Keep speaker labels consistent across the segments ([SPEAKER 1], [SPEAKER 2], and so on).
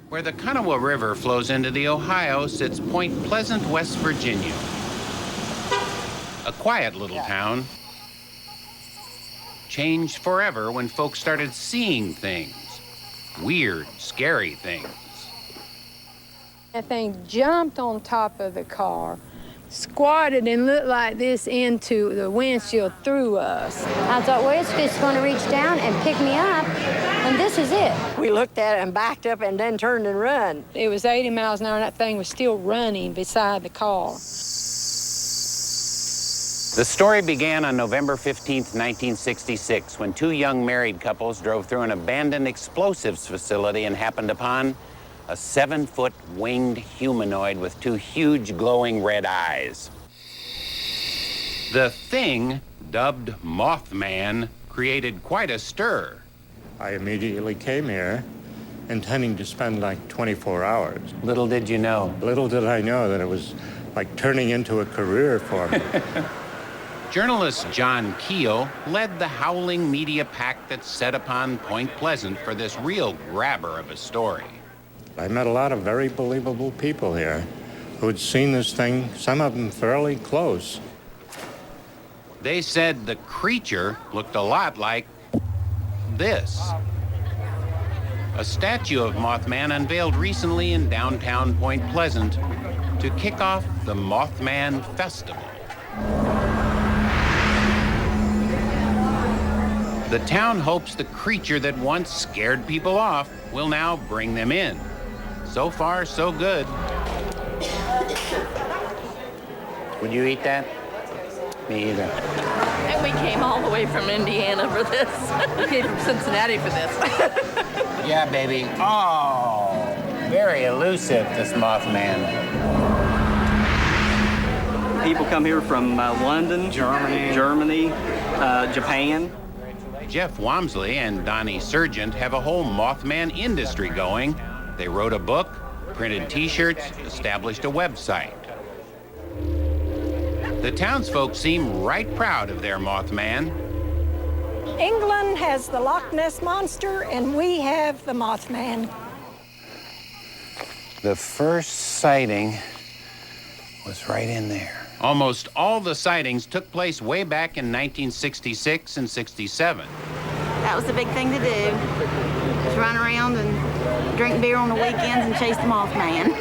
[SPEAKER 1] Where the Kanawha River flows into the Ohio sits Point Pleasant, West Virginia. A quiet little town, changed forever when folks started seeing things. Weird, scary things.
[SPEAKER 2] That thing jumped on top of the car, squatted and looked like this into the windshield through us.
[SPEAKER 3] I thought, well, it's just going to reach down and pick me up, and this is it.
[SPEAKER 4] We looked at it and backed up and then turned and run.
[SPEAKER 2] It was 80 miles an hour, and that thing was still running beside the car.
[SPEAKER 1] The story began on November 15th, 1966, when two young married couples drove through an abandoned explosives facility and happened upon a 7-foot winged humanoid with two huge glowing red eyes. The thing, dubbed Mothman, created quite a stir.
[SPEAKER 5] I immediately came here intending to spend like 24 hours.
[SPEAKER 1] Little did you know.
[SPEAKER 5] Little did I know that it was like turning into a career for me.
[SPEAKER 1] Journalist John Keel led the howling media pack that set upon Point Pleasant for this real grabber of a story.
[SPEAKER 5] I met a lot of very believable people here who had seen this thing, some of them fairly close.
[SPEAKER 1] They said the creature looked a lot like this. A statue of Mothman unveiled recently in downtown Point Pleasant to kick off the Mothman Festival. The town hopes the creature that once scared people off will now bring them in. So far, so good. Would you eat that? Me either.
[SPEAKER 6] And we came all the way from Indiana for this. We came from Cincinnati for this.
[SPEAKER 1] Yeah, baby. Oh, very elusive, this Mothman.
[SPEAKER 7] People come here from London, Germany, Japan.
[SPEAKER 1] Jeff Wamsley and Donnie Sargent have a whole Mothman industry going. They wrote a book, printed T-shirts, established a website. The townsfolk seem right proud of their Mothman.
[SPEAKER 8] England has the Loch Ness Monster, and we have the Mothman.
[SPEAKER 1] The first sighting was right in there. Almost all the sightings took place way back in 1966 and 67.
[SPEAKER 6] That was the big thing to do. Just run around and drink beer on the weekends and chase the Mothman.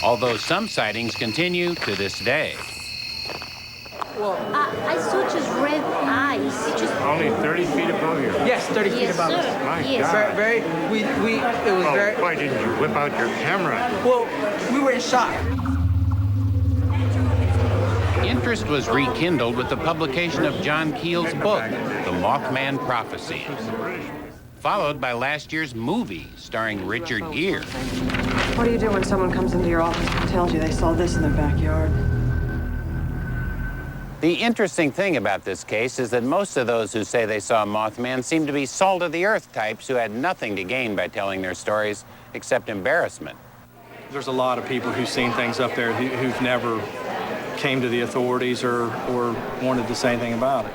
[SPEAKER 1] Although some sightings continue to this day.
[SPEAKER 3] I saw just red eyes. It just...
[SPEAKER 5] Only 30 feet above you.
[SPEAKER 7] Yes, 30 feet above us.
[SPEAKER 5] My
[SPEAKER 3] Yes.
[SPEAKER 5] God.
[SPEAKER 7] It was very...
[SPEAKER 5] Why didn't you whip out your camera?
[SPEAKER 7] Well, we were in shock.
[SPEAKER 1] Interest was rekindled with the publication of John Keel's book, The Mothman Prophecies, followed by last year's movie starring Richard Gere.
[SPEAKER 9] What do you do when someone comes into your office and tells you they saw this in their backyard?
[SPEAKER 1] The interesting thing about this case is that most of those who say they saw Mothman seem to be salt-of-the-earth types who had nothing to gain by telling their stories except embarrassment.
[SPEAKER 10] There's a lot of people who've seen things up there who've never came to the authorities or wanted to say anything about it.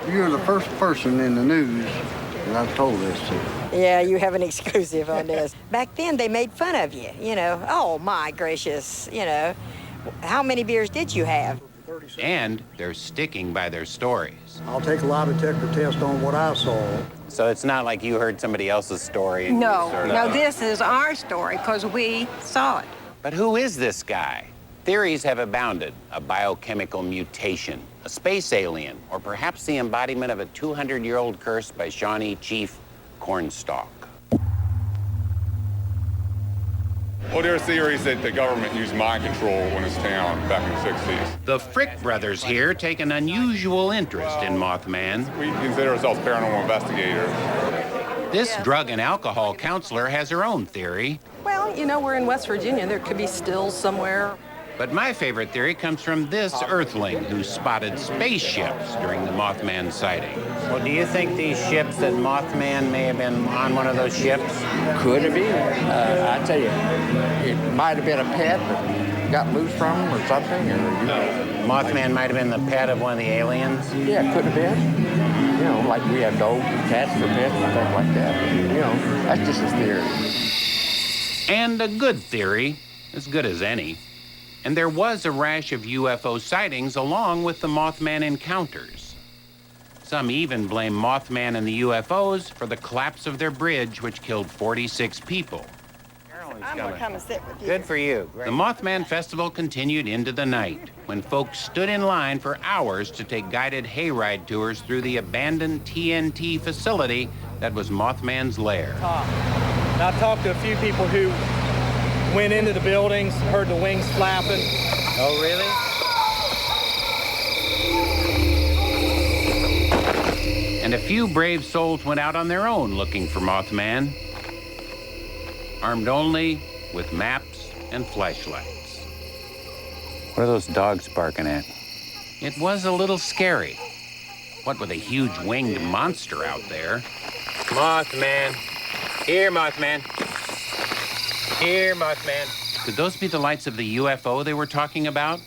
[SPEAKER 11] You're the first person in the news that I've told this to.
[SPEAKER 4] Yeah, you have an exclusive on this. Back then, they made fun of you, you know. Oh, my gracious, you know. How many beers did you have?
[SPEAKER 1] And they're sticking by their stories.
[SPEAKER 11] I'll take a lie detector test on what I saw.
[SPEAKER 1] So it's not like you heard somebody else's story. And
[SPEAKER 2] No,
[SPEAKER 1] you sort of...
[SPEAKER 2] no, this is our story because we saw it.
[SPEAKER 1] But who is this guy? Theories have abounded. A biochemical mutation, a space alien, or perhaps the embodiment of a 200-year-old curse by Shawnee Chief Cornstalk.
[SPEAKER 12] Well, there are theories that the government used mind control on this town back in the 60s.
[SPEAKER 1] The Frick brothers here take an unusual interest in Mothman.
[SPEAKER 12] We consider ourselves paranormal investigators.
[SPEAKER 1] This drug and alcohol counselor has her own theory.
[SPEAKER 9] Well, you know, we're in West Virginia. There could be stills somewhere.
[SPEAKER 1] But my favorite theory comes from this Earthling who spotted spaceships during the Mothman sighting. Well, do you think these ships that Mothman may have been on one of those ships?
[SPEAKER 11] Could have been. I tell you, it might have been a pet that got loose from him or something.
[SPEAKER 1] Mothman might have been the pet of one of the aliens?
[SPEAKER 11] Yeah, could have been. You know, like we have dogs and cats for pets and things like that. You know, that's just a theory.
[SPEAKER 1] And a good theory, as good as any. And there was a rash of UFO sightings along with the Mothman encounters. Some even blame Mothman and the UFOs for the collapse of their bridge, which killed 46 people.
[SPEAKER 4] I'm going to come and sit with you.
[SPEAKER 1] Good for you. Great. The Mothman Festival continued into the night when folks stood in line for hours to take guided hayride tours through the abandoned TNT facility that was Mothman's lair.
[SPEAKER 10] Now, I talked to a few people who went into the buildings, heard the wings flapping.
[SPEAKER 1] Oh, really? And a few brave souls went out on their own looking for Mothman, armed only with maps and flashlights. What are those dogs barking at? It was a little scary. What with a huge winged monster out there? Mothman. Here, Mothman. Here, Mothman. Could those be the lights of the UFO they were talking about?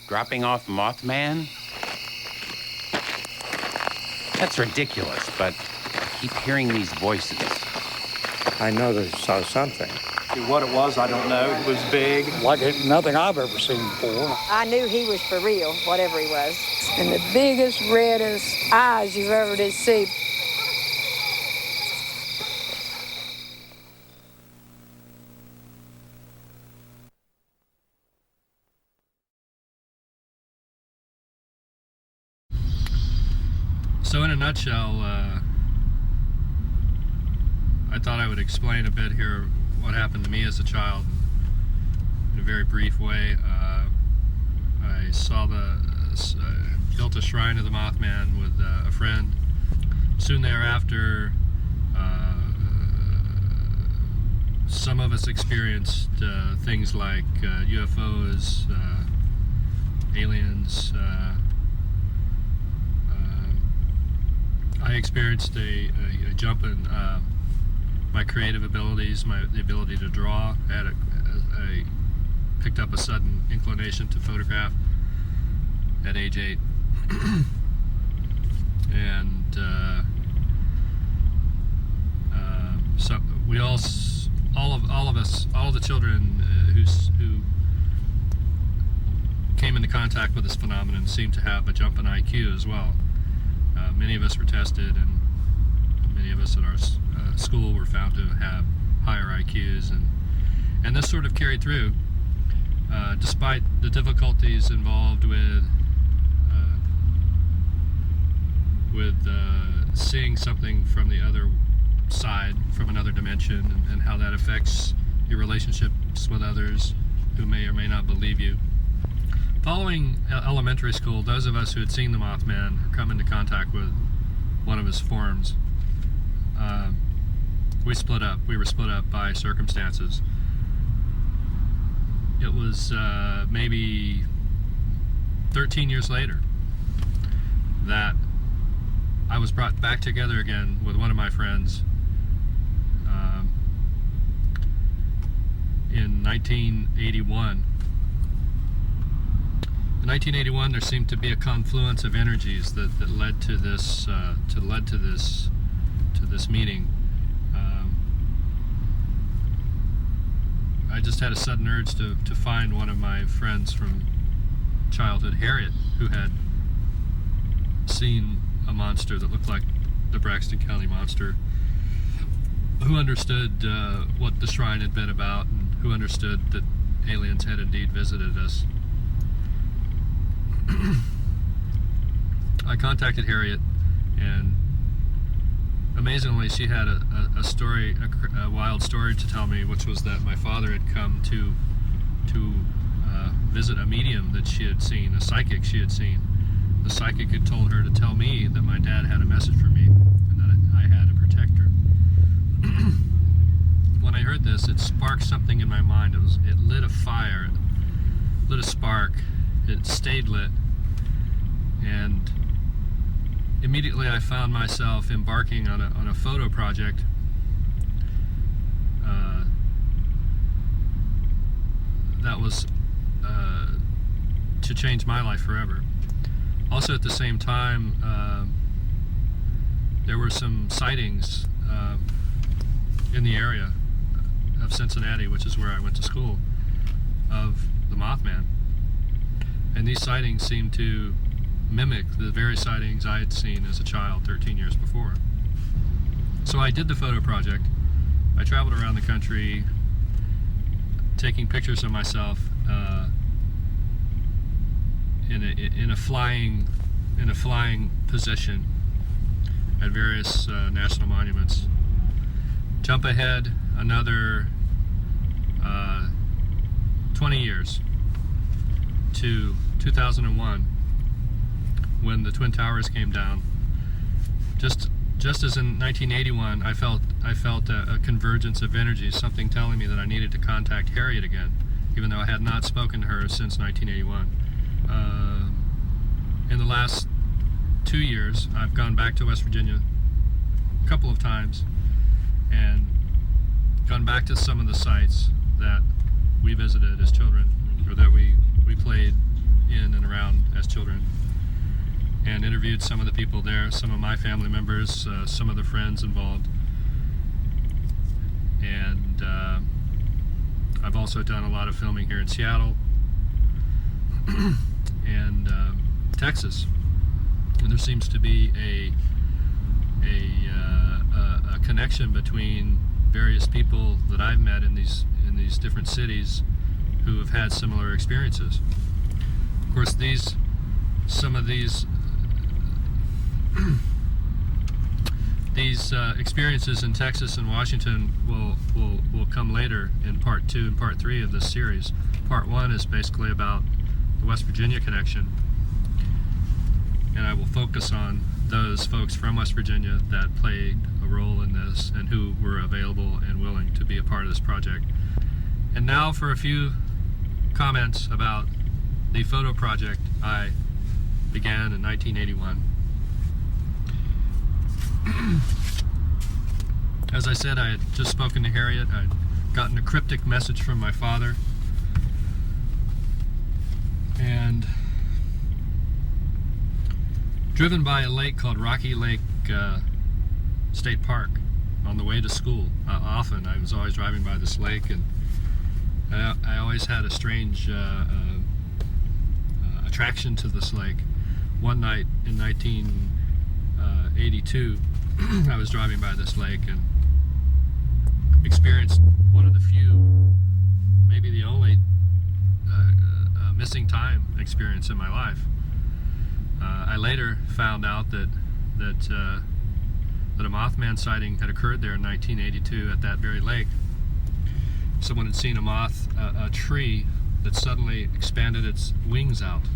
[SPEAKER 1] Dropping off Mothman? That's ridiculous, but I keep hearing these voices.
[SPEAKER 5] I know they saw something.
[SPEAKER 10] What it was, I don't know. It was big.
[SPEAKER 13] Like nothing I've ever seen before.
[SPEAKER 4] I knew he was for real, whatever he was.
[SPEAKER 2] And the biggest, reddest eyes you've ever did see.
[SPEAKER 14] So in a nutshell, I thought I would explain a bit here what happened to me as a child in a very brief way. I saw built a shrine of the Mothman with a friend. Soon thereafter, some of us experienced things like UFOs, aliens. I experienced a jump in my creative abilities, the ability to draw. I picked up a sudden inclination to photograph at age 8. And so we all of us, all the children who came into contact with this phenomenon seemed to have a jump in IQ as well. Many of us were tested, and many of us at our school were found to have higher IQs, and this sort of carried through, despite the difficulties involved with seeing something from the other side, from another dimension, and how that affects your relationships with others who may or may not believe you. Following elementary school, those of us who had seen the Mothman or come into contact with one of his forms, we split up. We were split up by circumstances. It was maybe 13 years later that I was brought back together again with one of my friends in 1981. In 1981, there seemed to be a confluence of energies that led to this meeting. I just had a sudden urge to find one of my friends from childhood, Harriet, who had seen a monster that looked like the Braxton County monster, who understood what the shrine had been about, and who understood that aliens had indeed visited us. I contacted Harriet, and amazingly, she had a story, a wild story to tell me, which was that my father had come to visit a medium that she had seen, a psychic she had seen. The psychic had told her to tell me that my dad had a message for me, and that I had to protect her. When I heard this, it sparked something in my mind. It lit a fire, it lit a spark. It stayed lit, and immediately I found myself embarking on a photo project that was to change my life forever. Also, at the same time, there were some sightings in the area. of Cincinnati, which is where I went to school, of the Mothman. And these sightings seem to mimic the very sightings I had seen as a child 13 years before. So I did the photo project. I traveled around the country taking pictures of myself in a flying position at various national monuments. Jump ahead another 20 years to 2001, when the Twin Towers came down. Just as in 1981, I felt a convergence of energies, something telling me that I needed to contact Harriet again, even though I had not spoken to her since 1981. In the last 2 years, I've gone back to West Virginia a couple of times and gone back to some of the sites that we visited as children, or that we played in and around as children, and interviewed some of the people there, some of my family members, some of the friends involved. And I've also done a lot of filming here in Seattle and Texas. And there seems to be a connection between various people that I've met in these different cities who have had similar experiences. Of course, some of these experiences in Texas and Washington will come later in part 2 and part 3 of this series. Part 1 is basically about the West Virginia connection, and I will focus on those folks from West Virginia that played a role in this and who were available and willing to be a part of this project. And now for a few comments about the photo project I began in 1981. As I said, I had just spoken to Harriet. I'd gotten a cryptic message from my father, and driven by a lake called Rocky Lake State Park on the way to school. Often I was always driving by this lake, and I always had a strange attraction to this lake. One night in 1982, I was driving by this lake and experienced one of the few, maybe the only, missing time experience in my life. I later found out that a Mothman sighting had occurred there in 1982 at that very lake. Someone had seen a tree that suddenly expanded its wings out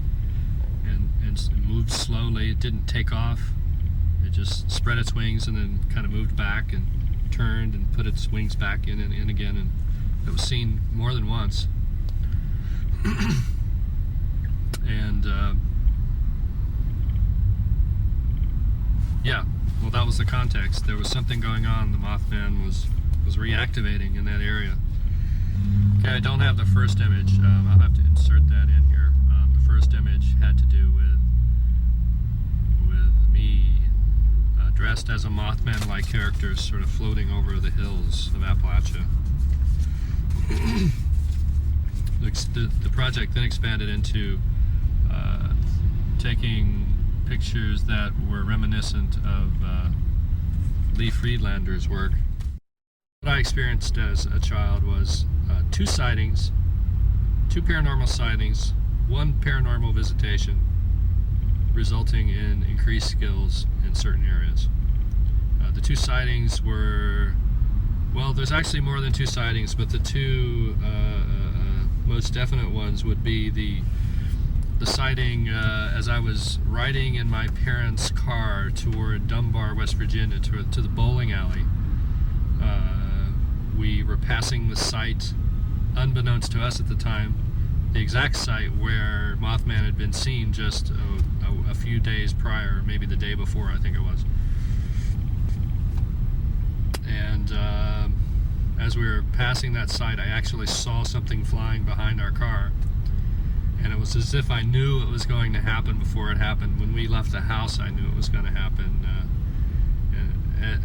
[SPEAKER 14] and moved slowly. It didn't take off. It just spread its wings and then kind of moved back and turned and put its wings back in and in again, and it was seen more than once. And yeah, well, that was the context. There was something going on. The Mothman was reactivating in that area. Okay, I don't have the first image. I'll have to insert that in here. The first image had to do with me dressed as a Mothman-like character, sort of floating over the hills of Appalachia. The project then expanded into taking pictures that were reminiscent of Lee Friedlander's work. What I experienced as a child was 2 sightings, 2 paranormal sightings, 1 paranormal visitation, resulting in increased skills in certain areas. The 2 sightings were, well, there's actually more than 2 sightings, but the 2 most definite ones would be the sighting as I was riding in my parents' car toward Dunbar, West Virginia, to the bowling alley. We were passing the site, unbeknownst to us at the time, the exact site where Mothman had been seen just a few days prior, maybe the day before, I think it was. And as we were passing that site, I actually saw something flying behind our car. And it was as if I knew it was going to happen before it happened. When we left the house, I knew it was going to happen.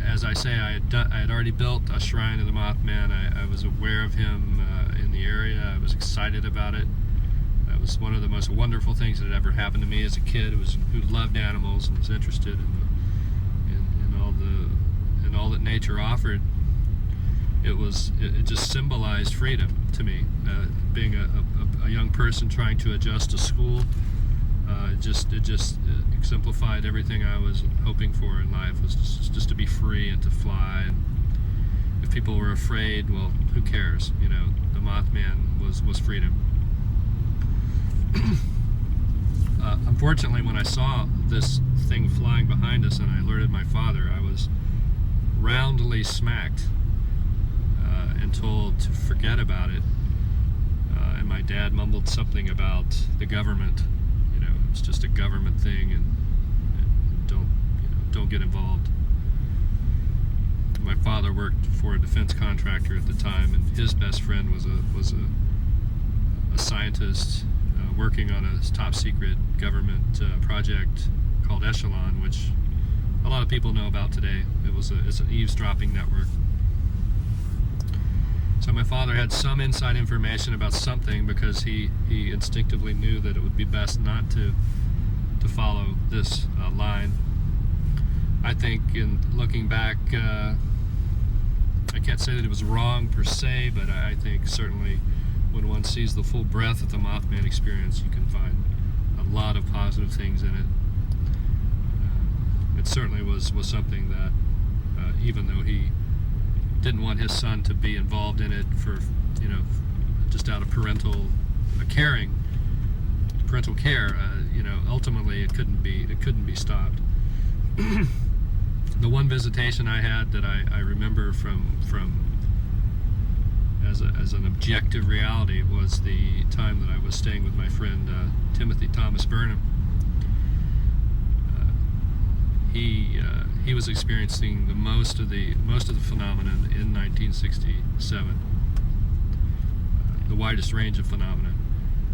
[SPEAKER 14] as I say, I had already built a shrine to the Mothman. I was aware of him in the area. I was excited about it. It was one of the most wonderful things that had ever happened to me as a kid who loved animals and was interested in all that nature offered. It just symbolized freedom to me. Being a young person trying to adjust to school, it just exemplified everything I was hoping for in life, was just to be free and to fly. And if people were afraid, well, who cares? You know, the Mothman was freedom. Unfortunately, when I saw this thing flying behind us and I alerted my father, I was roundly smacked and told to forget about it. And my dad mumbled something about the government. You know, it's just a government thing, and don't get involved. My father worked for a defense contractor at the time, and his best friend was a scientist working on a top secret government project called Echelon, which a lot of people know about today. It's an eavesdropping network. So my father had some inside information about something, because he instinctively knew that it would be best not to follow this line. I think in looking back, I can't say that it was wrong per se, but I think certainly when one sees the full breadth of the Mothman experience, you can find a lot of positive things in it. It certainly was something that, even though he didn't want his son to be involved in it for, just out of parental care, ultimately it couldn't be stopped. The one visitation I had that I remember from as an objective reality was the time that I was staying with my friend Timothy Thomas Burnham. He was experiencing the most of the phenomenon in 1967, the widest range of phenomena,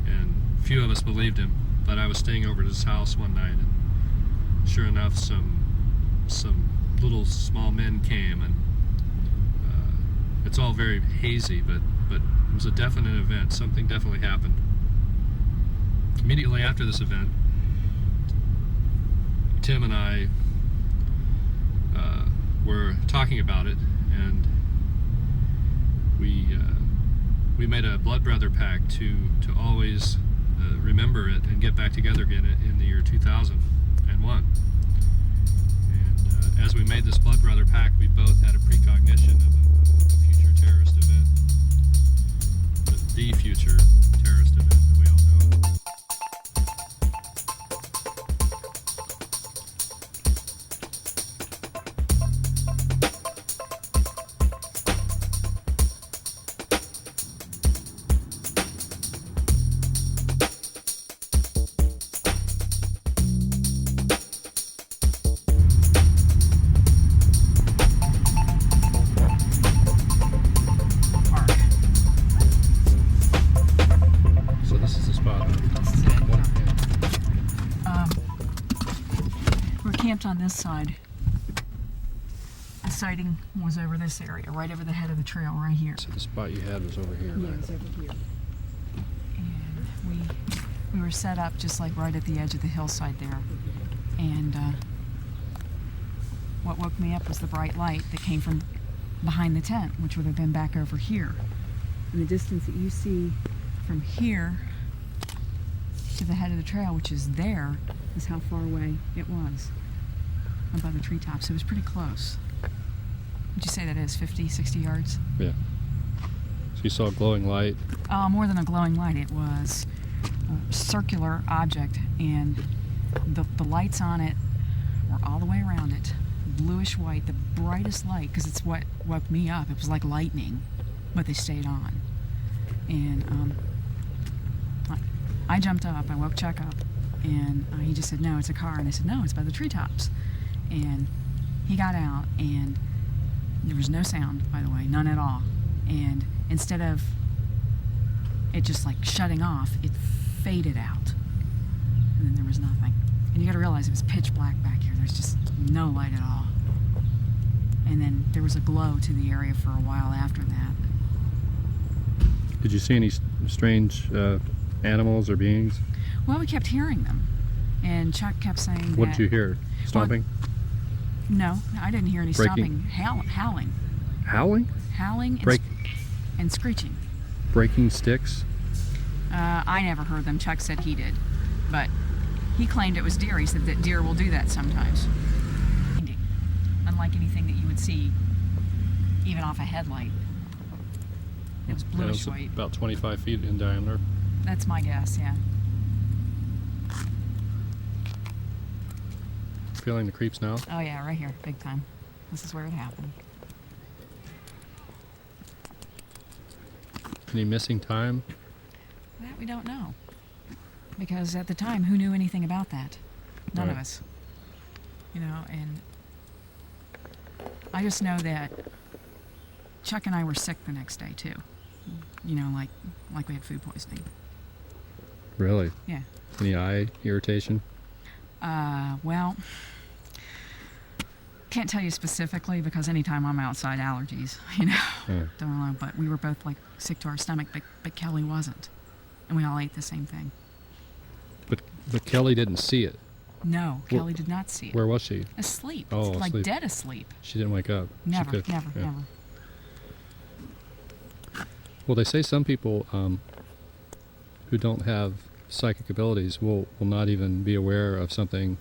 [SPEAKER 14] and few of us believed him. But I was staying over at his house one night, and sure enough, some little small men came, and it's all very hazy, but it was a definite event. Something definitely happened. Immediately after this event, Tim and I were talking about it, and we made a blood brother pact to always remember it and get back together again in the year 2001. And as we made this blood brother pact, we both had a precognition of a future terrorist event, the future terrorist event that we all know.
[SPEAKER 15] On this side, the sighting was over this area, right over the head of the trail, right here.
[SPEAKER 14] So the spot you had was over here,
[SPEAKER 15] yeah,
[SPEAKER 14] right?
[SPEAKER 15] it was over here. And we were set up just like right at the edge of the hillside there. And what woke me up was the bright light that came from behind the tent, which would have been back over here. And the distance that you see from here to the head of the trail, which is there, is how far away it was. Above the treetops. It was pretty close. Would you say that is 50, 60 yards?
[SPEAKER 14] Yeah. So you saw a glowing light?
[SPEAKER 15] More than a glowing light. It was a circular object, and the lights on it were all the way around it. Bluish white, the brightest light, because it's what woke me up. It was like lightning, but they stayed on. And I jumped up. I woke Chuck up, and he just said, "No, it's a car." And I said, "No, it's by the treetops." And he got out, and there was no sound, by the way, none at all. And instead of it just like shutting off, it faded out. And then there was nothing. And you gotta realize it was pitch black back here. There's just no light at all. And then there was a glow to the area for a while after that.
[SPEAKER 14] Did you see any strange animals or beings?
[SPEAKER 15] Well, we kept hearing them. And Chuck kept saying
[SPEAKER 14] What did you hear? Stomping?
[SPEAKER 15] Well, no, I didn't hear any stomping. Howling.
[SPEAKER 14] Howling?
[SPEAKER 15] Howling and screeching.
[SPEAKER 14] Breaking sticks?
[SPEAKER 15] I never heard them. Chuck said he did. But he claimed it was deer. He said that deer will do that sometimes. Unlike anything that you would see even off a headlight. It was bluish white.
[SPEAKER 14] About 25 feet in diameter.
[SPEAKER 15] That's my guess, yeah.
[SPEAKER 14] Feeling the creeps now?
[SPEAKER 15] Oh yeah, right here, big time. This is where it happened.
[SPEAKER 14] Any missing time?
[SPEAKER 15] That we don't know. Because at the time, who knew anything about that? None of us. You know, and I just know that Chuck and I were sick the next day too. You know, like we had food poisoning.
[SPEAKER 14] Really?
[SPEAKER 15] Yeah.
[SPEAKER 14] Any eye irritation?
[SPEAKER 15] Well, can't tell you specifically because anytime I'm outside, allergies, you know. Don't know, but we were both like sick to our stomach, but Kelly wasn't. And we all ate the same thing.
[SPEAKER 14] But Kelly didn't see it.
[SPEAKER 15] No, Kelly did not see it.
[SPEAKER 14] Where was she?
[SPEAKER 15] Asleep.
[SPEAKER 14] Oh,
[SPEAKER 15] like
[SPEAKER 14] asleep.
[SPEAKER 15] dead asleep.
[SPEAKER 14] She didn't wake up.
[SPEAKER 15] Never.
[SPEAKER 14] Well, they say some people who don't have psychic abilities will not even be aware of something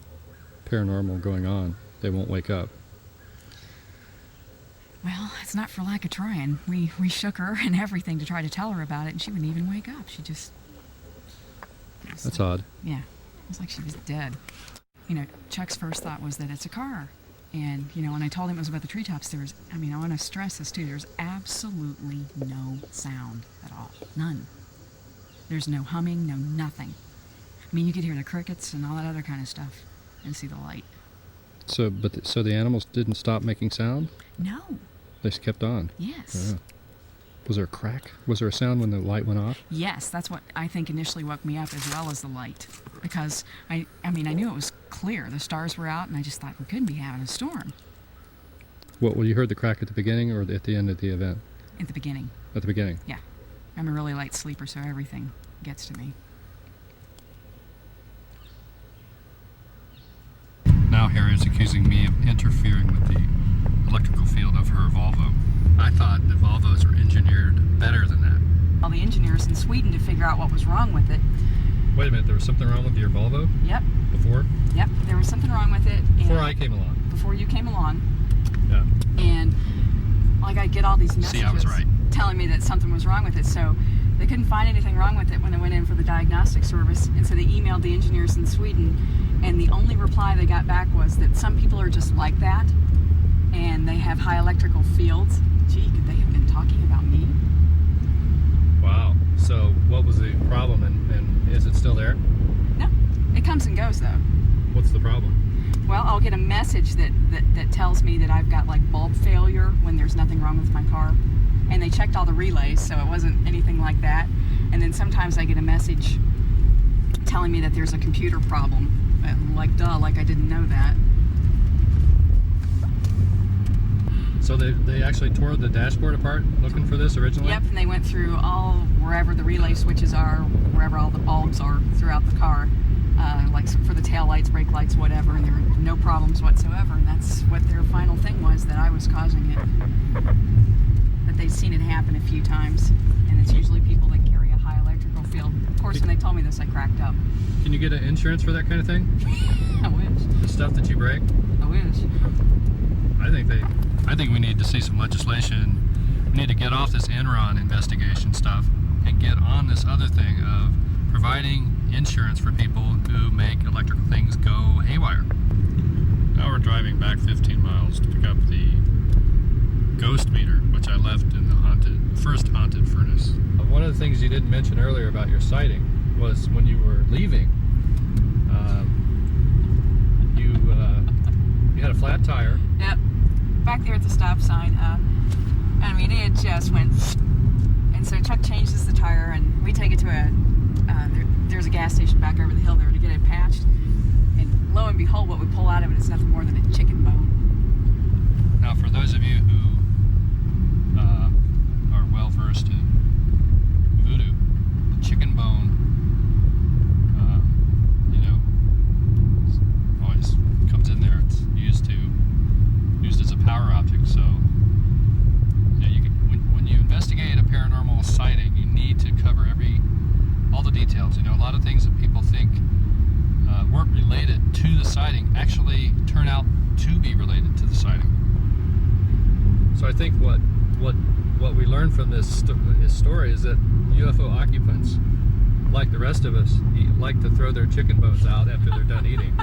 [SPEAKER 14] paranormal going on. They won't wake up.
[SPEAKER 15] Well, it's not for lack of trying. We shook her and everything to try to tell her about it, and she wouldn't even wake up. She just...
[SPEAKER 14] That's odd.
[SPEAKER 15] Yeah. It was like she was dead. You know, Chuck's first thought was that it's a car. And, you know, when I told him it was about the treetops, I want to stress this too, there's absolutely no sound at all. None. There's no humming, no nothing. I mean, you could hear the crickets and all that other kind of stuff and see the light.
[SPEAKER 14] So the animals didn't stop making sound?
[SPEAKER 15] No.
[SPEAKER 14] They just kept on?
[SPEAKER 15] Yes.
[SPEAKER 14] Was there a crack? Was there a sound when the light went off?
[SPEAKER 15] Yes, that's what I think initially woke me up, as well as the light. Because, I mean, I knew it was clear. The stars were out, and I just thought we couldn't be having a storm.
[SPEAKER 14] Well, you heard the crack at the beginning or at the end of the event?
[SPEAKER 15] At the beginning.
[SPEAKER 14] At the beginning?
[SPEAKER 15] Yeah. I'm a really light sleeper, so everything gets to me.
[SPEAKER 14] Now Harriet's accusing me of interfering with the electrical field of her Volvo. I thought the Volvos were engineered better than that.
[SPEAKER 15] All the engineers in Sweden to figure out what was wrong with it.
[SPEAKER 14] Wait a minute, there was something wrong with your Volvo?
[SPEAKER 15] Yep.
[SPEAKER 14] Before?
[SPEAKER 15] Yep, there was something wrong with it.
[SPEAKER 14] Before I came along?
[SPEAKER 15] Before you came along.
[SPEAKER 14] Yeah.
[SPEAKER 15] And like I get all these messages
[SPEAKER 14] I was right.
[SPEAKER 15] telling me that something was wrong with it, so they couldn't find anything wrong with it when they went in for the diagnostic service, and so they emailed the engineers in Sweden, and the only reply they got back was that some people are just like that, and they have high electrical fields. Gee, could they have been talking about me?
[SPEAKER 14] Wow. So what was the problem, and is it still there?
[SPEAKER 15] No, it comes and goes though.
[SPEAKER 14] What's the problem?
[SPEAKER 15] Well, I'll get a message that tells me that I've got like bulb failure when there's nothing wrong with my car. And they checked all the relays, so it wasn't anything like that. And then sometimes I get a message telling me that there's a computer problem. Like, duh, like I didn't know that.
[SPEAKER 14] So they actually tore the dashboard apart looking for this originally?
[SPEAKER 15] Yep, and they went through all wherever the relay switches are, wherever all the bulbs are throughout the car. Like for the tail lights, brake lights, whatever, and there were no problems whatsoever. And that's what their final thing was, that I was causing it. That they've seen it happen a few times, and it's usually people that carry a high electrical field. Of course, when they told me this, I cracked up.
[SPEAKER 14] Can you get an insurance for that kind of thing?
[SPEAKER 15] I wish.
[SPEAKER 14] The stuff that you break?
[SPEAKER 15] I wish.
[SPEAKER 14] I think we need to see some legislation. We need to get off this Enron investigation stuff and get on this other thing of providing insurance for people who make electrical things go haywire. Now we're driving back 15 miles to pick up the ghost meter, which I left in the first haunted furnace. One of the things you didn't mention earlier about your sighting was when you were leaving, you had a flat tire.
[SPEAKER 15] Yep, back there at the stop sign. I mean, it just went, and so Chuck changes the tire, and we take it to there's a gas station back over the hill there to get it patched, and lo and behold, what we pull out of it is nothing more than a chicken bone.
[SPEAKER 14] Now, for those of you who are well versed in voodoo, the chicken bone, always comes in there. It's used as a power object. So, when you investigate a paranormal sighting, you need to cover all the details. A lot of things that people think weren't related to the sighting actually turn out to be related to the sighting. So I think what we learned from this story is that UFO occupants, like the rest of us, like to throw their chicken bones out after they're done eating.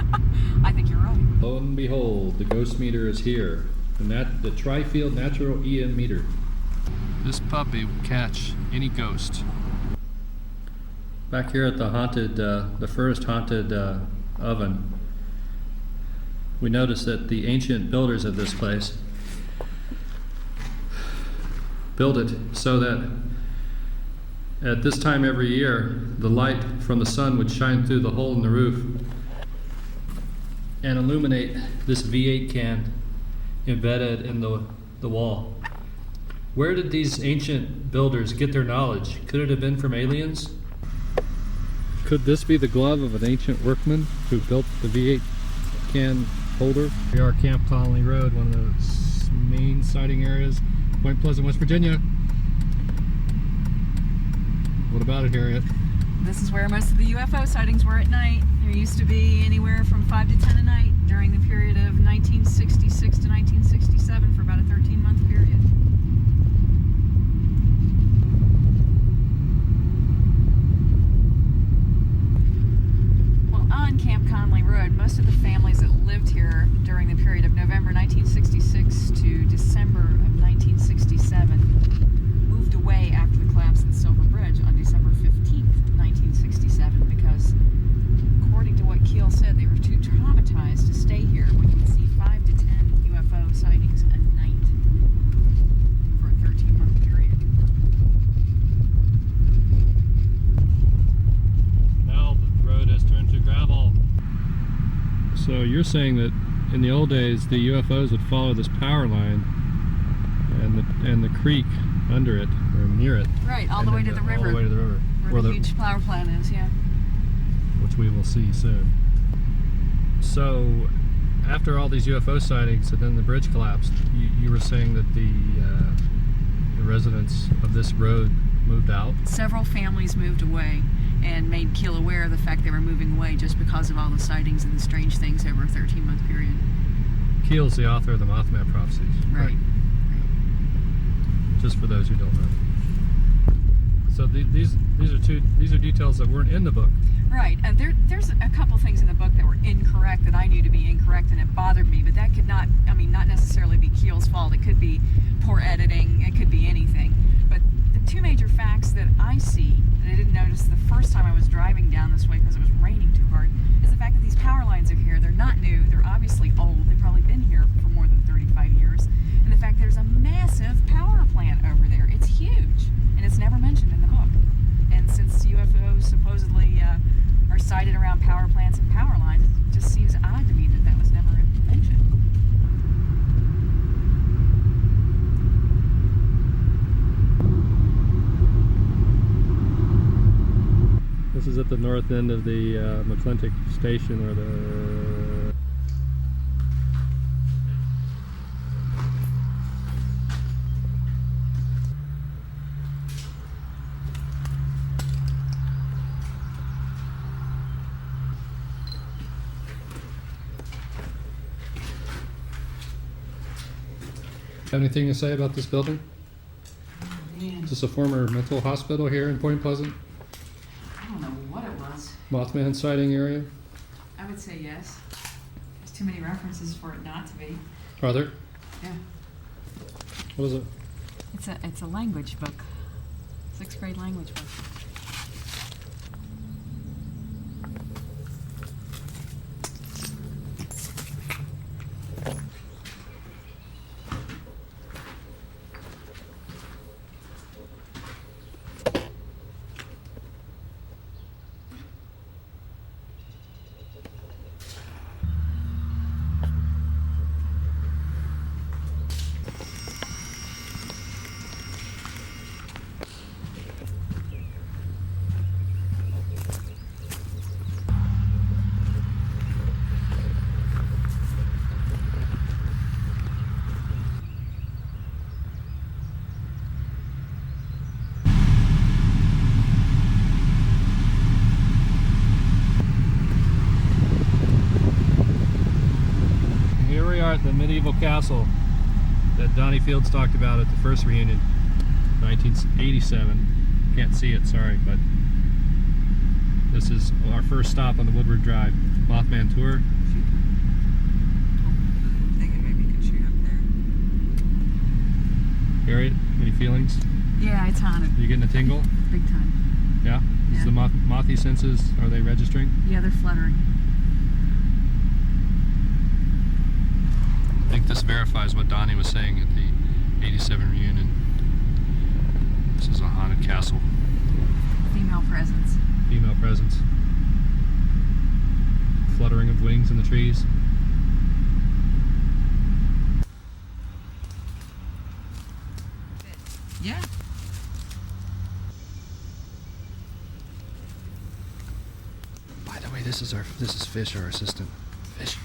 [SPEAKER 15] I think you're right.
[SPEAKER 14] Lo and behold, the ghost meter is here. The Tri-Field Natural EM meter. This puppy will catch any ghost. Back here at the first haunted oven, we noticed that the ancient builders of this place built it so that at this time every year, the light from the sun would shine through the hole in the roof and illuminate this V8 can embedded in the wall. Where did these ancient builders get their knowledge? Could it have been from aliens? Could this be the glove of an ancient workman who built the V8 can holder? We are Camp Conley Road, one of the main sighting areas, Point Pleasant, West Virginia. What about it, Harriet?
[SPEAKER 15] This is where most of the UFO sightings were at night. There used to be anywhere from 5 to 10 a night during the period of 1966 to 1967 for about a 13-month period. Well, on Camp Conley Road, most of the families that lived here during the period of November 1966 to December of 1967 moved away after the collapse of the Silver Bridge on December 15th, 1967, because according to what Keel said, they were too traumatized to stay here when you would see 5 to 10 UFO sightings a night for a 13-month period.
[SPEAKER 14] Now the road has turned to gravel. So you're saying that in the old days the UFOs would follow this power line and the creek under it or near it.
[SPEAKER 15] Right, all the way to the river.
[SPEAKER 14] All the way to the river.
[SPEAKER 15] Where the huge power plant is, yeah.
[SPEAKER 14] Which we will see soon. So, after all these UFO sightings and then the bridge collapsed, you were saying that the residents of this road moved out?
[SPEAKER 15] Several families moved away and made Keel aware of the fact they were moving away just because of all the sightings and the strange things over a 13-month period.
[SPEAKER 14] Keel's the author of the Mothman prophecies.
[SPEAKER 15] Right.
[SPEAKER 14] Just for those who don't know. So these are details that weren't in the book.
[SPEAKER 15] Right. There's a couple things in the book that were incorrect that I knew to be incorrect, and it bothered me. But that could not necessarily be Keel's fault. It could be poor editing. It could be anything. But the two major facts that I see that I didn't notice the first time I was driving down this way because it was raining too hard is the fact that these power lines are here. They're not new. They're obviously old. They've probably been here for more than 35 years. And the fact there's a massive power plant over there. It's huge, and it's never mentioned in the book. And since UFOs supposedly are sighted around power plants and power lines, it just seems odd to me that that was never mentioned.
[SPEAKER 14] This is at the north end of the McClintock station, where the Have anything to say about this building? Is this a former mental hospital here in Point Pleasant?
[SPEAKER 15] I don't know what it was.
[SPEAKER 14] Mothman sighting area?
[SPEAKER 15] I would say yes. There's too many references for it not to be.
[SPEAKER 14] Are there?
[SPEAKER 15] Yeah.
[SPEAKER 14] What is it?
[SPEAKER 15] It's a language book. 6th grade language book.
[SPEAKER 14] evil castle that Donnie Fields talked about at the first reunion, 1987. Can't see it, sorry, but this is our first stop on the Woodward Drive Mothman tour. Harriet, any feelings?
[SPEAKER 15] Yeah, it's haunted.
[SPEAKER 14] You getting a tingle?
[SPEAKER 15] Big time.
[SPEAKER 14] Yeah? Is the mothy senses, are they registering?
[SPEAKER 15] Yeah, they're fluttering.
[SPEAKER 14] I think this verifies what Donnie was saying at the 87 reunion. This is a haunted castle.
[SPEAKER 15] Female presence.
[SPEAKER 14] Female presence. Fluttering of wings in the trees.
[SPEAKER 15] Yeah.
[SPEAKER 14] By the way, this is Fish, our assistant. Fish.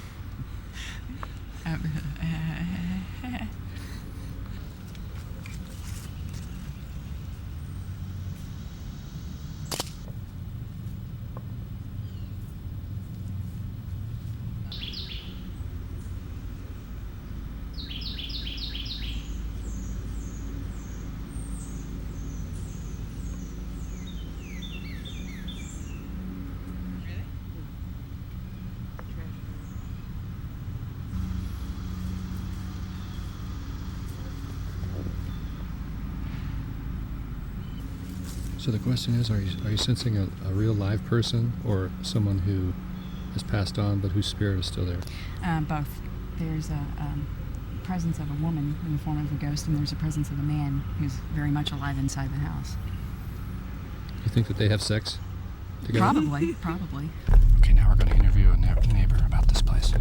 [SPEAKER 14] So the question is, are you sensing a real live person or someone who has passed on but whose spirit is still there?
[SPEAKER 15] Both. There's a presence of a woman in the form of a ghost, and there's a presence of a man who's very much alive inside the house.
[SPEAKER 14] You think that they have sex together?
[SPEAKER 15] Probably.
[SPEAKER 14] Okay, now we're going to interview a neighbor about this place.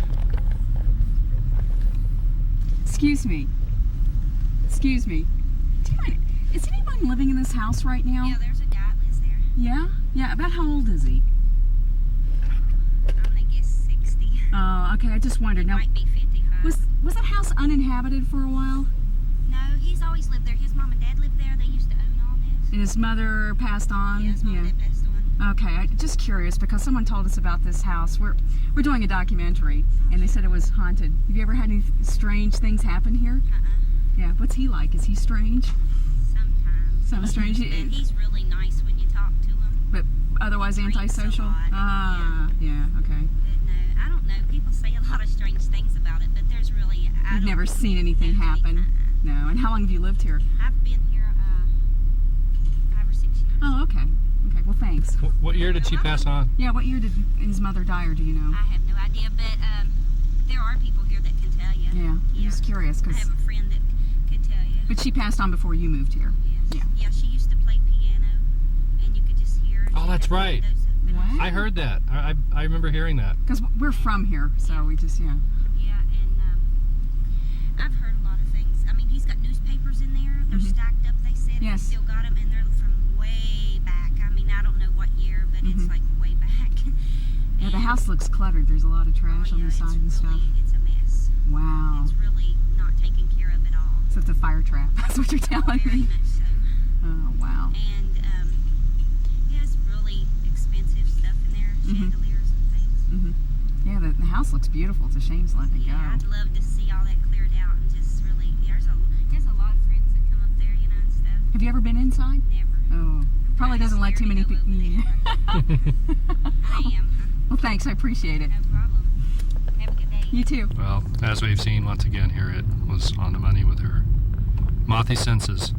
[SPEAKER 15] Excuse me. Do you mind, is anyone living in this house right now?
[SPEAKER 16] Yeah, there's a guy that lives there.
[SPEAKER 15] Yeah? Yeah, about how old is he?
[SPEAKER 16] I'm gonna guess 60.
[SPEAKER 15] Oh, okay, I just wondered.
[SPEAKER 16] He might be 55.
[SPEAKER 15] Was that house uninhabited for a while?
[SPEAKER 16] No, he's always lived there. His mom and dad lived there. They used to own all this.
[SPEAKER 15] And his mother passed on?
[SPEAKER 16] Yeah, his mom and dad passed on.
[SPEAKER 15] Okay, I'm just curious because someone told us about this house. We're doing a documentary, and they said it was haunted. Have you ever had any strange things happen here? Yeah, what's he like? Is he strange?
[SPEAKER 16] Sometimes.
[SPEAKER 15] Some strange.
[SPEAKER 16] But he's really nice when you talk to him.
[SPEAKER 15] But otherwise antisocial? Yeah, okay.
[SPEAKER 16] But no, I don't know. People say a lot of strange things about it, but there's really...
[SPEAKER 15] You've never seen anything happen? No. And how long have you lived here?
[SPEAKER 16] I've been here 5 or 6 years.
[SPEAKER 15] Oh, okay. Okay, well, thanks.
[SPEAKER 14] What year did she pass on?
[SPEAKER 15] Yeah, what year did his mother die, or do you know?
[SPEAKER 16] I have no idea, but there are people here that can tell you.
[SPEAKER 15] Yeah, I'm just curious.
[SPEAKER 16] I have a friend that could tell you.
[SPEAKER 15] But she passed on before you moved here?
[SPEAKER 16] Yes. Yeah, she used to play piano, and you could just hear her.
[SPEAKER 14] Oh, that's right.
[SPEAKER 15] What?
[SPEAKER 14] I heard that. I remember hearing that.
[SPEAKER 15] Because we're from here, so we just,
[SPEAKER 16] Yeah, and I've heard a lot of things. I mean, he's got newspapers in there. They're stacked up, they said.
[SPEAKER 15] Yes.
[SPEAKER 16] He still got them, and they're from way back. I mean, I don't know what year, but it's like way back.
[SPEAKER 15] Yeah, the house looks cluttered. There's a lot of trash on the side and stuff.
[SPEAKER 16] It's a mess.
[SPEAKER 15] Wow.
[SPEAKER 16] It's really not taken care of at all.
[SPEAKER 15] So it's a fire trap. That's what you're telling
[SPEAKER 16] Very
[SPEAKER 15] me.
[SPEAKER 16] much so.
[SPEAKER 15] Oh, wow.
[SPEAKER 16] And yeah, it's really expensive stuff in there, chandeliers and things.
[SPEAKER 15] Yeah, the house looks beautiful. It's a shame it's letting it go.
[SPEAKER 16] I'd love to see all that cleared out and just really. There's a lot of friends that come up there, you know, and stuff.
[SPEAKER 15] Have you ever been inside?
[SPEAKER 16] Never.
[SPEAKER 15] Oh, probably doesn't let too many people.
[SPEAKER 16] I am.
[SPEAKER 15] Well, thanks. I appreciate it.
[SPEAKER 16] No problem. Have a good day.
[SPEAKER 15] You too.
[SPEAKER 14] Well, as we've seen once again, Harriet was on the money with her mothy senses.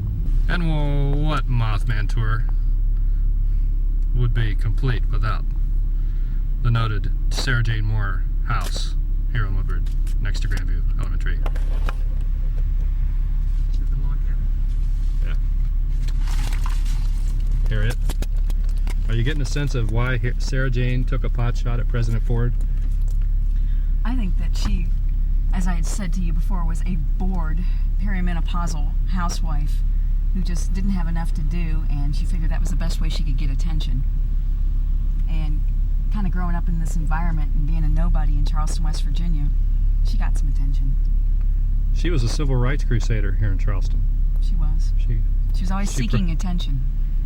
[SPEAKER 14] And what Mothman tour would be complete without the noted Sara Jane Moore house here in Woodward, next to Grandview Elementary. Yeah. Harriet, are you getting a sense of why Sara Jane took a pot shot at President Ford?
[SPEAKER 15] I think that she, as I had said to you before, was a bored perimenopausal housewife who just didn't have enough to do, and she figured that was the best way she could get attention. And kind of growing up in this environment and being a nobody in Charleston, West Virginia, she got some attention.
[SPEAKER 14] She was a civil rights crusader here in Charleston.
[SPEAKER 15] She was. She was always seeking attention.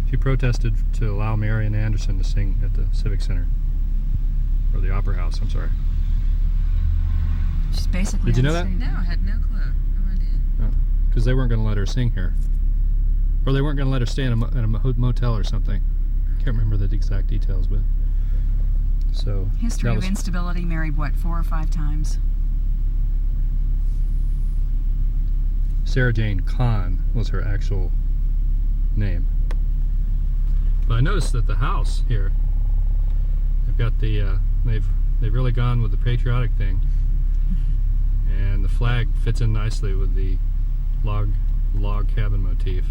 [SPEAKER 14] She protested to allow Marian Anderson to sing at the Civic Center, or the Opera House, I'm sorry.
[SPEAKER 15] She's basically.
[SPEAKER 14] Did you know that?
[SPEAKER 17] No, I had no clue. No idea.
[SPEAKER 14] Because they weren't going to let her sing here, or they weren't going to let her stay in a motel or something. Can't remember the exact details, but so.
[SPEAKER 15] History of instability. Married what, 4 or 5 times.
[SPEAKER 14] Sara Jane Kahn was her actual name. But I noticed that the house here, they've got the they've really gone with the patriotic thing, and the flag fits in nicely with the log cabin motif.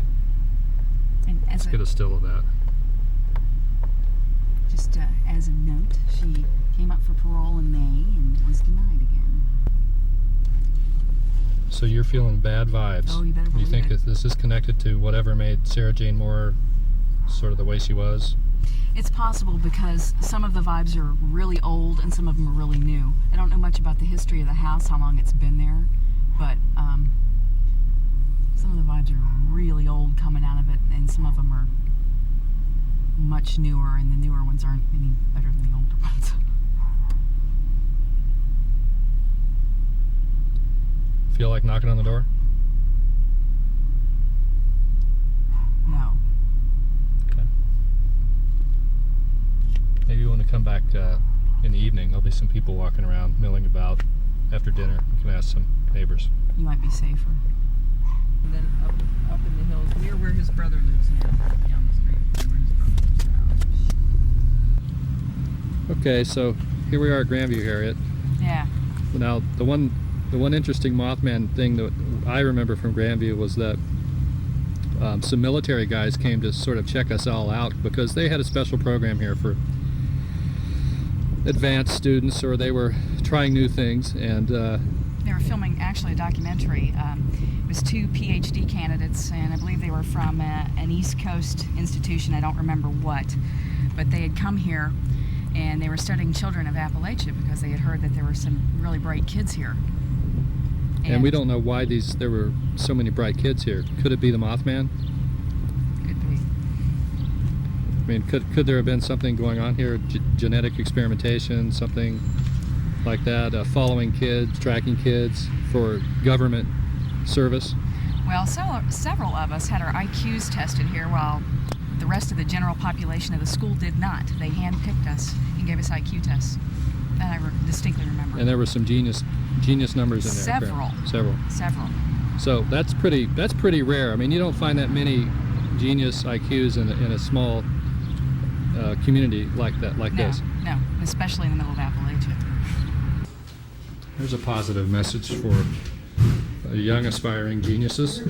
[SPEAKER 15] And
[SPEAKER 14] let's get a still of that.
[SPEAKER 15] Just as a note, she came up for parole in May and was denied again.
[SPEAKER 14] So you're feeling bad vibes.
[SPEAKER 15] Oh, you better believe
[SPEAKER 14] You think
[SPEAKER 15] it.
[SPEAKER 14] that this is connected to whatever made Sara Jane Moore sort of the way she was?
[SPEAKER 15] It's possible because some of the vibes are really old and some of them are really new. I don't know much about the history of the house, how long it's been there, but some of the vibes are really old coming out of it, and some of them are much newer, and the newer ones aren't any better than the older ones.
[SPEAKER 14] Feel like knocking on the door?
[SPEAKER 15] No.
[SPEAKER 14] Okay. Maybe you want to come back in the evening. There'll be some people walking around, milling about after dinner. We can ask some neighbors.
[SPEAKER 15] You might be safer.
[SPEAKER 17] And then up in the hills, near where his brother lives now, down the street where his brother lives now.
[SPEAKER 14] Okay, so here we are at Grandview, Harriet.
[SPEAKER 15] Yeah.
[SPEAKER 14] Now, the one interesting Mothman thing that I remember from Grandview was that some military guys came to sort of check us all out because they had a special program here for advanced students, or they were trying new things, and
[SPEAKER 15] they were filming actually a documentary. It was 2 PhD candidates, and I believe they were from an East Coast institution, I don't remember what, but they had come here and they were studying children of Appalachia because they had heard that there were some really bright kids here.
[SPEAKER 14] And we don't know why there were so many bright kids here. Could it be the Mothman?
[SPEAKER 15] Could be.
[SPEAKER 14] I mean, could there have been something going on here? Genetic experimentation, something like that? Following kids, tracking kids for government service?
[SPEAKER 15] Well, several of us had our IQs tested here while the rest of the general population of the school did not. They handpicked us and gave us IQ tests. That I distinctly remember.
[SPEAKER 14] And there were some genius numbers in there.
[SPEAKER 15] Several.
[SPEAKER 14] So that's pretty rare. I mean, you don't find that many genius IQs in a small community like this.
[SPEAKER 15] No, especially in the middle of Appalachia.
[SPEAKER 14] There's a positive message for young aspiring geniuses.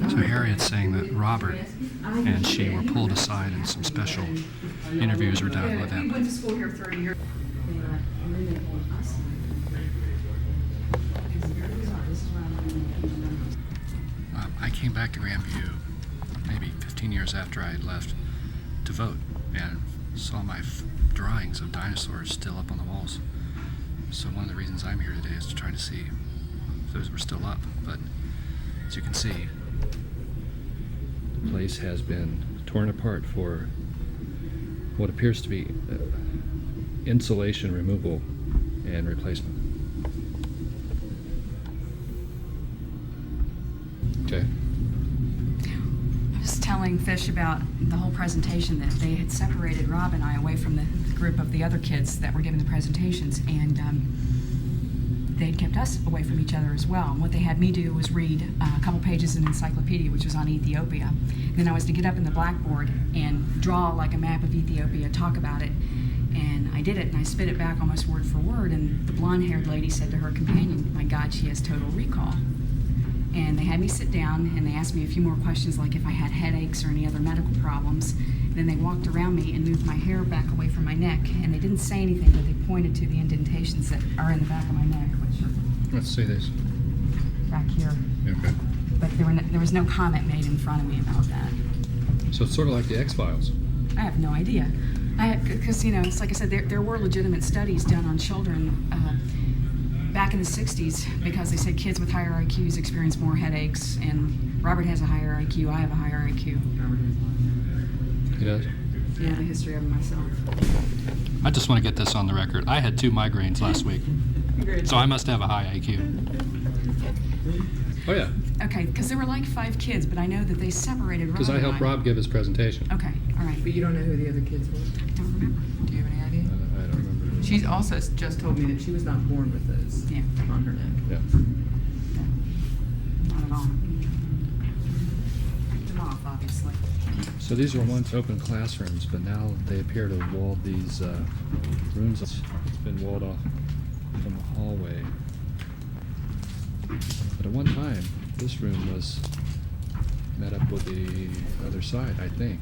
[SPEAKER 14] So Harriet's saying that Robert and she were pulled aside and some special interviews were done with them.
[SPEAKER 15] We went to school here 30 years.
[SPEAKER 14] I came back to Grandview maybe 15 years after I had left to vote and saw my drawings of dinosaurs still up on the walls. So one of the reasons I'm here today is to try to see if those were still up. But as you can see, the place has been torn apart for what appears to be insulation removal and replacement. Okay.
[SPEAKER 15] I was telling Fish about the whole presentation that they had separated Rob and I away from the group of the other kids that were giving the presentations, and they'd kept us away from each other as well. And what they had me do was read a couple pages in an encyclopedia, which was on Ethiopia. Then I was to get up in the blackboard and draw like a map of Ethiopia, talk about it. And I did it, and I spit it back almost word for word, and the blonde-haired lady said to her companion, "My God, she has total recall." And they had me sit down, and they asked me a few more questions, like if I had headaches or any other medical problems. Then they walked around me and moved my hair back away from my neck, and they didn't say anything, but they pointed to the indentations that are in the back of my neck, which are
[SPEAKER 14] Let's see this.
[SPEAKER 15] back here.
[SPEAKER 14] Okay.
[SPEAKER 15] But there was no comment made in front of me about that.
[SPEAKER 14] So it's sort of like the X-Files.
[SPEAKER 15] I have no idea. Because, it's like I said, there were legitimate studies done on children back in the 60s, because they said kids with higher IQs experience more headaches and Robert has a higher IQ. I have a higher IQ.
[SPEAKER 14] He does?
[SPEAKER 15] I have a history of it myself.
[SPEAKER 14] I just want to get this on the record. I had 2 migraines last week, so I must have a high IQ. Oh, yeah.
[SPEAKER 15] Okay, because there were like 5 kids, but I know that they separated Rob.
[SPEAKER 14] Because I helped Rob give his presentation.
[SPEAKER 15] Okay, all right.
[SPEAKER 17] But you don't know who the other kids were?
[SPEAKER 15] Don't remember.
[SPEAKER 17] Do you have any idea?
[SPEAKER 14] I don't remember.
[SPEAKER 17] She's also just told me that she was not born with those on her neck.
[SPEAKER 14] Yeah.
[SPEAKER 15] Not at all. Picked them off, obviously.
[SPEAKER 14] So these were once open classrooms, but now they appear to have walled these rooms. It's been walled off from the hallway. But at one time, this room was met up with the other side, I think.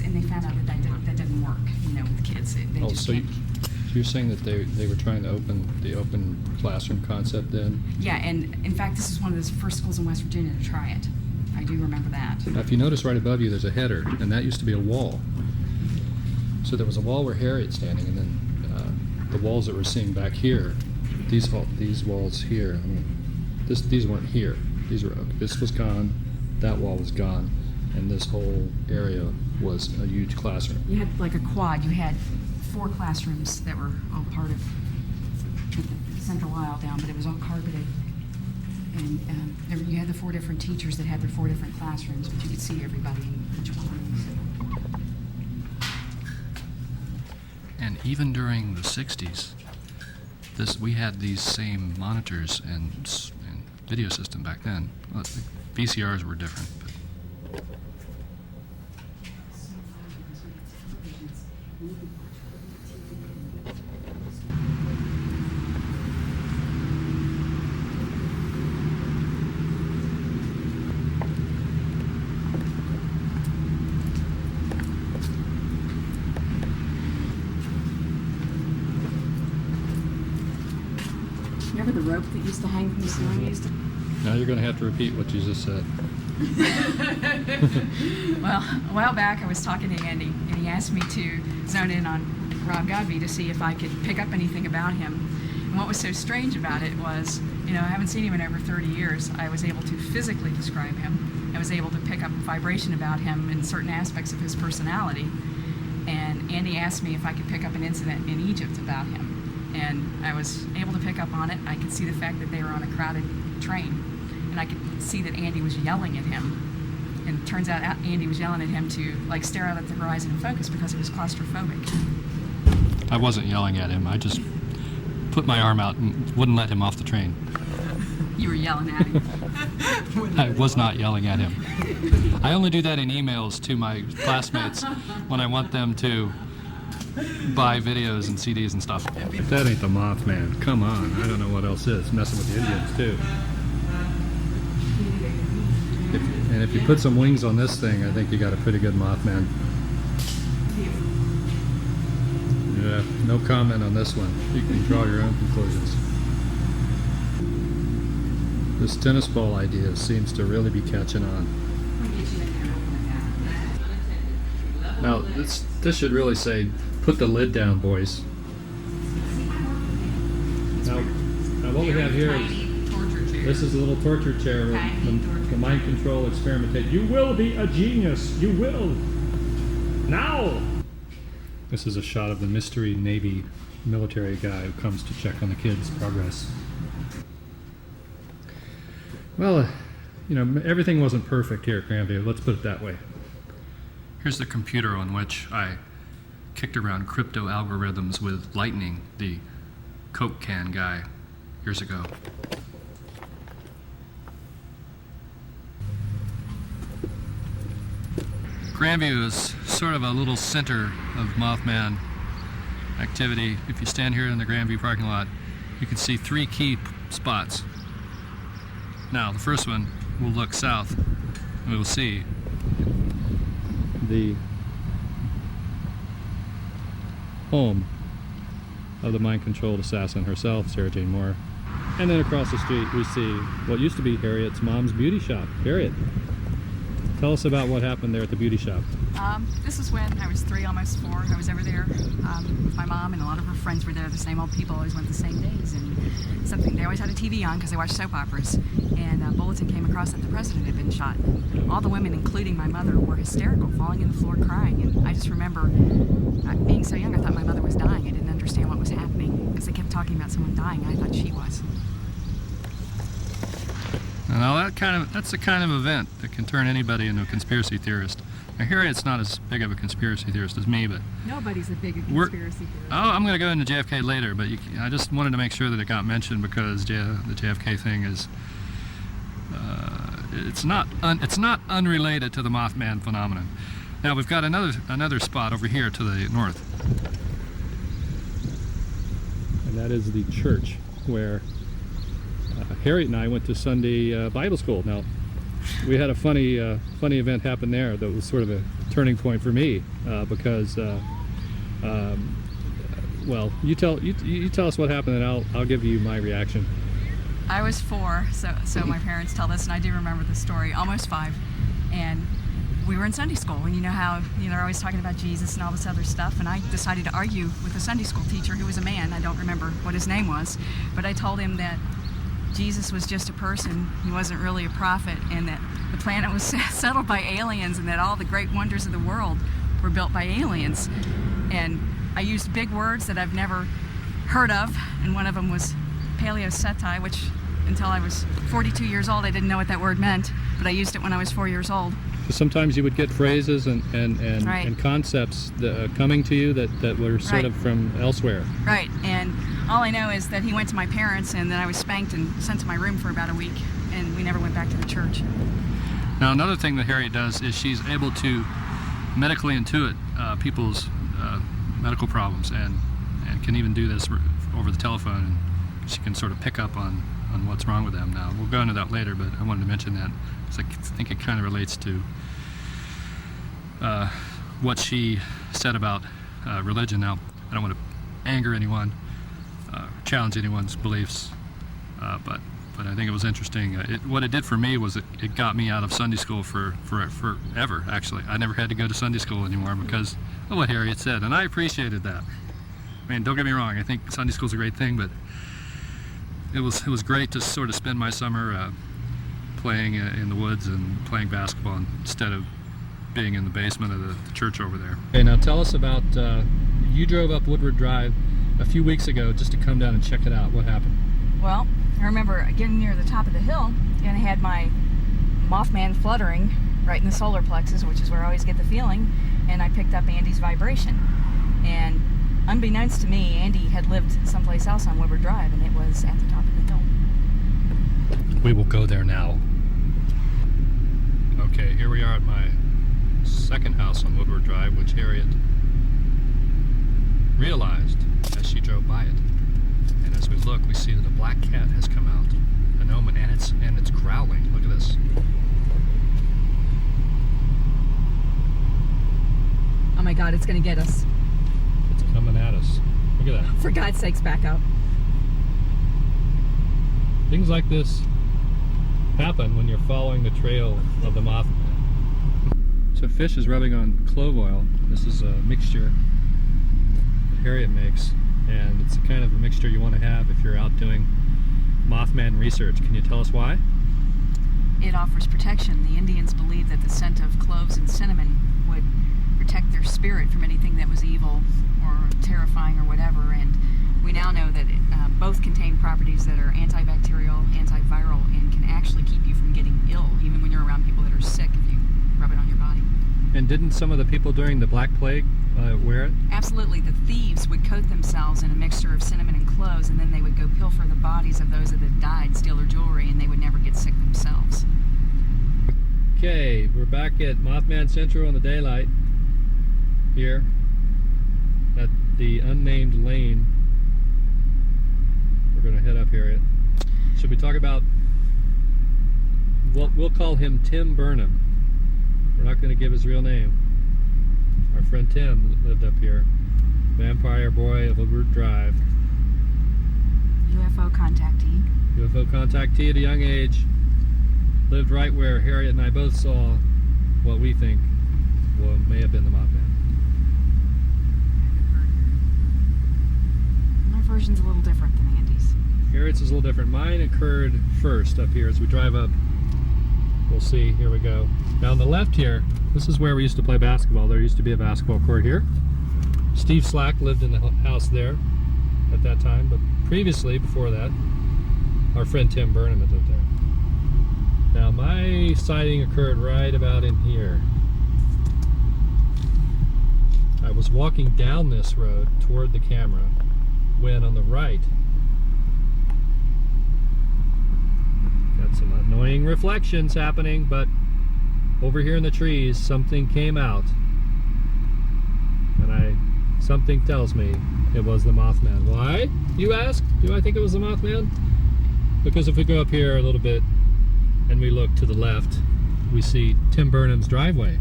[SPEAKER 15] And they found out that that didn't work, with kids. They just
[SPEAKER 14] So
[SPEAKER 15] can't.
[SPEAKER 14] you're saying that they were trying to open the open classroom concept then?
[SPEAKER 15] Yeah, and in fact, this is one of the first schools in West Virginia to try it. I do remember that.
[SPEAKER 14] Now, if you notice right above you, there's a header, and that used to be a wall. So there was a wall where Harriet's standing, and then the walls that we're seeing back here, these walls here, these weren't here. This was gone, that wall was gone, and this whole area was a huge classroom.
[SPEAKER 15] You had like a quad. You had 4 classrooms that were all part of the central aisle down, but it was all carpeted. And you had the 4 different teachers that had their 4 different classrooms, but you could see everybody in each one.
[SPEAKER 14] And even during the 60s, we had these same monitors and video system back then. Well, the VCRs were different. But
[SPEAKER 15] Remember the rope that used to hang from the ceiling?
[SPEAKER 14] now you're going to have to repeat what you just said.
[SPEAKER 15] Well, a while back I was talking to Andy, and he asked me to zone in on Rob Godbey to see if I could pick up anything about him. And what was so strange about it was, I haven't seen him in over 30 years. I was able to physically describe him. I was able to pick up vibration about him and certain aspects of his personality. And Andy asked me if I could pick up an incident in Egypt about him. And I was able to pick up on it. I could see the fact that they were on a crowded train. And I could see that Andy was yelling at him. And it turns out Andy was yelling at him to stare out at the horizon and focus because he was claustrophobic.
[SPEAKER 14] I wasn't yelling at him. I just put my arm out and wouldn't let him off the train.
[SPEAKER 15] You were yelling at him.
[SPEAKER 14] I was not yelling at him. I only do that in emails to my classmates when I want them to buy videos and CDs and stuff. That ain't the Mothman. Come on. I don't know what else is. Messing with the Indians, too. And if you put some wings on this thing, I think you got a pretty good Mothman. Yeah, no comment on this one. You can draw your own conclusions. This tennis ball idea seems to really be catching on. Now, this should really say, put the lid down, boys. Now what we have here is, this is a little torture chair, the mind control experimentation. You will be a genius. You will. Now. This is a shot of the mystery Navy military guy who comes to check on the kids' progress. Well, everything wasn't perfect here at Grandview. Let's put it that way. Here's the computer on which I kicked around crypto algorithms with Lightning, the Coke can guy, years ago. Grandview is sort of a little center of Mothman activity. If you stand here in the Grandview parking lot, you can see 3 key spots. Now, the first one, we'll look south, and we'll see the home of the mind-controlled assassin herself, Sara Jane Moore. And then across the street, we see what used to be Harriet's mom's beauty shop. Harriet. Tell us about what happened there at the beauty shop.
[SPEAKER 15] This was when I was 3, almost 4. I was over there with my mom, and a lot of her friends were there. The same old people always went the same days, and they always had a TV on because they watched soap operas. And a bulletin came across that the president had been shot. And all the women, including my mother, were hysterical, falling on the floor crying. And I just remember being so young, I thought my mother was dying. I didn't understand what was happening because they kept talking about someone dying. I thought she was.
[SPEAKER 14] Now that's the kind of event that can turn anybody into a conspiracy theorist. Now Harriet's not as big of a conspiracy theorist as me, but
[SPEAKER 15] nobody's a big conspiracy theorist.
[SPEAKER 14] Oh, I'm going to go into JFK later, but I just wanted to make sure that it got mentioned because the JFK thing is it's not unrelated to the Mothman phenomenon. Now we've got another spot over here to the north, and that is the church where Harriet and I went to Sunday Bible school. Now, we had a funny event happen there that was sort of a turning point for me because, well, you tell us what happened, and I'll give you my reaction.
[SPEAKER 15] I was 4, so my parents tell this, and I do remember the story. Almost 5, and we were in Sunday school, and you know how they're always talking about Jesus and all this other stuff, and I decided to argue with a Sunday school teacher who was a man. I don't remember what his name was, but I told him that Jesus was just a person, he wasn't really a prophet, and that the planet was settled by aliens, and that all the great wonders of the world were built by aliens. And I used big words that I've never heard of, and one of them was paleoceti, which until I was 42 years old I didn't know what that word meant, but I used it when I was 4 years old.
[SPEAKER 14] Sometimes you would get phrases and concepts coming to you that were sort of from elsewhere.
[SPEAKER 15] Right, and all I know is that he went to my parents, and then I was spanked and sent to my room for about a week, and we never went back to the church.
[SPEAKER 14] Now another thing that Harriet does is she's able to medically intuit people's medical problems, and can even do this over the telephone, and she can sort of pick up on what's wrong with them. Now we'll go into that later, but I wanted to mention that because I think it kind of relates to what she said about religion. Now I don't want to anger anyone, challenge anyone's beliefs, but I think it was interesting. What it did for me was it got me out of Sunday school forever, actually. I never had to go to Sunday school anymore because of what Harriet said, and I appreciated that. I mean, don't get me wrong, I think Sunday school's a great thing, but it was great to sort of spend my summer playing in the woods and playing basketball instead of being in the basement of the church over there. Okay, now tell us about, you drove up Woodward Drive a few weeks ago just to come down and check it out. What happened?
[SPEAKER 15] Well, I remember getting near the top of the hill, and I had my Mothman fluttering right in the solar plexus, which is where I always get the feeling, and I picked up Andy's vibration. And unbeknownst to me, Andy had lived someplace else on Woodward Drive, and it was at the top of the hill.
[SPEAKER 14] We will go there now. Okay, here we are at my second house on Woodward Drive, which Harriet realized as she drove by it. And as we look, we see that a black cat has come out, an omen, and it's growling. Look at this.
[SPEAKER 15] Oh my God, it's gonna get us.
[SPEAKER 14] It's coming at us. Look at that.
[SPEAKER 15] For God's sakes, back up.
[SPEAKER 14] Things like this happen when you're following the trail of the Mothman. So Fish is rubbing on clove oil. This is a mixture that Harriet makes, and it's the kind of a mixture you want to have if you're out doing Mothman research. Can you tell us why?
[SPEAKER 15] It offers protection. The Indians believed that the scent of cloves and cinnamon would protect their spirit from anything that was evil or terrifying or whatever, and we now know that both contain properties that are antibacterial, antiviral, and can actually keep you from getting ill, even when you're around people that are sick, if you rub it on your body.
[SPEAKER 14] And didn't some of the people during the Black Plague wear it?
[SPEAKER 15] Absolutely. The thieves would coat themselves in a mixture of cinnamon and cloves, and then they would go pilfer the bodies of those that had died, steal their jewelry, and they would never get sick themselves.
[SPEAKER 14] Okay, we're back at Mothman Central in the daylight here at the unnamed lane. We're going to head up Harriet. Should we talk about, we'll call him Tim Burnham. We're not going to give his real name. Our friend Tim lived up here. Vampire boy of Woodward Drive.
[SPEAKER 15] UFO contactee.
[SPEAKER 14] UFO contactee at a young age. Lived right where Harriet and I both saw what we think may have been the Mothman.
[SPEAKER 15] My version's a little different than Andy's.
[SPEAKER 14] Harriet's is a little different. Mine occurred first up here as we drive up. We'll see. Here we go. Now on the left here, this is where we used to play basketball. There used to be a basketball court here. Steve Slack lived in the house there at that time, but previously, before that, our friend Tim Burnham had lived there. Now my sighting occurred right about in here. I was walking down this road toward the camera when on the right, got some annoying reflections happening, but over here in the trees something came out, and something tells me it was the Mothman. Why, you ask? Do I think it was the Mothman? Because if we go up here a little bit and we look to the left, we see Tim Burnham's driveway.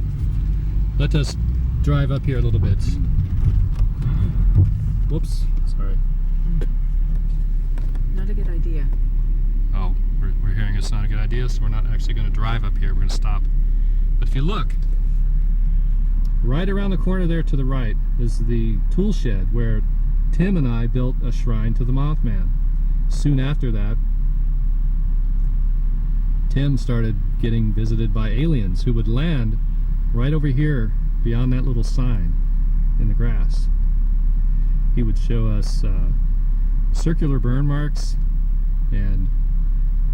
[SPEAKER 14] Let us drive up here a little bit. Whoops, sorry.
[SPEAKER 15] Not a good idea.
[SPEAKER 14] Oh, we're hearing it's not a good idea, so we're not actually going to drive up here. We're going to stop. But if you look, right around the corner there to the right is the tool shed where Tim and I built a shrine to the Mothman. Soon after that, Tim started getting visited by aliens who would land right over here beyond that little sign in the grass. He would show us circular burn marks and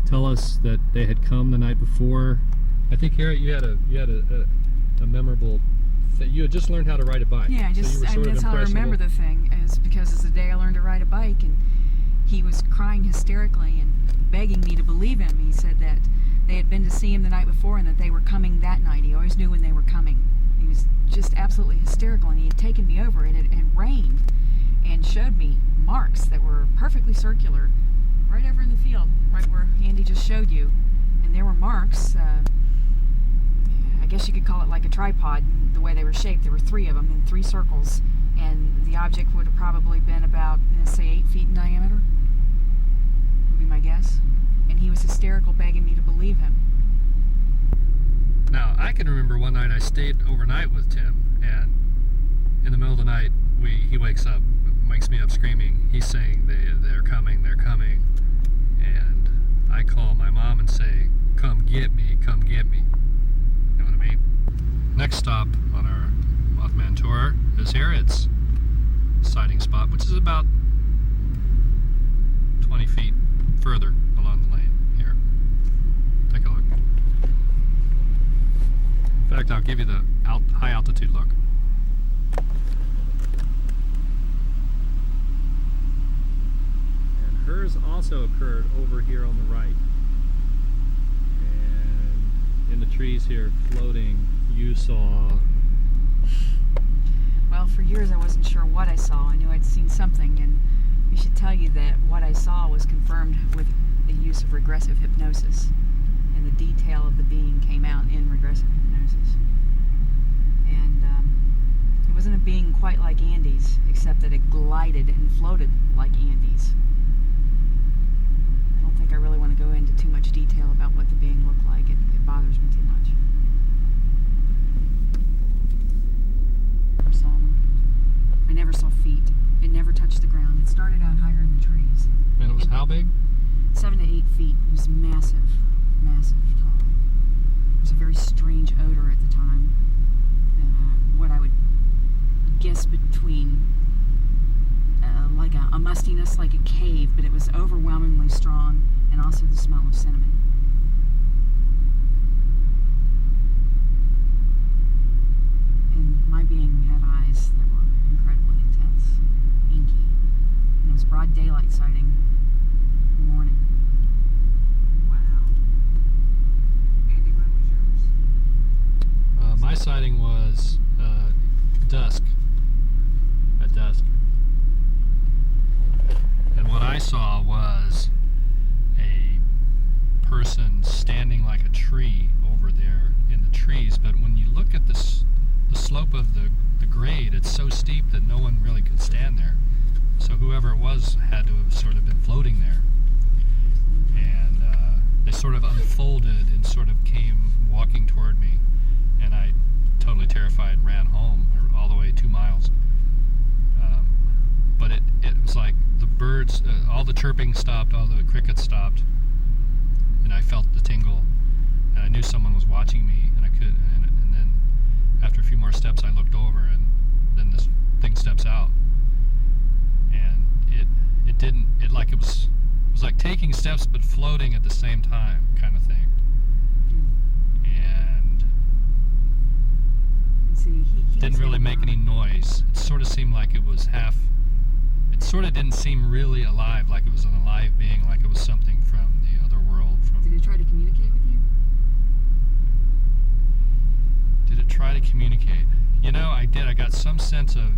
[SPEAKER 14] tell us that they had come the night before. I think, Harriet, you had a memorable thing. You had just learned how to ride a bike.
[SPEAKER 15] Yeah, that's how I remember the thing, is because it's the day I learned to ride a bike, and he was crying hysterically and begging me to believe him. He said that they had been to see him the night before and that they were coming that night. He always knew when they were coming. He was just absolutely hysterical, and he had taken me over. It had rained and showed me marks that were perfectly circular right over in the field, right where Andy just showed you. And there were marks, I guess you could call it like a tripod, the way they were shaped. There were 3 of them in 3 circles, and the object would have probably been about, say, 8 feet in diameter, would be my guess. And he was hysterical, begging me to believe him.
[SPEAKER 14] Now, I can remember one night I stayed overnight with Tim, and in the middle of the night, he wakes up, wakes me up screaming. He's saying they're coming, and I call my mom and say, come get me, come get me. You know what I mean? Next stop on our Mothman tour is Harriet's sighting spot, which is about 20 feet further along the lane here. Take a look. In fact, I'll give you the high altitude look. And hers also occurred over here on the right. And in the trees here floating, you saw...
[SPEAKER 15] Well, for years I wasn't sure what I saw. I knew I'd seen something, and we should tell you that what I saw was confirmed with the use of regressive hypnosis, and the detail of the being came out in regressive hypnosis. And it wasn't a being quite like Andy's, except that it glided and floated like Andy's. I don't think I really want to go into too much detail about what the being looked like. It bothers me too much. I saw them. I never saw feet. It never touched the ground. It started out higher in the trees.
[SPEAKER 14] And it was how big?
[SPEAKER 15] 7 to 8 feet. It was massive, massive tall. It was a very strange odor at the time. What I would guess between like a mustiness, like a cave, but it was overwhelmingly strong, and also the smell of cinnamon. And my being had eyes that were incredibly intense, inky, and it was broad daylight sighting in the morning.
[SPEAKER 17] Wow. Andy, when was yours?
[SPEAKER 14] My sighting was dusk. At dusk. And what I saw was a person standing like a tree over there in the trees. But when you look at the slope of the grade, it's so steep that no one really could stand there. So whoever it was had to have sort of been floating there. And they sort of unfolded and sort of came walking toward me. and I, totally terrified, ran home all the way 2 miles. But it was like the birds, all the chirping stopped, all the crickets stopped, and I felt the tingle, and I knew someone was watching me, and and then after a few more steps I looked over, and then this thing steps out, and it was like taking steps but floating at the same time, kind of thing. And
[SPEAKER 15] See, he
[SPEAKER 14] didn't really make any noise. It sort of seemed like it was half. It sort of didn't seem really alive, like it was an alive being, like it was something from the other world.
[SPEAKER 15] Did it try to communicate with you?
[SPEAKER 14] Did it try to communicate? You know, I did. I got some sense of.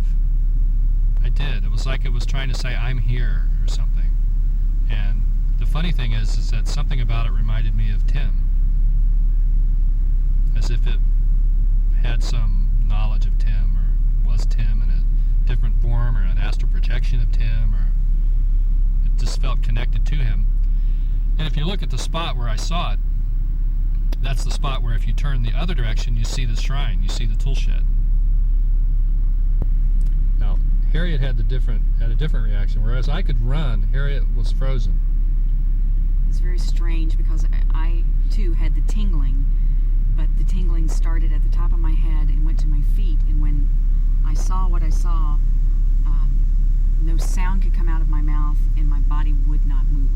[SPEAKER 14] I did. It was like it was trying to say, "I'm here," or something. And the funny thing is that something about it reminded me of Tim, as if it had some knowledge of Tim, or was Tim in a different form, or an astral projection of Tim, or it just felt connected to him. And if you look at the spot where I saw it, that's the spot where if you turn the other direction, you see the shrine, you see the tool shed. Now, Harriet had a different reaction, whereas I could run, Harriet was frozen.
[SPEAKER 15] It's very strange because I too had the tingling, but the tingling started at the top of my head and went to my feet, and when I saw what I saw, no sound could come out of my mouth and my body would not move.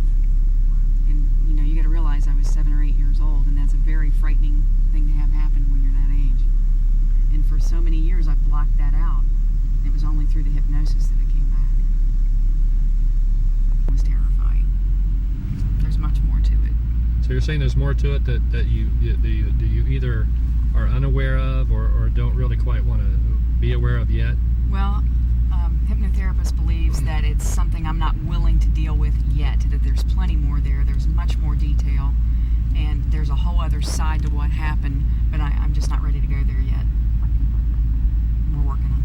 [SPEAKER 15] And you know, you got to realize I was 7 or 8 years old, and that's a very frightening thing to have happen when you're that age. And for so many years I blocked that out. It was only through the hypnosis that it came back. It was terrifying. There's much more to it.
[SPEAKER 14] So you're saying there's more to it that you either are unaware of or don't really quite want to be aware of yet?
[SPEAKER 15] Well, hypnotherapist believes that it's something I'm not willing to deal with yet, that there's plenty more there, there's much more detail, and there's a whole other side to what happened, but I'm just not ready to go there yet. We're working on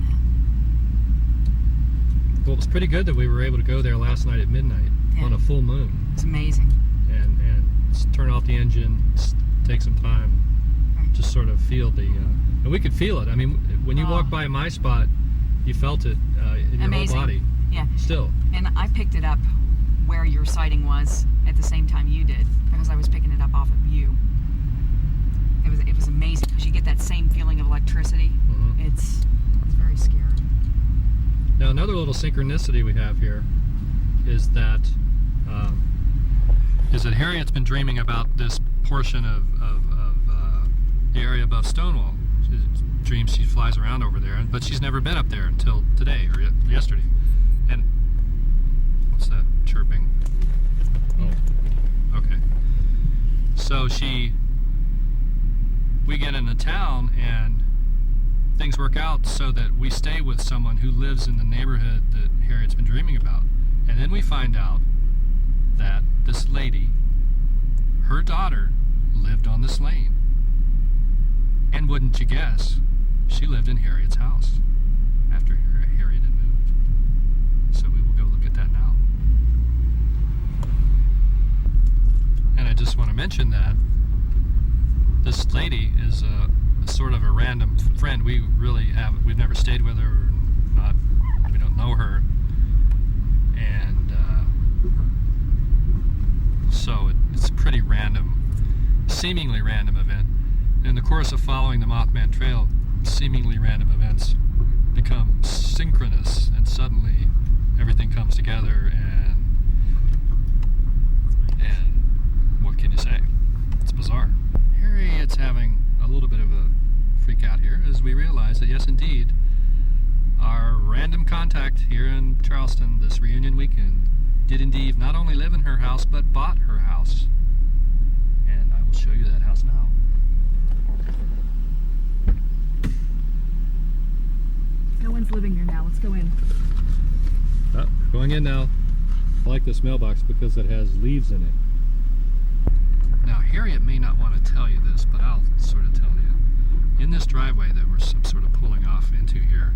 [SPEAKER 15] that.
[SPEAKER 14] Well, it was pretty good that we were able to go there last night at midnight on a full moon.
[SPEAKER 15] It's amazing.
[SPEAKER 14] And turn off the engine, take some time, just sort of feel the, and we could feel it. I mean, when you walk by my spot, you felt it in your whole body.
[SPEAKER 15] Yeah.
[SPEAKER 14] Still.
[SPEAKER 15] And I picked it up where your sighting was at the same time you did, because I was picking it up off of you. It was amazing because you get that same feeling of electricity.
[SPEAKER 14] Mm-hmm.
[SPEAKER 15] It's very scary.
[SPEAKER 14] Now another little synchronicity we have here is that Harriet's been dreaming about this portion of the area above Stonewall. She dreams she flies around over there, but she's never been up there until today or yesterday. And what's that chirping? Oh, okay. So we get into town and things work out so that we stay with someone who lives in the neighborhood that Harriet's been dreaming about. And then we find out that this lady, her daughter, lived on this lane. And wouldn't you guess, she lived in Harriet's house after Harriet had moved. So we will go look at that now. And I just want to mention that this lady is a sort of a random friend. We've never stayed with her, or not, we don't know her. And so it's a pretty random, seemingly random event. In the course of following the Mothman Trail, seemingly random events become synchronous, and suddenly everything comes together, and what can you say? It's bizarre. Harriet's having a little bit of a freak out here as we realize that, yes, indeed, our random contact here in Charleston this reunion weekend did indeed not only live in her house, but bought her house. And I will show you that house now.
[SPEAKER 15] No one's living here now. Let's go in.
[SPEAKER 14] Oh, going in now. I like this mailbox because it has leaves in it. Now, Harriet may not want to tell you this, but I'll sort of tell you. In this driveway that we're sort of pulling off into here,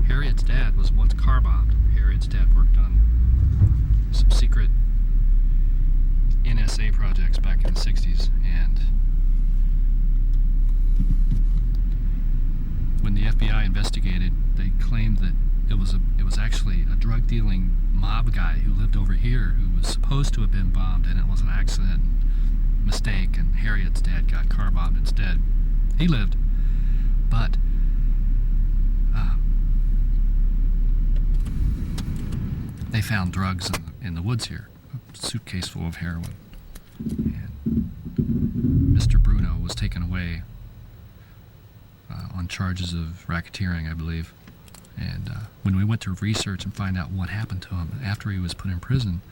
[SPEAKER 14] Harriet's dad was once car bombed. Harriet's dad worked on some secret NSA projects back in the 60s, and the FBI investigated, they claimed that it was actually a drug-dealing mob guy who lived over here who was supposed to have been bombed, and it was an accident, mistake, and Harriet's dad got car bombed instead. He lived, but they found drugs in the woods here, a suitcase full of heroin. And Mr. Bruno was taken away on charges of racketeering, I believe. And when we went to research and find out what happened to him after he was put in prison,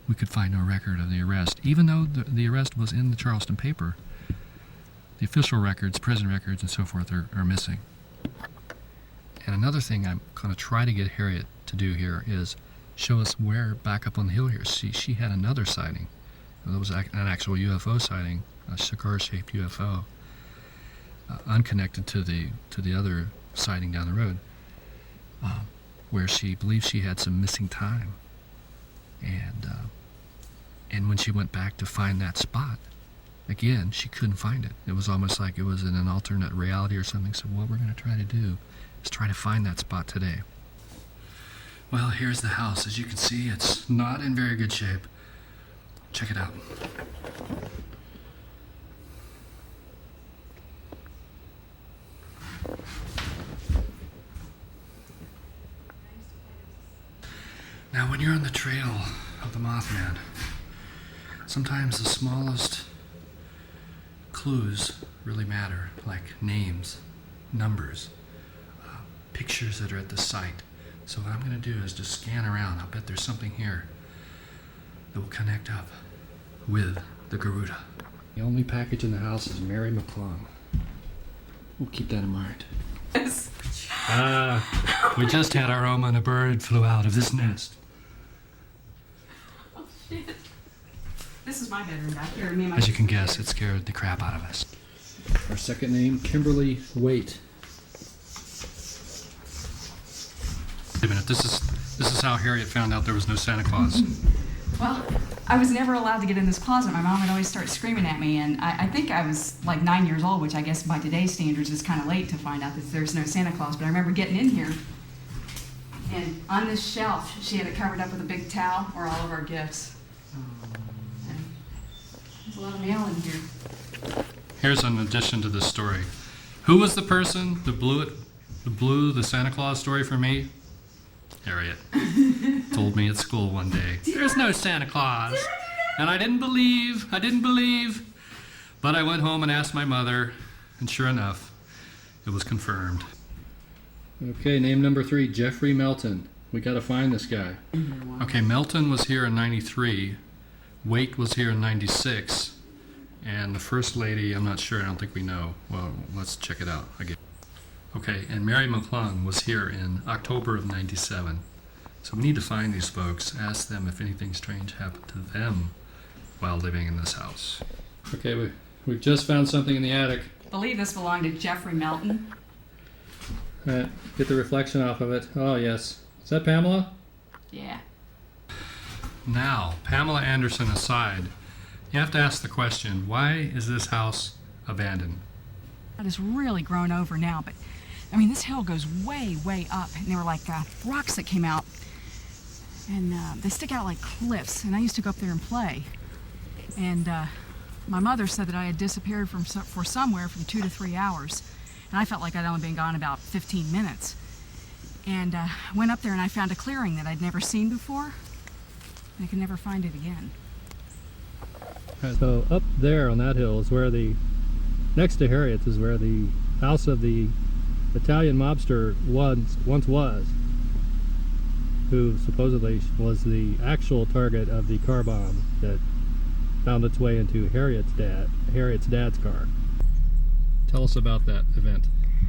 [SPEAKER 14] we could find no record of the arrest. Even though the arrest was in the Charleston paper, the official records, prison records, and so forth are missing. And another thing I'm going to try to get Harriet to do here is show us where, back up on the hill here, she had another sighting. There was an actual UFO sighting, a cigar-shaped UFO, unconnected to the other sighting down the road, where she believed she had some missing time. And when she went back to find that spot, again, she couldn't find it. It was almost like it was in an alternate reality or something. So what we're going to try to do is try to find that spot today. Well, here's the house. As you can see, it's not in very good shape. Check it out. Now, when you're on the trail of the Mothman, sometimes the smallest clues really matter, like names, numbers, pictures that are at the site. So what I'm going to do is just scan around. I'll bet there's something here that will connect up with the Garuda. The only package in the house is Mary McClung. We'll keep that in mind. We just had our omen and a bird flew out of this nest.
[SPEAKER 15] Oh, shit. This is my bedroom back here. Me and my
[SPEAKER 14] As you can guess, it scared the crap out of us. Our second name, Kimberly Waite. Wait a minute, this is how Harriet found out there was no Santa Claus.
[SPEAKER 15] Well, I was never allowed to get in this closet. My mom would always start screaming at me, and I think I was like 9 years old, which I guess by today's standards is kind of late to find out that there's no Santa Claus. But I remember getting in here, and on this shelf, she had it covered up with a big towel were all of our gifts. And there's a lot of mail in here.
[SPEAKER 14] Here's an addition to this story. Who was the person that blew the Santa Claus story for me? Harriet told me at school one day, there's no Santa Claus. And I didn't believe, but I went home and asked my mother, and sure enough, it was confirmed. Okay, name number 3, Jeffrey Melton. We gotta find this guy. Okay, Melton was here in 93, Waite was here in 96, and the first lady, I'm not sure, I don't think we know. Well, let's check it out again. Okay, and Mary McClung was here in October of 97. So we need to find these folks, ask them if anything strange happened to them while living in this house. Okay, we've just found something in the attic.
[SPEAKER 15] I believe this belonged to Jeffrey Melton.
[SPEAKER 14] Get the reflection off of it. Oh, yes. Is that Pamela?
[SPEAKER 15] Yeah.
[SPEAKER 14] Now, Pamela Anderson aside, you have to ask the question, why is this house abandoned?
[SPEAKER 15] It has really grown over now, but I mean, this hill goes way, way up, and there were like rocks that came out, and they stick out like cliffs, and I used to go up there and play. And my mother said that I had disappeared for somewhere from 2 to 3 hours, and I felt like I'd only been gone about 15 minutes. And went up there and I found a clearing that I'd never seen before, and I could never find it again.
[SPEAKER 14] So up there on that hill is where next to Harriet is where the house of the Italian mobster once was, who supposedly was the actual target of the car bomb that found its way into Harriet's dad's car. Tell us about that event.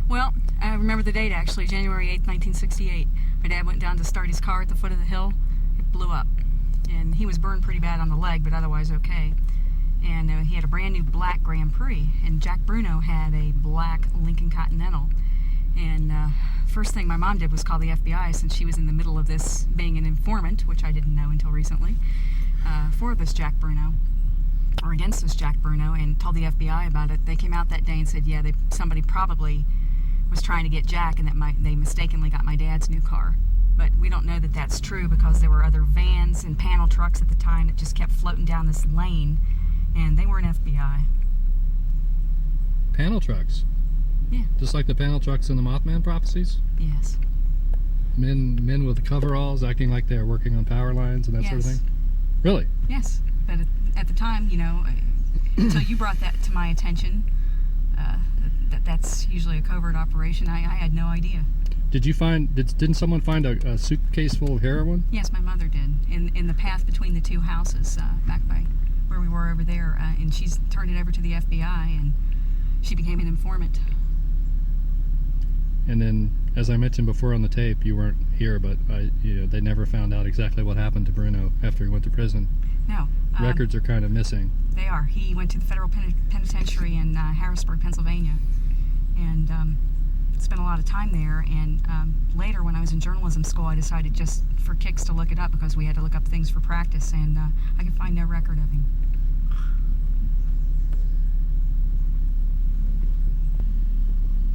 [SPEAKER 15] Well, I remember the date actually, January 8th, 1968. My dad went down to start his car at the foot of the hill. It blew up, and he was burned pretty bad on the leg, but otherwise okay. And he had a brand new black Grand Prix, and Jack Bruno had a black Lincoln Continental. And first thing my mom did was call the FBI, since she was in the middle of this being an informant, which I didn't know until recently, for this Jack Bruno, or against this Jack Bruno, and told the FBI about it. They came out that day and said, yeah, somebody probably was trying to get Jack and that they mistakenly got my dad's new car. But we don't know that that's true because there were other vans and panel trucks at the time that just kept floating down this lane, and they weren't FBI.
[SPEAKER 14] Panel trucks?
[SPEAKER 15] Yeah.
[SPEAKER 14] Just like the panel trucks in the Mothman prophecies?
[SPEAKER 15] Yes.
[SPEAKER 14] Men with coveralls acting like they're working on power lines and that sort of thing? Really?
[SPEAKER 15] Yes. But at the time, you know, until you brought that to my attention, that's usually a covert operation, I had no idea.
[SPEAKER 14] Didn't someone find a suitcase full of heroin?
[SPEAKER 15] Yes, my mother did, in the path between the two houses back by where we were over there, and she's turned it over to the FBI, and she became an informant.
[SPEAKER 14] And then, as I mentioned before on the tape, you weren't here, but they never found out exactly what happened to Bruno after he went to prison.
[SPEAKER 15] No.
[SPEAKER 14] Records are kind of missing.
[SPEAKER 15] They are. He went to the federal penitentiary in Harrisburg, Pennsylvania, and spent a lot of time there. And later, when I was in journalism school, I decided just for kicks to look it up because we had to look up things for practice, and I could find no record of him.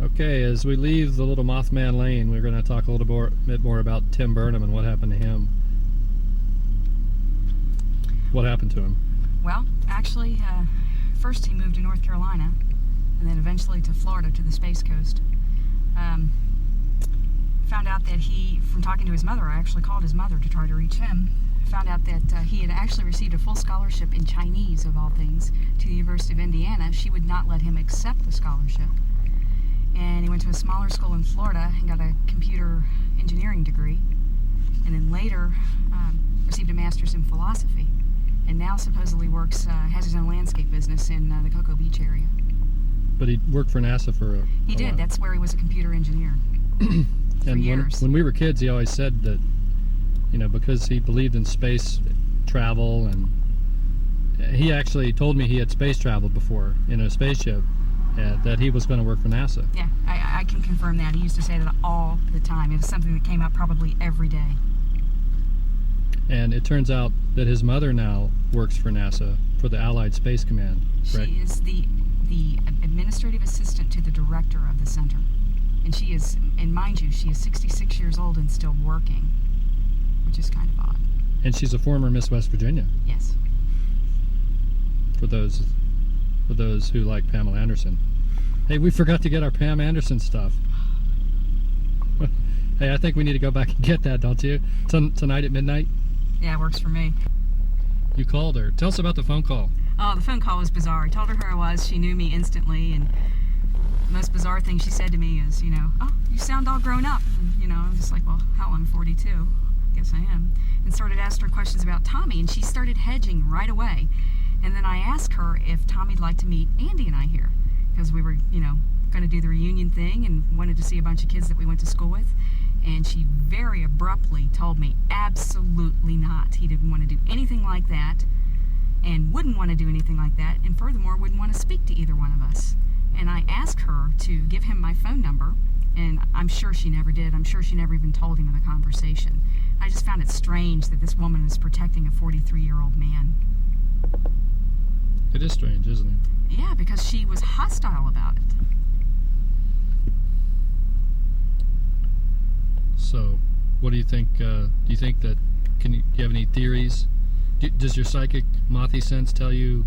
[SPEAKER 14] Okay, as we leave the little Mothman Lane, we're going to talk a little bit more about Tim Burnham and what happened to him. What happened to him?
[SPEAKER 15] Well, actually, first he moved to North Carolina, and then eventually to Florida, to the Space Coast. Found out that from talking to his mother, I actually called his mother to try to reach him, found out that he had actually received a full scholarship in Chinese, of all things, to the University of Indiana. She would not let him accept the scholarship. And he went to a smaller school in Florida and got a computer engineering degree, and then later received a master's in philosophy, and now supposedly has his own landscape business in the Cocoa Beach area.
[SPEAKER 14] But he worked for NASA for a while.
[SPEAKER 15] That's where he was a computer engineer for years.
[SPEAKER 14] When we were kids, he always said that, because he believed in space travel, and he actually told me he had space traveled before in a spaceship, that he was going to work for NASA.
[SPEAKER 15] Yeah, I can confirm that. He used to say that all the time. It was something that came up probably every day.
[SPEAKER 14] And it turns out that his mother now works for NASA, for the Allied Space Command, correct?
[SPEAKER 15] She is the administrative assistant to the director of the center. And she is, and mind you, she is 66 years old and still working, which is kind of odd.
[SPEAKER 14] And she's a former Miss West Virginia.
[SPEAKER 15] Yes.
[SPEAKER 14] For those who like Pamela Anderson. Hey, we forgot to get our Pam Anderson stuff. Hey, I think we need to go back and get that, don't you? Tonight at midnight?
[SPEAKER 15] Yeah, it works for me.
[SPEAKER 14] You called her. Tell us about the phone call.
[SPEAKER 15] Oh, the phone call was bizarre. I told her who I was. She knew me instantly, and the most bizarre thing she said to me is, oh, you sound all grown up. And, I'm just like, well, hell, I'm 42. I guess I am. And started asking her questions about Tommy, and she started hedging right away. And then I asked her if Tommy'd like to meet Andy and I here, because we were, going to do the reunion thing and wanted to see a bunch of kids that we went to school with. And she very abruptly told me absolutely not. He didn't want to do anything like that, and wouldn't want to do anything like that, and furthermore wouldn't want to speak to either one of us. And I asked her to give him my phone number, and I'm sure she never did. I'm sure she never even told him in the conversation. I just found it strange that this woman was protecting a 43-year-old man.
[SPEAKER 14] It is strange, isn't it?
[SPEAKER 15] Yeah, because she was hostile about it.
[SPEAKER 14] So, what do you think? Do you think that, do you have any theories? Does your psychic mothy sense tell you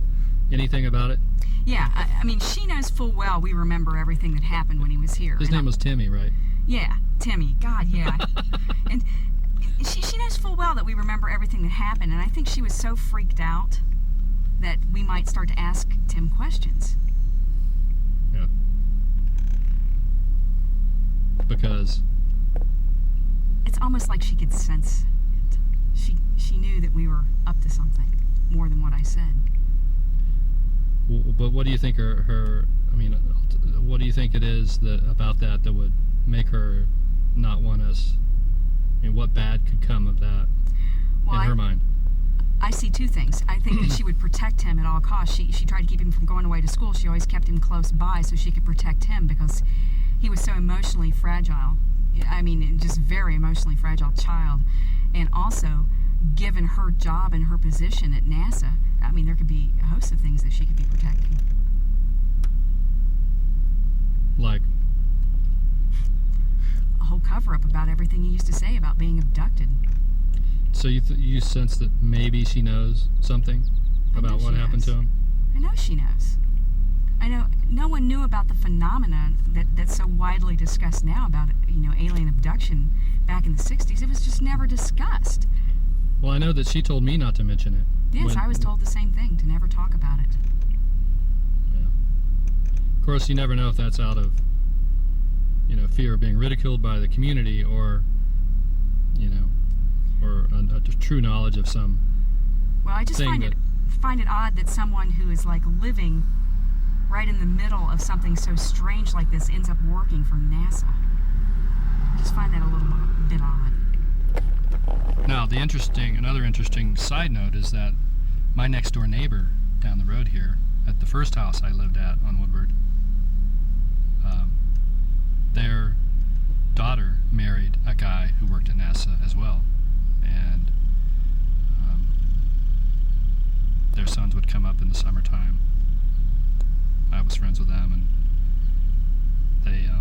[SPEAKER 14] anything about it?
[SPEAKER 15] Yeah, I mean, she knows full well we remember everything that happened when he was here.
[SPEAKER 14] His name was Timmy, right?
[SPEAKER 15] Yeah, Timmy. God, yeah. And she knows full well that we remember everything that happened, and I think she was so freaked out that we might start to ask Tim questions.
[SPEAKER 14] Yeah. Because?
[SPEAKER 15] It's almost like she could sense it. She knew that we were up to something more than what I said.
[SPEAKER 14] But what do you think what do you think it is about that would make her not want us? I mean, what bad could come of that in her mind?
[SPEAKER 15] I see two things. I think that she would protect him at all costs. She tried to keep him from going away to school. She always kept him close by so she could protect him because he was so emotionally fragile. I mean, just very emotionally fragile child. And also, given her job and her position at NASA, I mean, there could be a host of things that she could be protecting.
[SPEAKER 14] Like?
[SPEAKER 15] whole cover-up about everything he used to say about being abducted.
[SPEAKER 14] So you sense that maybe she knows something about what happened to him?
[SPEAKER 15] I know she knows. I know no one knew about the phenomenon that's so widely discussed now about, alien abduction back in the 60s. It was just never discussed.
[SPEAKER 14] Well, I know that she told me not to mention it.
[SPEAKER 15] Yes, I was told the same thing, to never talk about it.
[SPEAKER 14] Yeah. Of course, you never know if that's out of, fear of being ridiculed by the community or, or a true knowledge of some.
[SPEAKER 15] Well, I just find it odd that someone who is like living right in the middle of something so strange like this ends up working for NASA. I just find that a little bit odd.
[SPEAKER 14] Now, another interesting side note is that my next door neighbor down the road here, at the first house I lived at on Woodward, their daughter married a guy who worked at NASA as well, and their sons would come up in the summertime. I was friends with them, and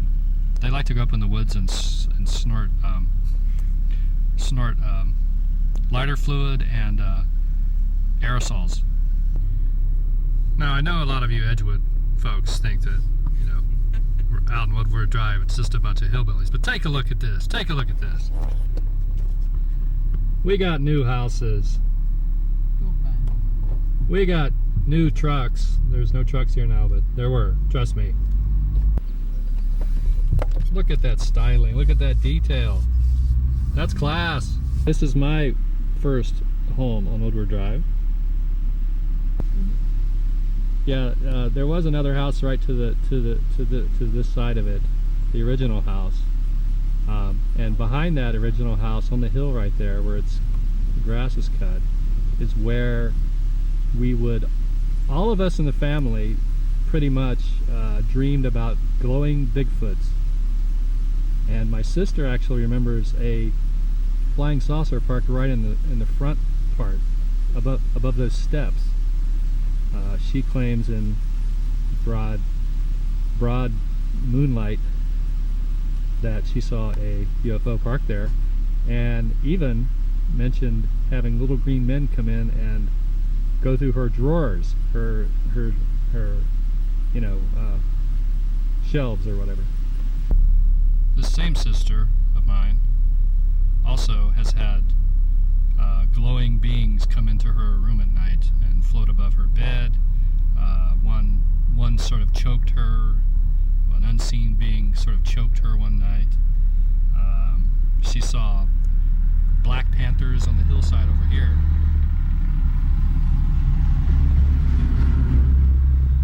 [SPEAKER 14] they like to go up in the woods and snort lighter fluid and aerosols. Now, I know a lot of you Edgewood folks think that, we're out in Woodward Drive, it's just a bunch of hillbillies, but take a look at this. Take a look at this. We got new houses. We got new trucks. There's no trucks here now, but there were. Trust me. Look at that styling. Look at that detail. That's class. This is my first home on Woodward Drive. Yeah, there was another house right to this side of it, the original house, and behind that original house on the hill right there, where the grass is cut, is where we would, all of us in the family, pretty much dreamed about glowing Bigfoots. And my sister actually remembers a flying saucer parked right in the front part, above those steps. She claims in broad moonlight that she saw a UFO parked there, and even mentioned having little green men come in and go through her drawers, her shelves or whatever. The same sister of mine also has had glowing beings come into her room at night and float above her bed. One sort of choked her. An unseen being sort of choked her one night. She saw black panthers on the hillside over here.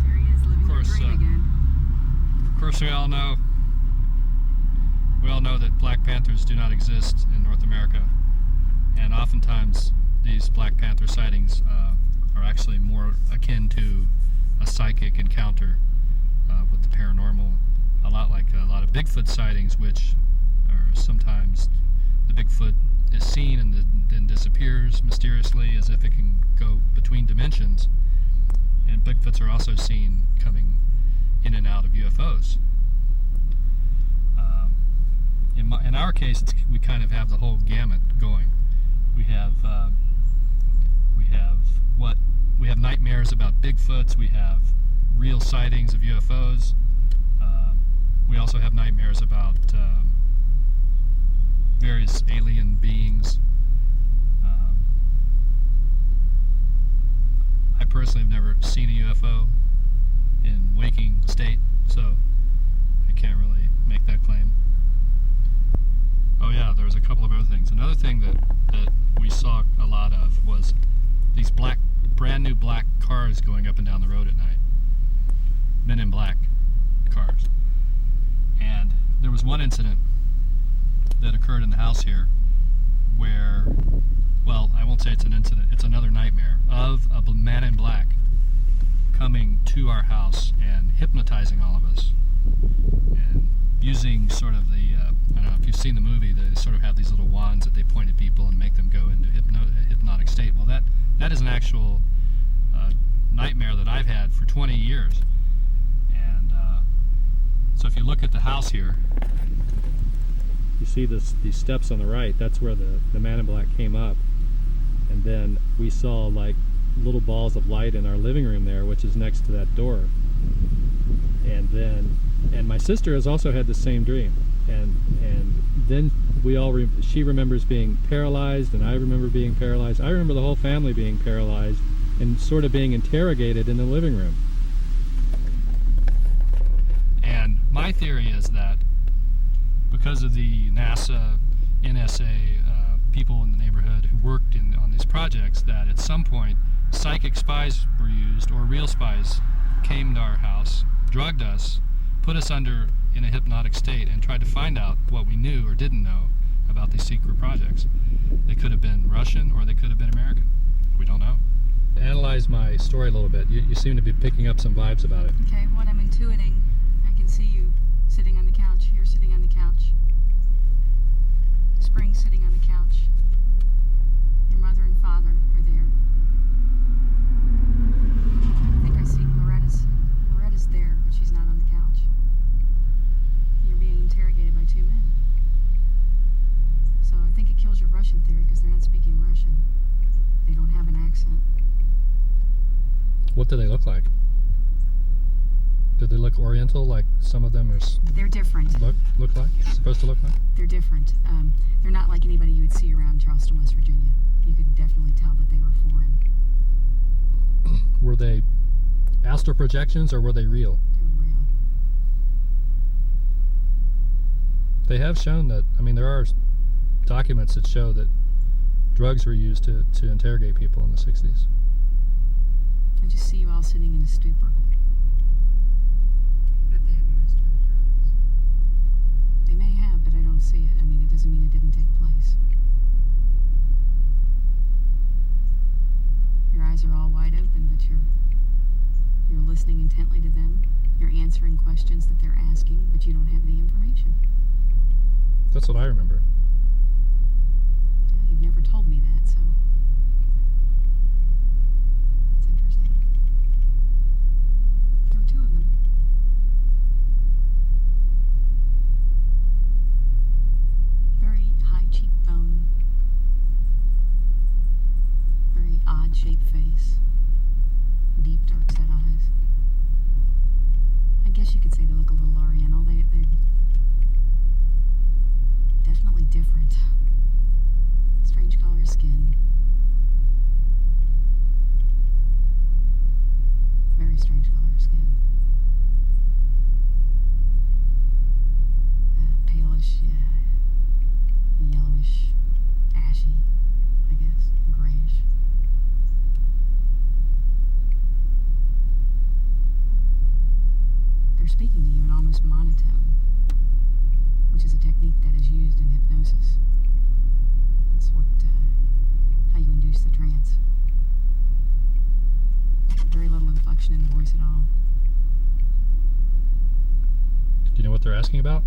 [SPEAKER 15] There he is, living the dream again.
[SPEAKER 14] Of course, we all know that black panthers do not exist in North America, and oftentimes these black panther sightings are actually more akin to a psychic encounter with the paranormal, a lot like a lot of Bigfoot sightings, which are sometimes the Bigfoot is seen and then disappears mysteriously as if it can go between dimensions, and Bigfoots are also seen coming in and out of UFOs. In our case, we kind of have the whole gamut going. We have nightmares about Bigfoots. We have real sightings of UFOs. We also have nightmares about various alien beings. I personally have never seen a UFO in waking state, so I can't really make that claim. Oh yeah, there was a couple of other things. Another thing that we saw a lot of was these brand new black cars going up and down the road at night. Men in black cars. And there was one incident that occurred in the house here where, well, I won't say it's an incident, it's another nightmare of a man in black coming to our house and hypnotizing all of us. And using sort of the, I don't know if you've seen the movie, they sort of have these little wands that they point at people and make them go into hypnotic state. Well, that is an actual nightmare that I've had for 20 years. And so if you look at the house here, you see these steps on the right. That's where the man in black came up, and then we saw like little balls of light in our living room there, which is next to that door. And my sister has also had the same dream, and then she remembers being paralyzed, and I remember being paralyzed. I remember the whole family being paralyzed and sort of being interrogated in the living room. And my theory is that because of the NASA, NSA people in the neighborhood who worked on these projects, that at some point psychic spies were used, or real spies came to our house, drugged us, put us in a hypnotic state, and tried to find out what we knew or didn't know about these secret projects. They could have been Russian, or they could have been American. We don't know. Analyze my story a little bit. You seem to be picking up some vibes about it.
[SPEAKER 15] Okay, what I'm intuiting, I can see you sitting on the couch. You're sitting on the couch. Spring sitting on the couch. Your mother and father are there. I think I see Loretta's there, but she's not on the couch. You're being interrogated by two men. So I think it kills your Russian theory because they're not speaking Russian. They don't have an accent.
[SPEAKER 14] What do they look like? Do they look Oriental, like some of them are?
[SPEAKER 15] They're different.
[SPEAKER 14] Look like? Supposed to look like?
[SPEAKER 15] They're different. They're not like anybody you would see around Charleston, West Virginia. You could definitely tell that they were foreign.
[SPEAKER 14] Were they astral projections, or were they real?
[SPEAKER 15] They were real.
[SPEAKER 14] They have shown that, there are documents that show that drugs were used to interrogate people in the 60s.
[SPEAKER 15] I just see you all sitting in a stupor.
[SPEAKER 17] That they administer the drugs.
[SPEAKER 15] They may have, but I don't see it. It doesn't mean it didn't take place. Your eyes are all wide open, but you're listening intently to them. You're answering questions that they're asking, but you don't have any information.
[SPEAKER 14] That's what I remember.
[SPEAKER 15] Yeah, you've never told me that, so it's interesting. There were two of them. Very high cheekbone, very odd-shaped face, deep dark set eyes. I guess you could say they look a little Oriental. They're definitely different. Strange color of skin. Very strange color of skin. Palish, yellowish, ashy, I guess, grayish. They're speaking to you in almost monotone, which is a technique that is used in hypnosis. It's how you induce the trance. Very little inflection in the voice at all.
[SPEAKER 14] Do you know what they're asking about?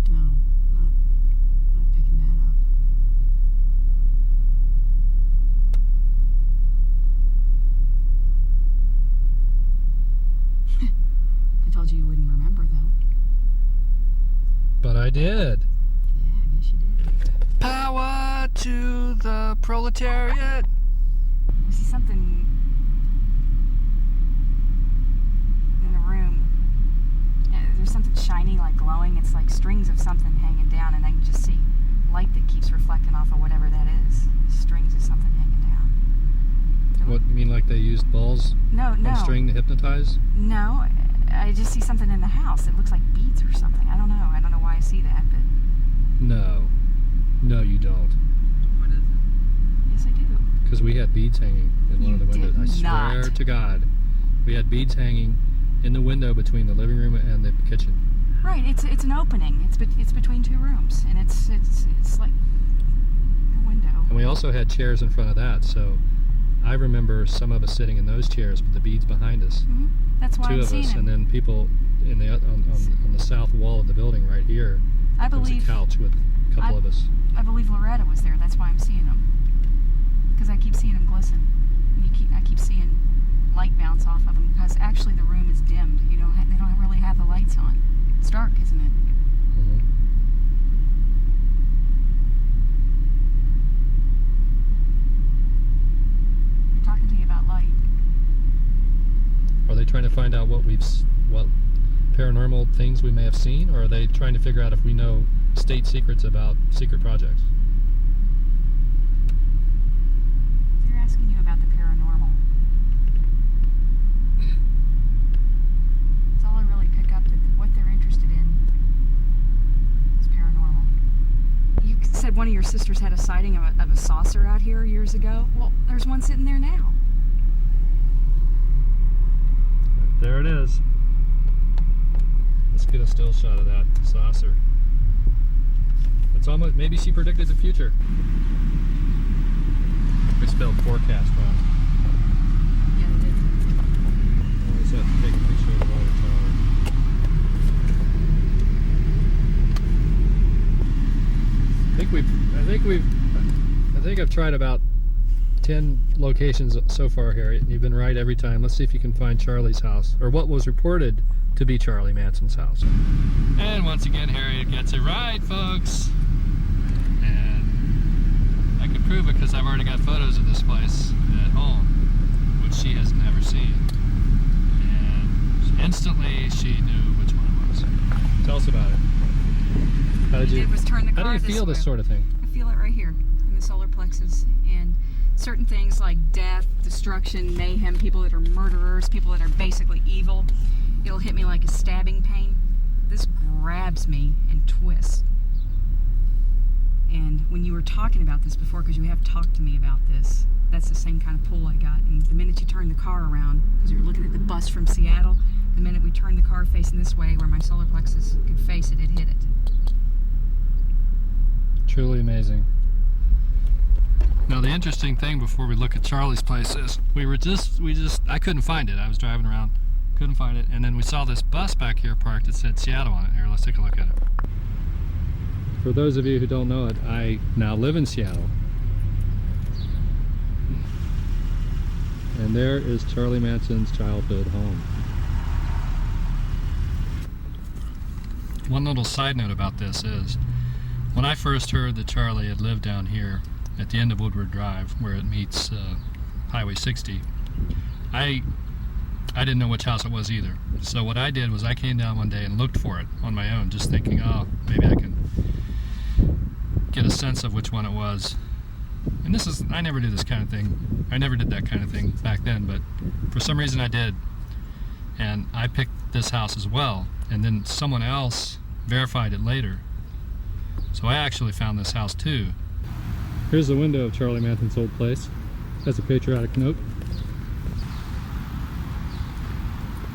[SPEAKER 15] No, not picking that up. I told you wouldn't remember, though.
[SPEAKER 14] But I did.
[SPEAKER 15] Yeah, I guess you did.
[SPEAKER 14] Power to the proletariat.
[SPEAKER 15] You see something in the room. There's something shiny, like glowing. It's like strings of something hanging down, and I can just see light that keeps reflecting off of whatever that is. Strings of something hanging down.
[SPEAKER 14] What, you mean like they used balls on string to hypnotize?
[SPEAKER 15] No, I just see something in the house. It looks like beads or something. I don't know. I don't know why I see that, but...
[SPEAKER 14] No, you don't.
[SPEAKER 17] What is it?
[SPEAKER 15] Yes, I do.
[SPEAKER 14] Because we had beads hanging in one of the windows.
[SPEAKER 15] Did
[SPEAKER 14] I swear to God. We had beads hanging in the window between the living room and the kitchen.
[SPEAKER 15] Right, it's an opening. It's between two rooms, and it's like a window.
[SPEAKER 14] And we also had chairs in front of that, so I remember some of us sitting in those chairs with the beads behind us.
[SPEAKER 15] Mm-hmm. That's why
[SPEAKER 14] Two
[SPEAKER 15] I'm
[SPEAKER 14] of
[SPEAKER 15] seeing
[SPEAKER 14] us,
[SPEAKER 15] him.
[SPEAKER 14] and then people in the on the south wall of the building right here.
[SPEAKER 15] I
[SPEAKER 14] there was
[SPEAKER 15] believe
[SPEAKER 14] a couch with a couple of us.
[SPEAKER 15] I believe Loretta was there. That's why I'm seeing him. Because I keep seeing him glisten. And I keep seeing light bounce off of them, because actually the room is dimmed. They don't really have the lights on. It's dark, isn't it? They're talking to you about light.
[SPEAKER 14] Are they trying to find out what paranormal things we may have seen, or are they trying to figure out if we know state secrets about secret projects?
[SPEAKER 15] They're asking you about the paranormal. That's all I really pick up, that what they're interested in is paranormal. You said one of your sisters had a sighting of a saucer out here years ago. Well, there's one sitting there now.
[SPEAKER 14] There it is. Let's get a still shot of that saucer. It's almost, maybe she predicted the future. We spelled forecast wrong.
[SPEAKER 15] Yeah, they did.
[SPEAKER 14] Always have to take a picture of the water tower. I think I've tried about 10 locations so far, Harriet, and you've been right every time. Let's see if you can find Charlie's house, or what was reported to be Charlie Manson's house. And once again, Harriet gets it right, folks. And I can prove it because I've already got photos of this place at home, which she has never seen. And instantly, she knew which one it was. Tell us about it. How did you feel this sort of thing?
[SPEAKER 15] I feel it right here in the solar plexus, and certain things like death, destruction, mayhem, people that are murderers, people that are basically evil, it'll hit me like a stabbing pain. This grabs me and twists. And when you were talking about this before, because you have talked to me about this, that's the same kind of pull I got. And the minute you turn the car around, because you were looking at the bus from Seattle, the minute we turned the car facing this way where my solar plexus could face it, it hit it.
[SPEAKER 14] Truly amazing. Now the interesting thing before we look at Charlie's place is I couldn't find it. I was driving around, couldn't find it, and then we saw this bus back here parked that said Seattle on it. Here, let's take a look at it. For those of you who don't know it, I now live in Seattle. And there is Charlie Manson's childhood home. One little side note about this is, when I first heard that Charlie had lived down here at the end of Woodward Drive, where it meets Highway 60, I didn't know which house it was either. So what I did was I came down one day and looked for it on my own, just thinking, oh, maybe I can get a sense of which one it was. And I never do this kind of thing. I never did that kind of thing back then, but for some reason I did. And I picked this house as well, and then someone else verified it later. So I actually found this house too. Here's the window of Charlie Manson's old place. That's a patriotic note.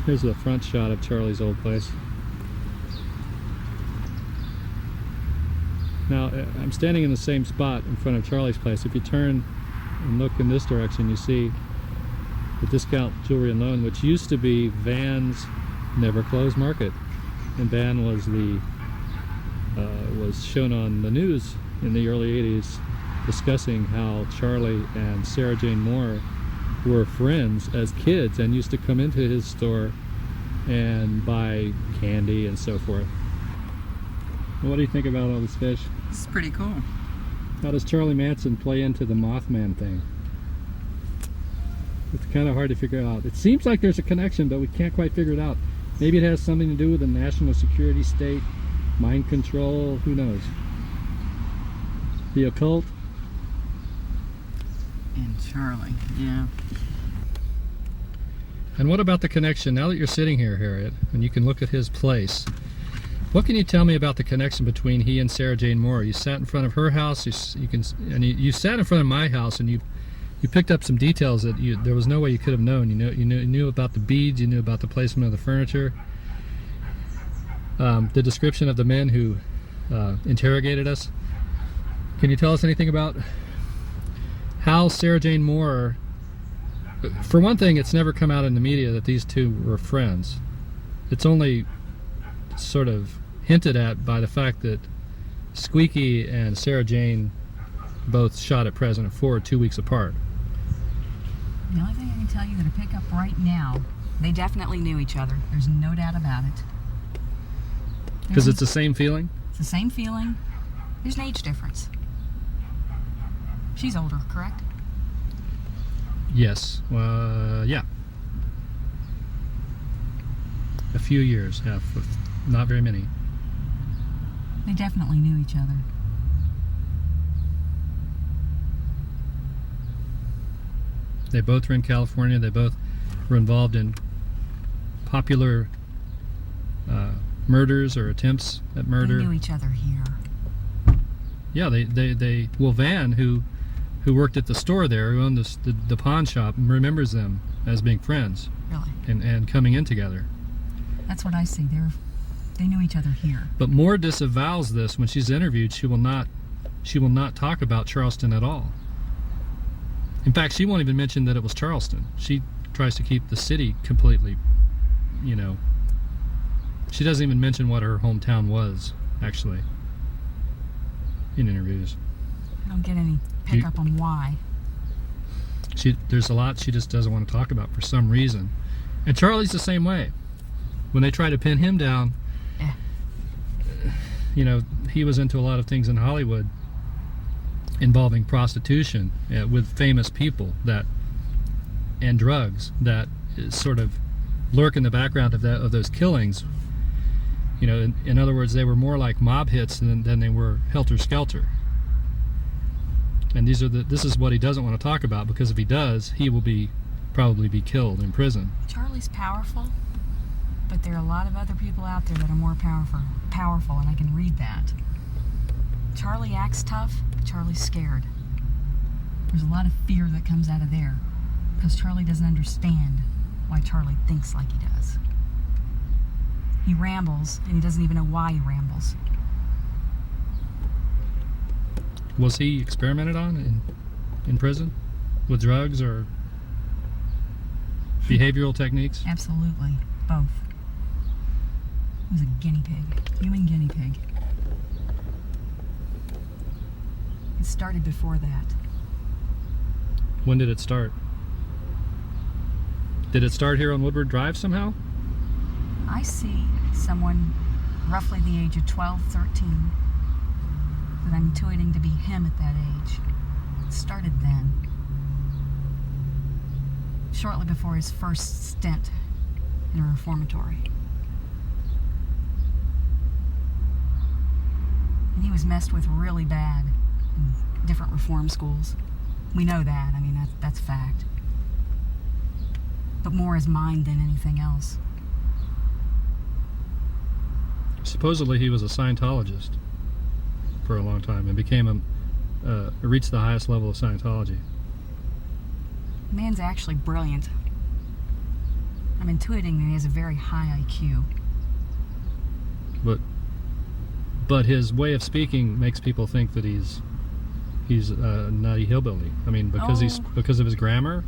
[SPEAKER 14] Here's the front shot of Charlie's old place. Now, I'm standing in the same spot in front of Charlie's place. If you turn and look in this direction, you see the Discount Jewelry and Loan, which used to be Van's Never Closed Market. And Van was was shown on the news in the early 80s discussing how Charlie and Sara Jane Moore were friends as kids and used to come into his store and buy candy and so forth. What do you think about all this fish?
[SPEAKER 17] It's pretty cool.
[SPEAKER 14] How does Charlie Manson play into the Mothman thing? It's kind of hard to figure out. It seems like there's a connection, but we can't quite figure it out. Maybe it has something to do with the national security state, mind control, who knows? The occult?
[SPEAKER 17] And Charlie, yeah.
[SPEAKER 14] And what about the connection? Now that you're sitting here, Harriet, and you can look at his place, what can you tell me about the connection between he and Sara Jane Moore? You sat in front of her house, you sat in front of my house, and you picked up some details that there was no way you could have known. You knew about the beads, you knew about the placement of the furniture, the description of the men who interrogated us. Can you tell us anything about how Sara Jane Moore, for one thing, it's never come out in the media that these two were friends. It's only sort of hinted at by the fact that Squeaky and Sara Jane both shot at President Ford 2 weeks apart.
[SPEAKER 15] The only thing I can tell you that I pick up right now, they definitely knew each other. There's no doubt about it.
[SPEAKER 14] Because it's the same feeling?
[SPEAKER 15] It's the same feeling. There's an age difference. She's older, correct?
[SPEAKER 14] Yes. Yeah. A few years, not very many.
[SPEAKER 15] They definitely knew each other.
[SPEAKER 14] They both were in California. They both were involved in popular murders or attempts at murder.
[SPEAKER 15] They knew each other here.
[SPEAKER 14] Yeah, well, Van, who worked at the store there, who owned the pawn shop, remembers them as being friends.
[SPEAKER 15] Really?
[SPEAKER 14] And coming in together.
[SPEAKER 15] That's what I see. They knew each other here.
[SPEAKER 14] But Moore disavows this when she's interviewed. She will not talk about Charleston at all. In fact, she won't even mention that it was Charleston. She tries to keep the city completely, she doesn't even mention what her hometown was, actually, in interviews.
[SPEAKER 15] I don't get any pickup on why.
[SPEAKER 14] There's a lot she just doesn't want to talk about for some reason. And Charlie's the same way. When they try to pin him down, he was into a lot of things in Hollywood involving prostitution with famous people and drugs that sort of lurk in the background of those killings. In other words, they were more like mob hits than they were helter-skelter. And this is what he doesn't want to talk about, because if he does, he will probably be killed in prison.
[SPEAKER 15] Charlie's powerful, but there are a lot of other people out there that are more powerful, and I can read that. Charlie acts tough, but Charlie's scared. There's a lot of fear that comes out of there, because Charlie doesn't understand why Charlie thinks like he does. He rambles, and he doesn't even know why he rambles.
[SPEAKER 14] Was he experimented on in prison with drugs or behavioral techniques?
[SPEAKER 15] Absolutely, both. He was a guinea pig, human guinea pig. It started before that.
[SPEAKER 14] When did it start? Did it start here on Woodward Drive somehow?
[SPEAKER 15] I see someone roughly the age of 12, 13 that I'm intuiting to be him at that age. It started then. Shortly before his first stint in a reformatory. And he was messed with really bad in different reform schools. We know that. I mean, that's fact. But more his mind than anything else.
[SPEAKER 14] Supposedly he was a Scientologist for a long time and reached the highest level of Scientology.
[SPEAKER 15] The man's actually brilliant. I'm intuiting that he has a very high IQ.
[SPEAKER 14] But his way of speaking makes people think that he's a nutty hillbilly. I mean, because of his grammar.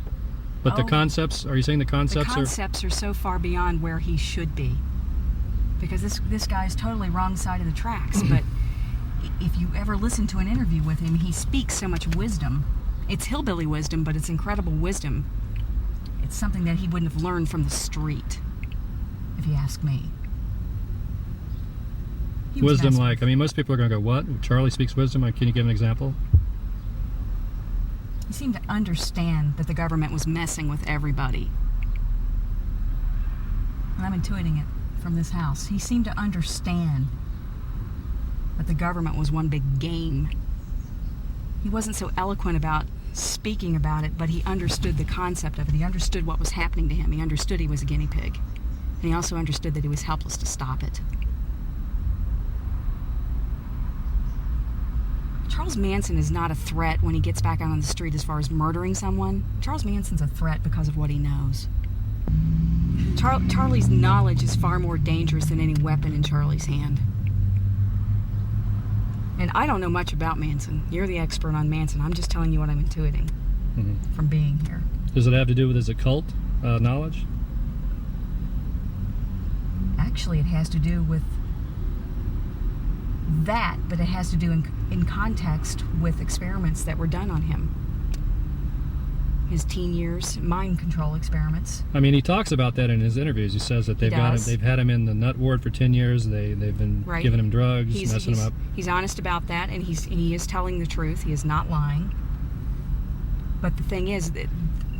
[SPEAKER 14] But the concepts, are you saying the concepts
[SPEAKER 15] are so far beyond where he should be. Because this guy's totally wrong side of the tracks. But if you ever listen to an interview with him, he speaks so much wisdom. It's hillbilly wisdom, but it's incredible wisdom. It's something that he wouldn't have learned from the street, if you ask me.
[SPEAKER 14] Wisdom like, I mean, most people are going to go, what? Charlie speaks wisdom? Can you give an example?
[SPEAKER 15] He seemed to understand that the government was messing with everybody. And I'm intuiting it from this house. He seemed to understand that the government was one big game. He wasn't so eloquent about speaking about it, but he understood the concept of it. He understood what was happening to him. He understood he was a guinea pig. And he also understood that he was helpless to stop it. Charles Manson is not a threat when he gets back out on the street as far as murdering someone. Charles Manson's a threat because of what he knows. Charlie's knowledge is far more dangerous than any weapon in Charlie's hand. And I don't know much about Manson. You're the expert on Manson. I'm just telling you what I'm intuiting from being here.
[SPEAKER 14] Does it have to do with his occult knowledge?
[SPEAKER 15] Actually, it has to do with that, but it has to do in context with experiments that were done on him. his teen years, mind control experiments.
[SPEAKER 14] I mean, he talks about that in his interviews. He says that they've had him in the nut ward for 10 years. They've been giving him drugs, messing him up.
[SPEAKER 15] He's honest about that, and he is telling the truth. He is not lying. But the thing is, that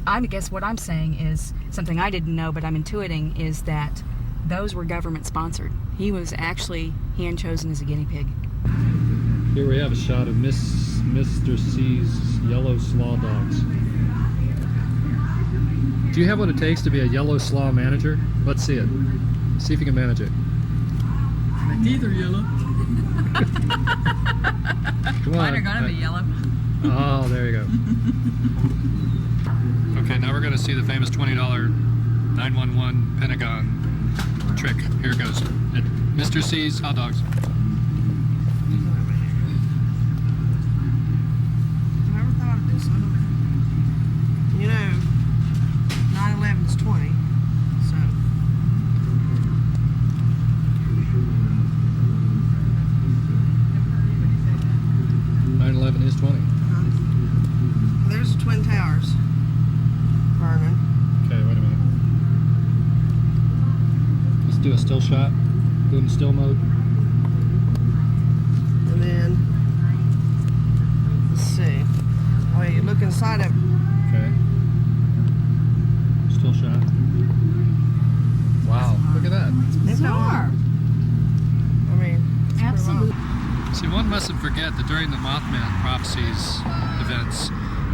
[SPEAKER 15] I guess what I'm saying is something I didn't know, but I'm intuiting, is that those were government sponsored. He was actually hand chosen as a guinea pig.
[SPEAKER 14] Here we have a shot of Mr. C's yellow slaw dogs. Do you have what it takes to be a yellow slaw manager? Let's see it. See if you can manage it.
[SPEAKER 17] My teeth are yellow.
[SPEAKER 14] Come on.
[SPEAKER 17] Mine are gonna be yellow.
[SPEAKER 14] Oh, there you go. Okay, now we're gonna see the famous $20 911 Pentagon trick. Here it goes. At Mr. C's hot dogs.
[SPEAKER 17] Never thought of this. I don't know. You know, 9/11 is 20, so.
[SPEAKER 14] is 20.
[SPEAKER 17] There's the Twin Towers burning.
[SPEAKER 14] Okay, wait a minute. Let's do a still shot. Do it in still mode.
[SPEAKER 17] And then, let's see. Oh, you look inside of.
[SPEAKER 14] Okay. Still shot. Wow, look at that.
[SPEAKER 17] It's bizarre. I mean,
[SPEAKER 15] absolutely.
[SPEAKER 14] See, one mustn't forget that during the Mothman prophecies events,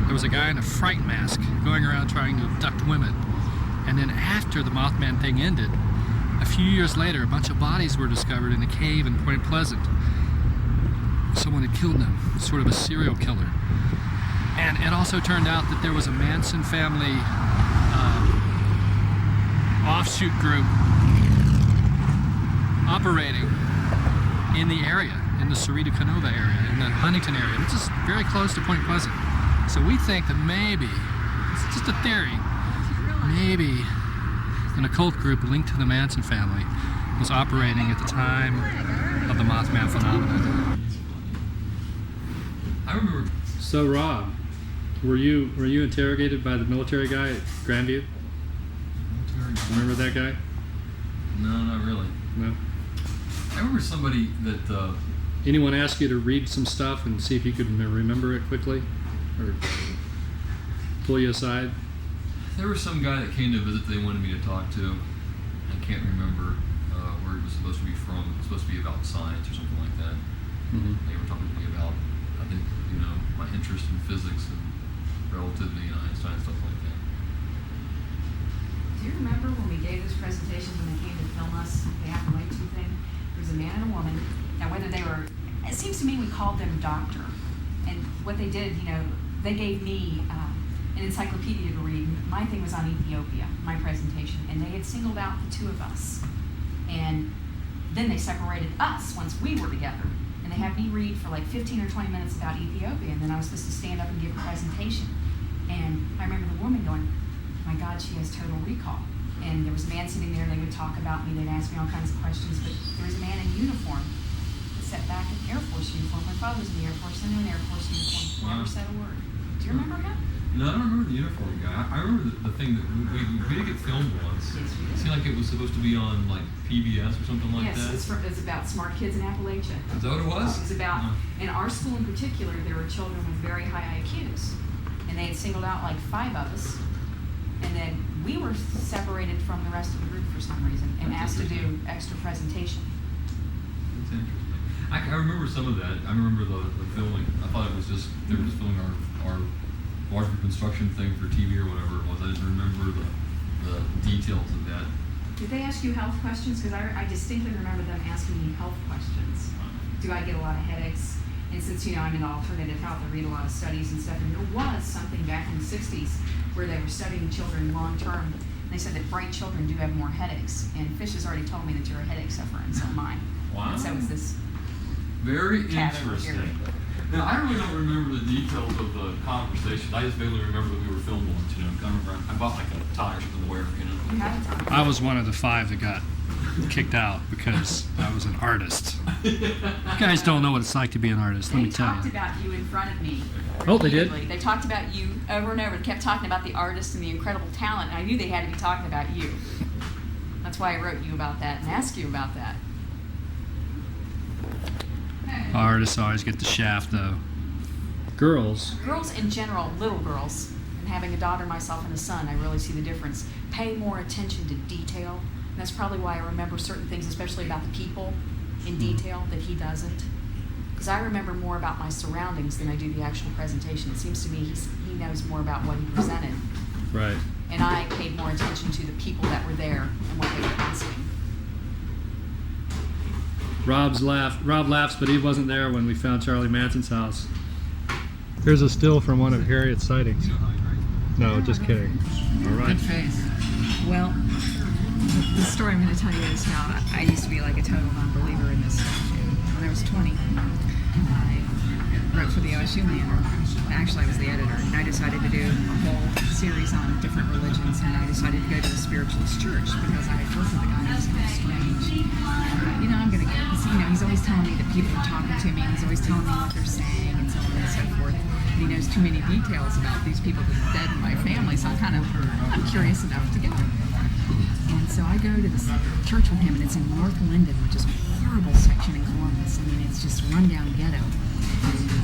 [SPEAKER 14] there was a guy in a fright mask going around trying to abduct women. And then after the Mothman thing ended, a few years later, a bunch of bodies were discovered in a cave in Point Pleasant. Someone had killed them, sort of a serial killer. And it also turned out that there was a Manson family offshoot group operating in the area, in the Cerrito Canova area, in the Huntington area, which is very close to Point Pleasant. So we think that maybe, it's just a theory, maybe an occult group linked to the Manson family was operating at the time of the Mothman phenomenon. I remember. So Rob, were you interrogated by the military guy at Grandview? Remember that guy?
[SPEAKER 18] No, not really.
[SPEAKER 14] No.
[SPEAKER 18] I remember somebody that.
[SPEAKER 14] Anyone ask you to read some stuff and see if you could remember it quickly, or pull you aside?
[SPEAKER 18] There was some guy that came to visit. They wanted me to talk to. I can't remember where he was supposed to be from. It was supposed to be about science or something like that.
[SPEAKER 14] Mm-hmm.
[SPEAKER 18] They were talking to me about, I think, my interest in physics and relativity and Einstein stuff like that.
[SPEAKER 15] Do you remember when we gave those presentations when they came to film us, the Appalachian thing? There was a man and a woman. Now, whether they were, it seems to me we called them doctor. And what they did, they gave me an encyclopedia to read. My thing was on Ethiopia, my presentation. And they had singled out the two of us. And then they separated us once we were together. And they had me read for like 15 or 20 minutes about Ethiopia. And then I was supposed to stand up and give a presentation. And I remember the woman going, my God, she has total recall. And there was a man sitting there, they would talk about me, they'd ask me all kinds of questions, but there was a man in uniform that sat back in Air Force uniform. My father was in the Air Force, I knew an Air Force uniform, never said a word. Do you remember him?
[SPEAKER 18] No, I don't remember the uniform guy. I remember the thing that we did get filmed once.
[SPEAKER 15] Yes, we did.
[SPEAKER 18] It seemed like it was supposed to be on like PBS or something like that.
[SPEAKER 15] Yes, it's about smart kids in Appalachia.
[SPEAKER 18] Is that what it was?
[SPEAKER 15] It was about, in our school in particular, there were children with very high IQs. And they had singled out like 5 of us. And then we were separated from the rest of the group for some reason and asked to do extra presentation.
[SPEAKER 18] That's interesting. I remember some of that. I remember the filming. I thought it was just, they were just filming our large reconstruction thing for TV or whatever it was. I didn't remember the details of that.
[SPEAKER 15] Did they ask you health questions? Because I distinctly remember them asking me health questions. Do I get a lot of headaches? And since, I'm in alternative health, I read a lot of studies and stuff, and there was something back in the 60s where they were studying children long term. They said that bright children do have more headaches. And Fish has already told me that you're a headache sufferer, and so am I.
[SPEAKER 18] Wow.
[SPEAKER 15] And so is this
[SPEAKER 18] very
[SPEAKER 15] cat over
[SPEAKER 18] interesting.
[SPEAKER 15] here.
[SPEAKER 18] Now, I really don't remember the details of the conversation. I just vaguely remember that we were filmed once, I remember I bought like a tie or something to wear,
[SPEAKER 15] You had a tie.
[SPEAKER 14] I was one of the 5 that got kicked out because I was an artist. You guys don't know what it's like to be an artist, let me tell
[SPEAKER 15] They talked
[SPEAKER 14] you.
[SPEAKER 15] about you in front of me.
[SPEAKER 14] Oh, they did?
[SPEAKER 15] They talked about you over and over and kept talking about the artist and the incredible talent, and I knew they had to be talking about you. That's why I wrote you about that and asked you about that.
[SPEAKER 14] Artists always get the shaft, though. Girls.
[SPEAKER 15] Girls in general, little girls, and having a daughter myself and a son, I really see the difference. Pay more attention to detail. And that's probably why I remember certain things, especially about the people, in detail that he doesn't. Because I remember more about my surroundings than I do the actual presentation. It seems to me he knows more about what he presented.
[SPEAKER 14] Right.
[SPEAKER 15] And I paid more attention to the people that were there and what they were asking.
[SPEAKER 14] Rob laughs, but he wasn't there when we found Charlie Manson's house. Here's a still from one of Harriet's sightings. No, just kidding. All right.
[SPEAKER 15] Good face. Well, the story I'm going to tell you is how I used to be like a total non-believer in this stuff. When I was 20, I wrote for the OSU Manor. Actually, I was the editor, and I decided to do a whole series on different religions, and I decided to go to a spiritualist church because I had worked with a guy who was kind of strange. And, I'm going to go, because, he's always telling me that people are talking to me, and he's always telling me what they're saying, and so on and so forth. And he knows too many details about these people that are dead in my family, so I'm curious enough to go. And so I go to this church with him, and it's in North Linden, which is a horrible section in Columbus. I mean, it's just rundown ghetto.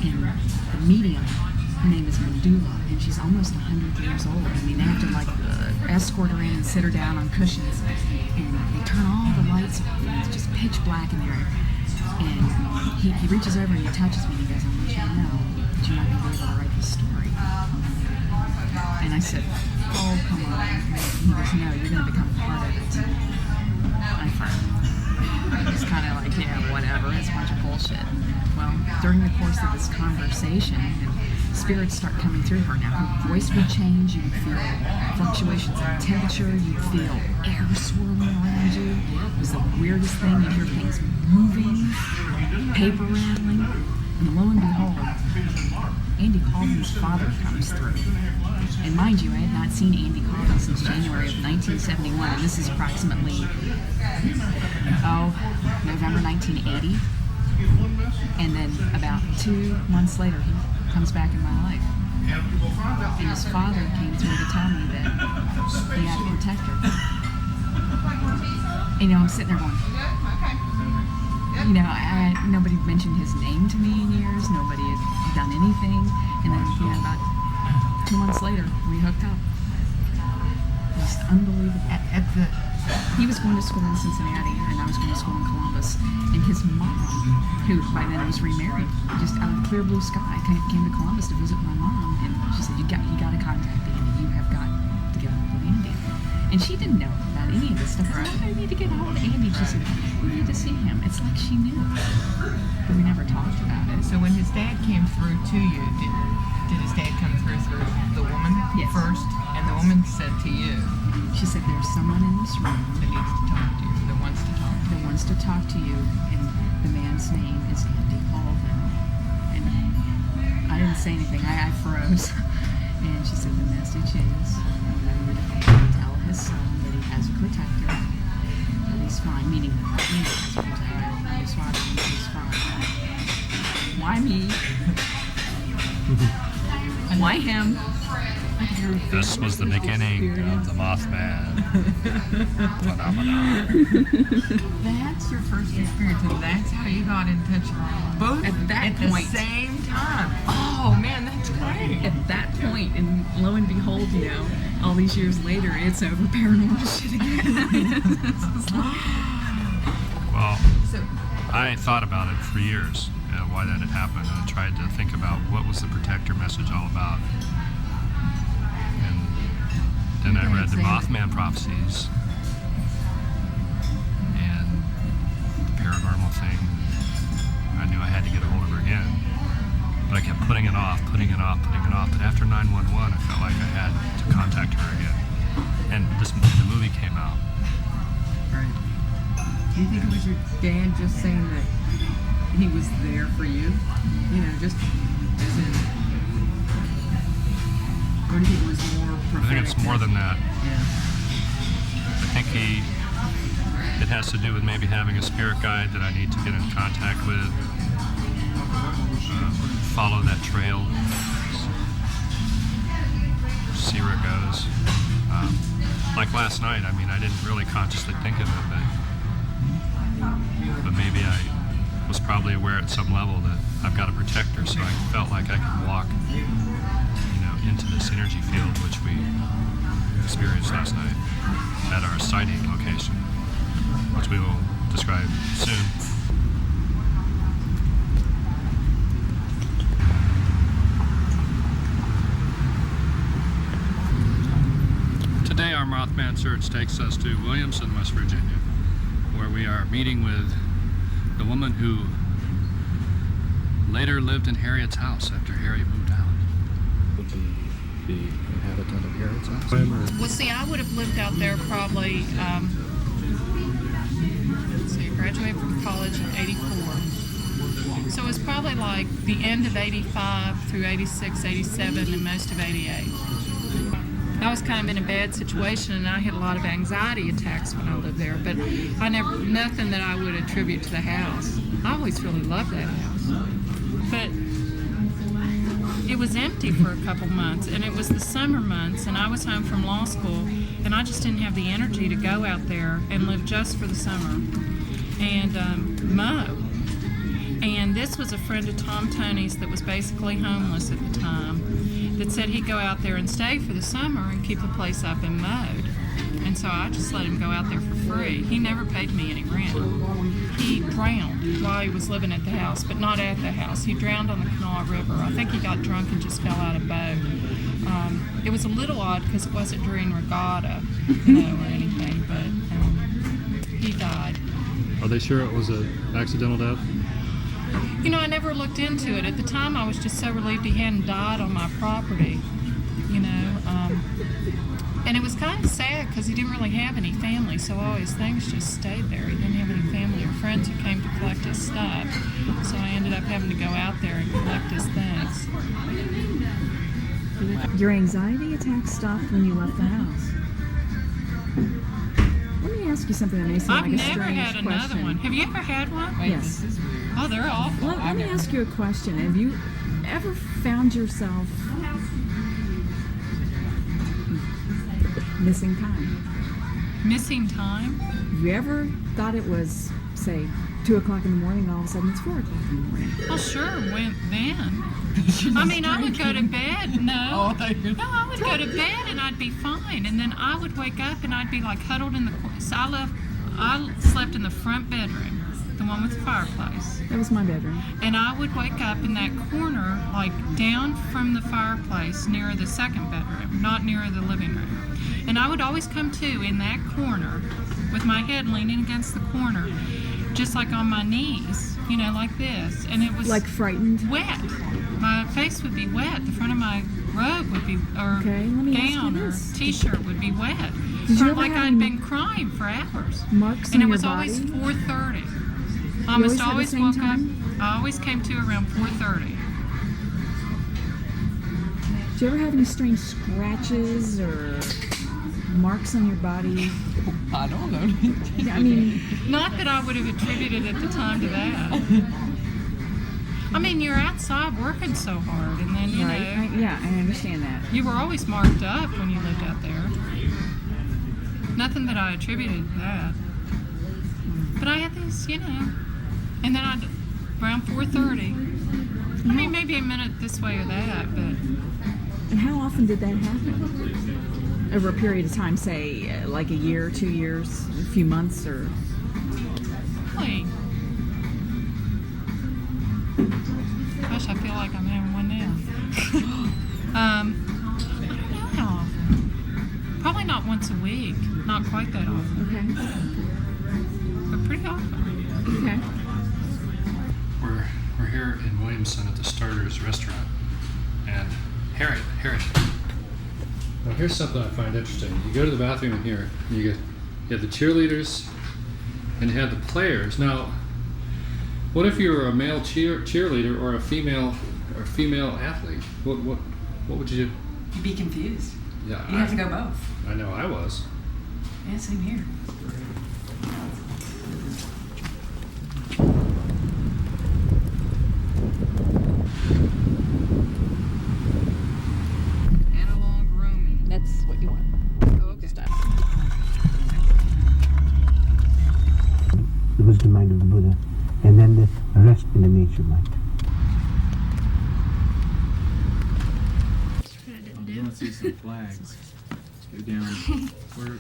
[SPEAKER 15] And the medium, her name is Medulla, and she's almost 100 years old. I mean, they have to escort her in and sit her down on cushions, and they turn all the lights off, and it's just pitch black in there. And he reaches over and he touches me, and he goes, "I want you to know that you might be able to write this story." And I said, "Oh, come on." He goes, "No, you're going to become part of it." I thought, it's kind of like, yeah, whatever, it's a bunch of bullshit. Well, during the course of this conversation, spirits start coming through her. Now, her voice would change, you would feel fluctuations in temperature, you'd feel air swirling around you. It was the weirdest thing. You'd hear things moving, paper rattling, and lo and behold, Andy Colvin's father comes through. And mind you, I had not seen Andy Colvin since January of 1971, and this is approximately, November 1980. And then about 2 months later, he comes back in my life. And his father came through to tell me that he had a protector. And, I'm sitting there going, nobody mentioned his name to me in years. Nobody had done anything. And then, about 2 months later, we hooked up. Just unbelievable. He was going to school in Cincinnati, and I was going to school in Columbus. And his mom, who by then was remarried, just out of the clear blue sky, came to Columbus to visit my mom. And she said, you got to contact Andy. You have got to get a hold of Andy. And she didn't know about any of this stuff. I said, I need to get a hold of Andy. She said, we need to see him. It's like she knew. But we never talked about it.
[SPEAKER 17] So when his dad came through to you, did his dad come through the woman first? And the woman said to you,
[SPEAKER 15] she said, there's someone in this room
[SPEAKER 17] that needs to talk to you, that wants to talk to you.
[SPEAKER 15] That wants to talk to you, and the man's name is Andy Colvin. And I didn't say anything. I froze. And she said, the message is, tell his son that he has a protector, that he's fine, meaning Andy has a protector, his father, he's fine. Why me? Why him?
[SPEAKER 14] This was the beginning of the Mothman phenomenon.
[SPEAKER 17] That's your first experience, and that's how you got in touch both at the same time. Oh man, that's great.
[SPEAKER 15] At that point, and lo and behold, all these years later, it's over paranormal shit again.
[SPEAKER 14] Well, I thought about it for years, why that had happened, and I tried to think about what was the protector message all about. Then I read the Mothman prophecies and the paranormal thing. I knew I had to get a hold of her again. But I kept putting it off. But after 911, I felt like I had to contact her again. And the movie came out.
[SPEAKER 17] Right. Do you think it was your dad just saying that he was there for you? Just as in... Or do you think it was more prophetic?
[SPEAKER 14] I think it's more than that.
[SPEAKER 17] Yeah.
[SPEAKER 14] I think It has to do with maybe having a spirit guide that I need to get in contact with, follow that trail, see where it goes. Like last night, I mean, I didn't really consciously think of it, but maybe I was probably aware at some level that I've got a protector, so I felt like I could walk, into this energy field, which we experienced last night at our sighting location, which we will describe soon. Today our Mothman search takes us to Williamson, West Virginia, where we are meeting with the woman who later lived in Harriet's house after Harriet moved out. Would you be inhabitant of Harriet's house?
[SPEAKER 19] Well, see, I would have lived out there probably, I graduated from college in '84. So it was probably like the end of '85 through '86, '87, and most of '88. I was kind of in a bad situation, and I had a lot of anxiety attacks when I lived there, but nothing that I would attribute to the house. I always really loved that house. But it was empty for a couple months, and it was the summer months, and I was home from law school, and I just didn't have the energy to go out there and live just for the summer and mow. And this was a friend of Tom Tony's that was basically homeless at the time, that said he'd go out there and stay for the summer and keep the place up and mowed. And so I just let him go out there for free. He never paid me any rent. He drowned while he was living at the house, but not at the house. He drowned on the Kanawha River. I think he got drunk and just fell out of boat. It was a little odd because it wasn't during regatta, or anything, but he died.
[SPEAKER 14] Are they sure it was an accidental death?
[SPEAKER 19] I never looked into it. At the time, I was just so relieved he hadn't died on my property, And it was kind of sad because he didn't really have any family, so all his things just stayed there. He didn't have any family or friends who came to collect his stuff. So I ended up having to go out there and collect his things.
[SPEAKER 15] Your anxiety attack stopped when you left the house. Let me ask you something that may seem like a strange question.
[SPEAKER 19] I've never had another one. Have you ever had one?
[SPEAKER 15] Yes.
[SPEAKER 19] Oh, they're awful.
[SPEAKER 15] Let me ask you a question. Have you ever found yourself missing time?
[SPEAKER 19] Missing time?
[SPEAKER 15] Have you ever thought it was, say, 2 o'clock in the morning and all of a sudden it's 4 o'clock in the morning?
[SPEAKER 19] Oh, sure. When then? I mean, I would go to bed. No, I would go to bed and I'd be fine. And then I would wake up and I'd be like huddled in the corner. So I slept in the front bedroom, the one with the fireplace.
[SPEAKER 15] That was my bedroom.
[SPEAKER 19] And I would wake up in that corner, like down from the fireplace near the second bedroom, not near the living room. And I would always come to in that corner with my head leaning against the corner, just like on my knees, like this. And it was
[SPEAKER 15] like frightened?
[SPEAKER 19] Wet. My face would be wet. The front of my robe would be, or gown or t-shirt would be wet. Or like I'd been crying for hours.
[SPEAKER 15] Marks
[SPEAKER 19] and
[SPEAKER 15] on
[SPEAKER 19] it was
[SPEAKER 15] your
[SPEAKER 19] always
[SPEAKER 15] body?
[SPEAKER 19] 4:30. I almost always woke up. I always came to around 4:30.
[SPEAKER 15] Did you ever have any strange scratches or marks on your body?
[SPEAKER 17] I don't know.
[SPEAKER 15] I mean,
[SPEAKER 19] not that I would have attributed at the time to that. I mean, you're outside working so hard, and then,
[SPEAKER 15] I understand that.
[SPEAKER 19] You were always marked up when you lived out there. Nothing that I attributed to that. But I had these, and then around 4:30. I mean, maybe a minute this way or that, but.
[SPEAKER 15] And how often did that happen? Over a period of time, say, like a year, 2 years, a few months, or?
[SPEAKER 19] Really? Gosh, I feel like I'm having one now. I don't know how often. Probably not once a week. Not quite that often.
[SPEAKER 15] Okay.
[SPEAKER 19] But pretty often.
[SPEAKER 15] Okay.
[SPEAKER 14] We're here in Williamson at the Starters Restaurant, and Harriet. Now here's something I find interesting. You go to the bathroom in here, you have the cheerleaders, and you have the players. Now, what if you were a male cheerleader or a female athlete? What would you do?
[SPEAKER 17] You'd be confused.
[SPEAKER 14] Yeah,
[SPEAKER 17] You have to go both.
[SPEAKER 14] I know I was.
[SPEAKER 17] Yeah, same here.
[SPEAKER 10] I want to see some flags. Let's go down. Where?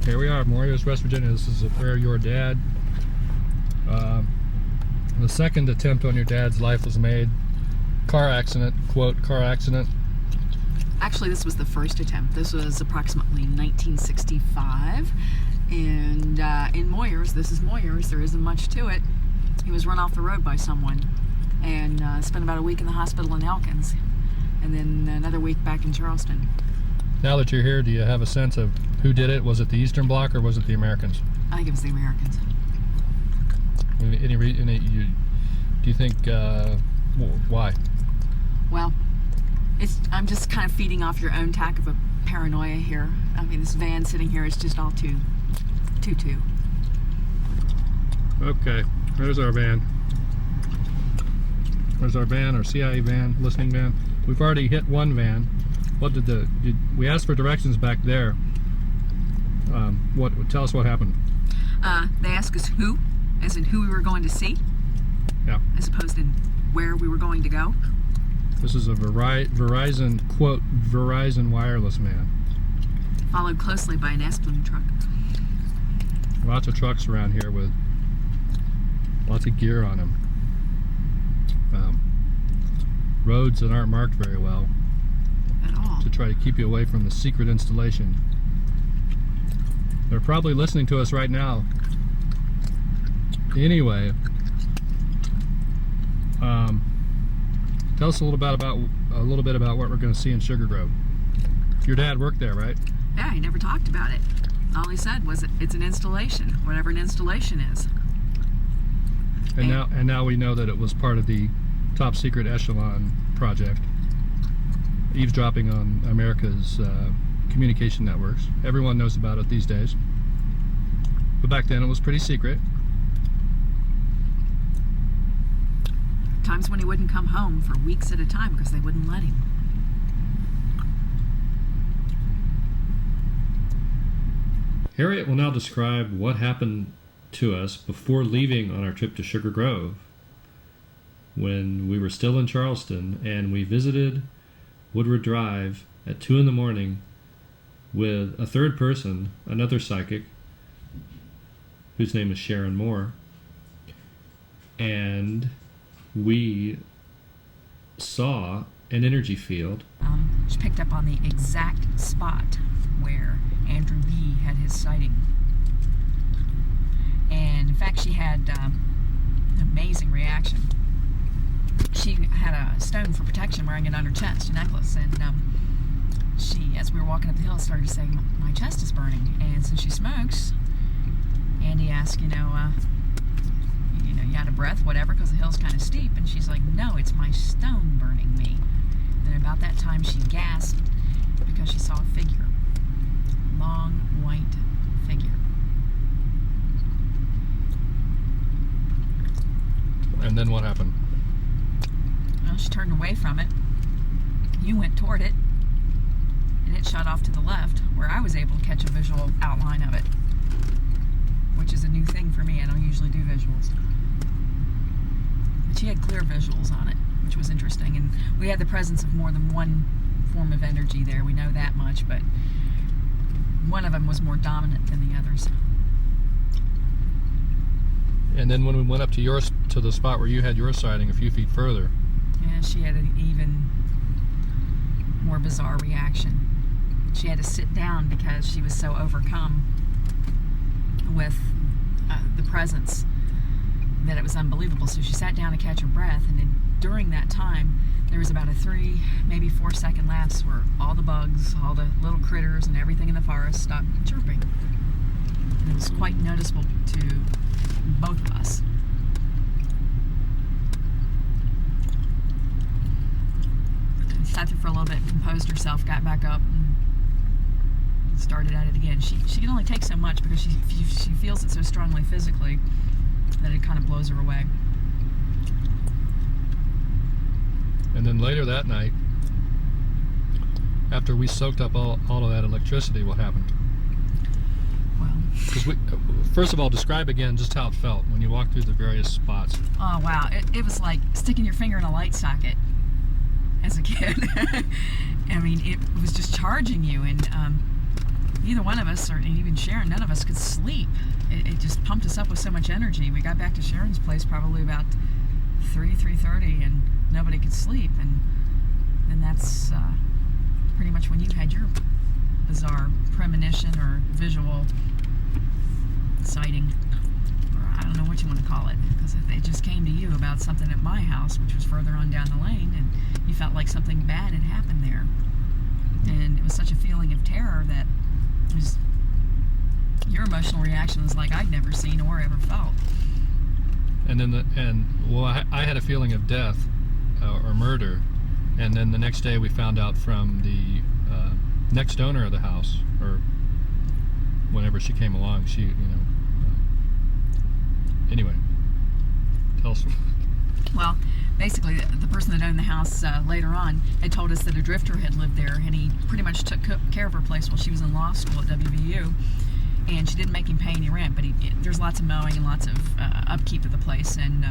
[SPEAKER 14] Here we are, Moyers, West Virginia. This is where your dad, the second attempt on your dad's life was made. Car accident, quote, car accident.
[SPEAKER 15] Actually, this was the first attempt. This was approximately 1965. And in Moyers, this is Moyers, there isn't much to it. He was run off the road by someone and spent about a week in the hospital in Elkins. And then another week back in Charleston.
[SPEAKER 14] Now that you're here, do you have a sense of who did it? Was it the Eastern Bloc or was it the Americans?
[SPEAKER 15] I think it was the Americans.
[SPEAKER 14] Do you think, why?
[SPEAKER 15] Well, I'm just kind of feeding off your own tack of a paranoia here. I mean, this van sitting here is just all too.
[SPEAKER 14] Okay, there's our van. There's our van, our CIA van, listening van. We've already hit one van. What we asked for directions back there. Tell us what happened.
[SPEAKER 15] They asked us who, as in who we were going to see.
[SPEAKER 14] Yeah.
[SPEAKER 15] As opposed to where we were going to go.
[SPEAKER 14] This is a Verizon, quote, Verizon wireless man.
[SPEAKER 15] Followed closely by an Aspen truck.
[SPEAKER 14] Lots of trucks around here with lots of gear on them. Roads that aren't marked very well.
[SPEAKER 15] At all.
[SPEAKER 14] To try to keep you away from the secret installation. They're probably listening to us right now. Anyway, tell us a little bit about what we're going to see in Sugar Grove. Your dad worked there, right?
[SPEAKER 15] Yeah, he never talked about it. All he said was it's an installation, whatever an installation is.
[SPEAKER 14] And now we know that it was part of the top secret echelon project, eavesdropping on America's communication networks. Everyone knows about it these days, but back then it was pretty secret.
[SPEAKER 15] Times when he wouldn't come home for weeks at a time because they wouldn't let him.
[SPEAKER 14] Harriet will now describe what happened to us before leaving on our trip to Sugar Grove, when we were still in Charleston and we visited Woodward Drive at 2 in the morning with a third person, another psychic, whose name is Sara Moore, and we saw an energy field.
[SPEAKER 15] She picked up on the exact spot where Andrew B. had his sighting. And in fact, she had an amazing reaction. She had a stone for protection wearing it on her chest, a necklace, and she, as we were walking up the hill, started to say, my chest is burning. And since she smokes, Andy asked, you out of breath, whatever, because the hill's kind of steep, and she's like, no, it's my stone burning me. And about that time she gasped because she saw a figure, long white figure.
[SPEAKER 14] And then what happened?
[SPEAKER 15] Well, she turned away from it. You went toward it, and it shot off to the left, where I was able to catch a visual outline of it, which is a new thing for me. I don't usually do visuals. But she had clear visuals on it, which was interesting. And we had the presence of more than one form of energy there. We know that much, but one of them was more dominant than the others.
[SPEAKER 14] And then when we went up to the spot where you had your sighting a few feet further.
[SPEAKER 15] Yeah, she had an even more bizarre reaction. She had to sit down because she was so overcome with the presence that it was unbelievable. So she sat down to catch her breath, and in during that time, there was about a 3, maybe 4 second lapse where all the bugs, all the little critters and everything in the forest stopped chirping. And it was quite noticeable to both of us. Sat there for a little bit, composed herself, got back up, and started at it again. She can only take so much because she feels it so strongly physically that it kind of blows her away.
[SPEAKER 14] And then later that night, after we soaked up all of that electricity, what happened?
[SPEAKER 15] Well,
[SPEAKER 14] first of all, describe again just how it felt when you walked through the various spots.
[SPEAKER 15] Oh wow, it was like sticking your finger in a light socket as a kid. I mean, it was just charging you, and neither one of us, or even Sharon, none of us could sleep. It just pumped us up with so much energy. We got back to Sharon's place probably about 3:30, and nobody could sleep, and then that's pretty much when you had your bizarre premonition or visual sighting, or I don't know what you want to call it, because it just came to you about something at my house, which was further on down the lane, and you felt like something bad had happened there, and it was such a feeling of terror that it was, your emotional reaction was like I'd never seen or ever felt.
[SPEAKER 14] And then I had a feeling of death or murder, and then the next day we found out from the next owner of the house, or whenever she came along, she, anyway, tell us.
[SPEAKER 15] Well, basically, the person that owned the house later on had told us that a drifter had lived there, and he pretty much took care of her place while she was in law school at WVU, and she didn't make him pay any rent, but there's lots of mowing and lots of upkeep of the place, and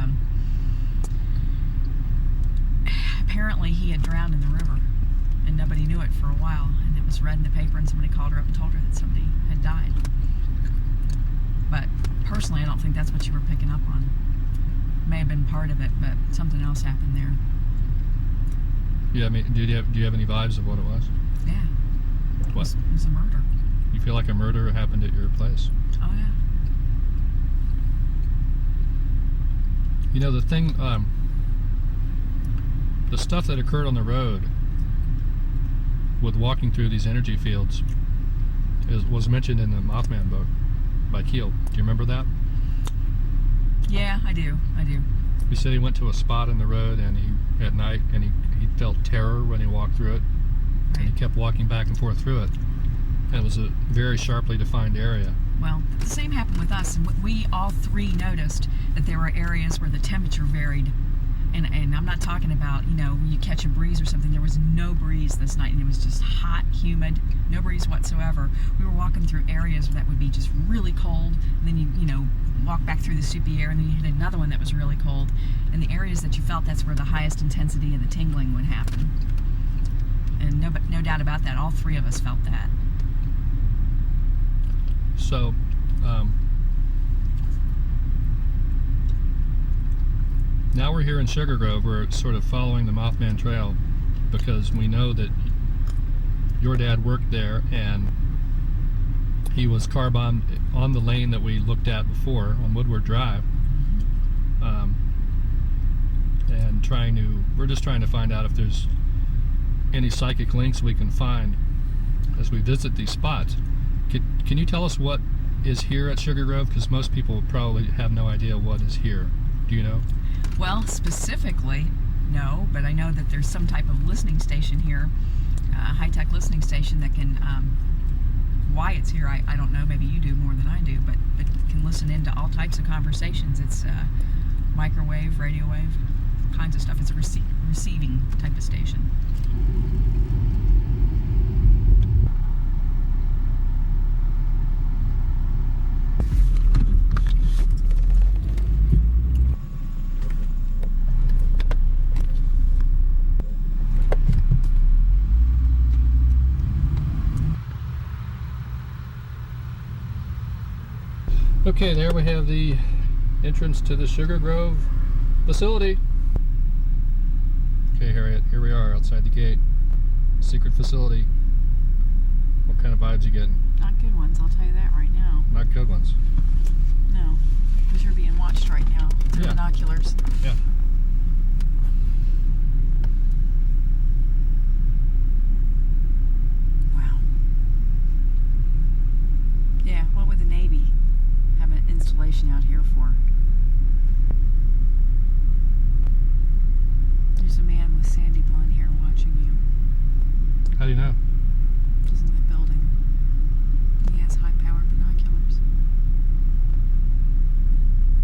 [SPEAKER 15] apparently he had drowned in the river, and nobody knew it for a while, and it was read in the paper, and somebody called her up and told her that somebody had died. But personally, I don't think that's what you were picking up on. May have been part of it, but something else happened there.
[SPEAKER 14] Yeah, I mean, do you have any vibes of what it was?
[SPEAKER 15] Yeah.
[SPEAKER 14] What?
[SPEAKER 15] It was a murder.
[SPEAKER 14] You feel like a murder happened at your place?
[SPEAKER 15] Oh yeah.
[SPEAKER 14] You know, the thing, the stuff that occurred on the road with walking through these energy fields was mentioned in the Mothman book by Keel. Do you remember that?
[SPEAKER 15] Yeah, I do.
[SPEAKER 14] He said he went to a spot in the road and at night he felt terror when he walked through it, and he kept walking back and forth through it. And it was a very sharply defined area.
[SPEAKER 15] Well, the same happened with us, and we all three noticed that there were areas where the temperature varied. And I'm not talking about, when you catch a breeze or something. There was no breeze this night, and it was just hot, humid, no breeze whatsoever. We were walking through areas that would be just really cold, and then you walk back through the soupy air, and then you hit another one that was really cold. And the areas that you felt, that's where the highest intensity of the tingling would happen. And no doubt about that, all three of us felt that.
[SPEAKER 14] So, now we're here in Sugar Grove. We're sort of following the Mothman Trail because we know that your dad worked there, and he was car bombed on the lane that we looked at before on Woodward Drive. And we're just trying to find out if there's any psychic links we can find as we visit these spots. Can you tell us what is here at Sugar Grove? Because most people probably have no idea what is here. Do you know?
[SPEAKER 15] Well, specifically, no, but I know that there's some type of listening station here, a high-tech listening station that can, why it's here, I don't know, maybe you do more than I do, but it can listen into all types of conversations. It's microwave, radio wave, kinds of stuff. It's a receiving type of station.
[SPEAKER 14] Okay, there we have the entrance to the Sugar Grove facility. Okay, Harriet, here we are outside the gate. Secret facility. What kind of vibes you getting?
[SPEAKER 15] Not good ones, I'll tell you that right now.
[SPEAKER 14] Not good ones.
[SPEAKER 15] No, because you're being watched right now through binoculars.
[SPEAKER 14] Yeah.
[SPEAKER 15] installation out here for? There's a man with sandy blonde hair watching you.
[SPEAKER 14] How do you know?
[SPEAKER 15] He's in the building. He has high-powered binoculars.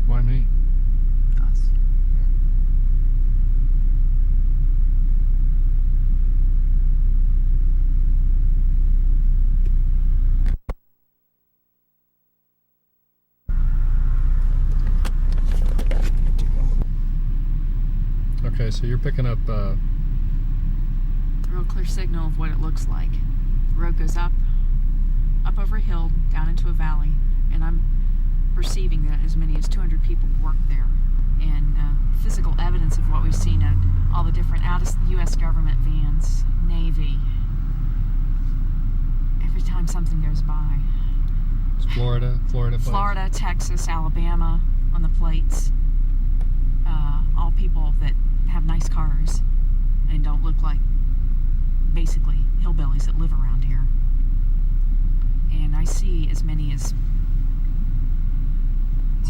[SPEAKER 14] Why me?
[SPEAKER 15] Us.
[SPEAKER 14] Okay, so you're picking up
[SPEAKER 15] A real clear signal of what it looks like. The road goes up over a hill, down into a valley, and I'm perceiving that as many as 200 people work there. And physical evidence of what we've seen at all the different U.S. government vans, Navy, every time something goes by.
[SPEAKER 14] Florida,
[SPEAKER 15] Florida, Texas, Alabama on the plates. All people that have nice cars and don't look like basically hillbillies that live around here. And I see as many as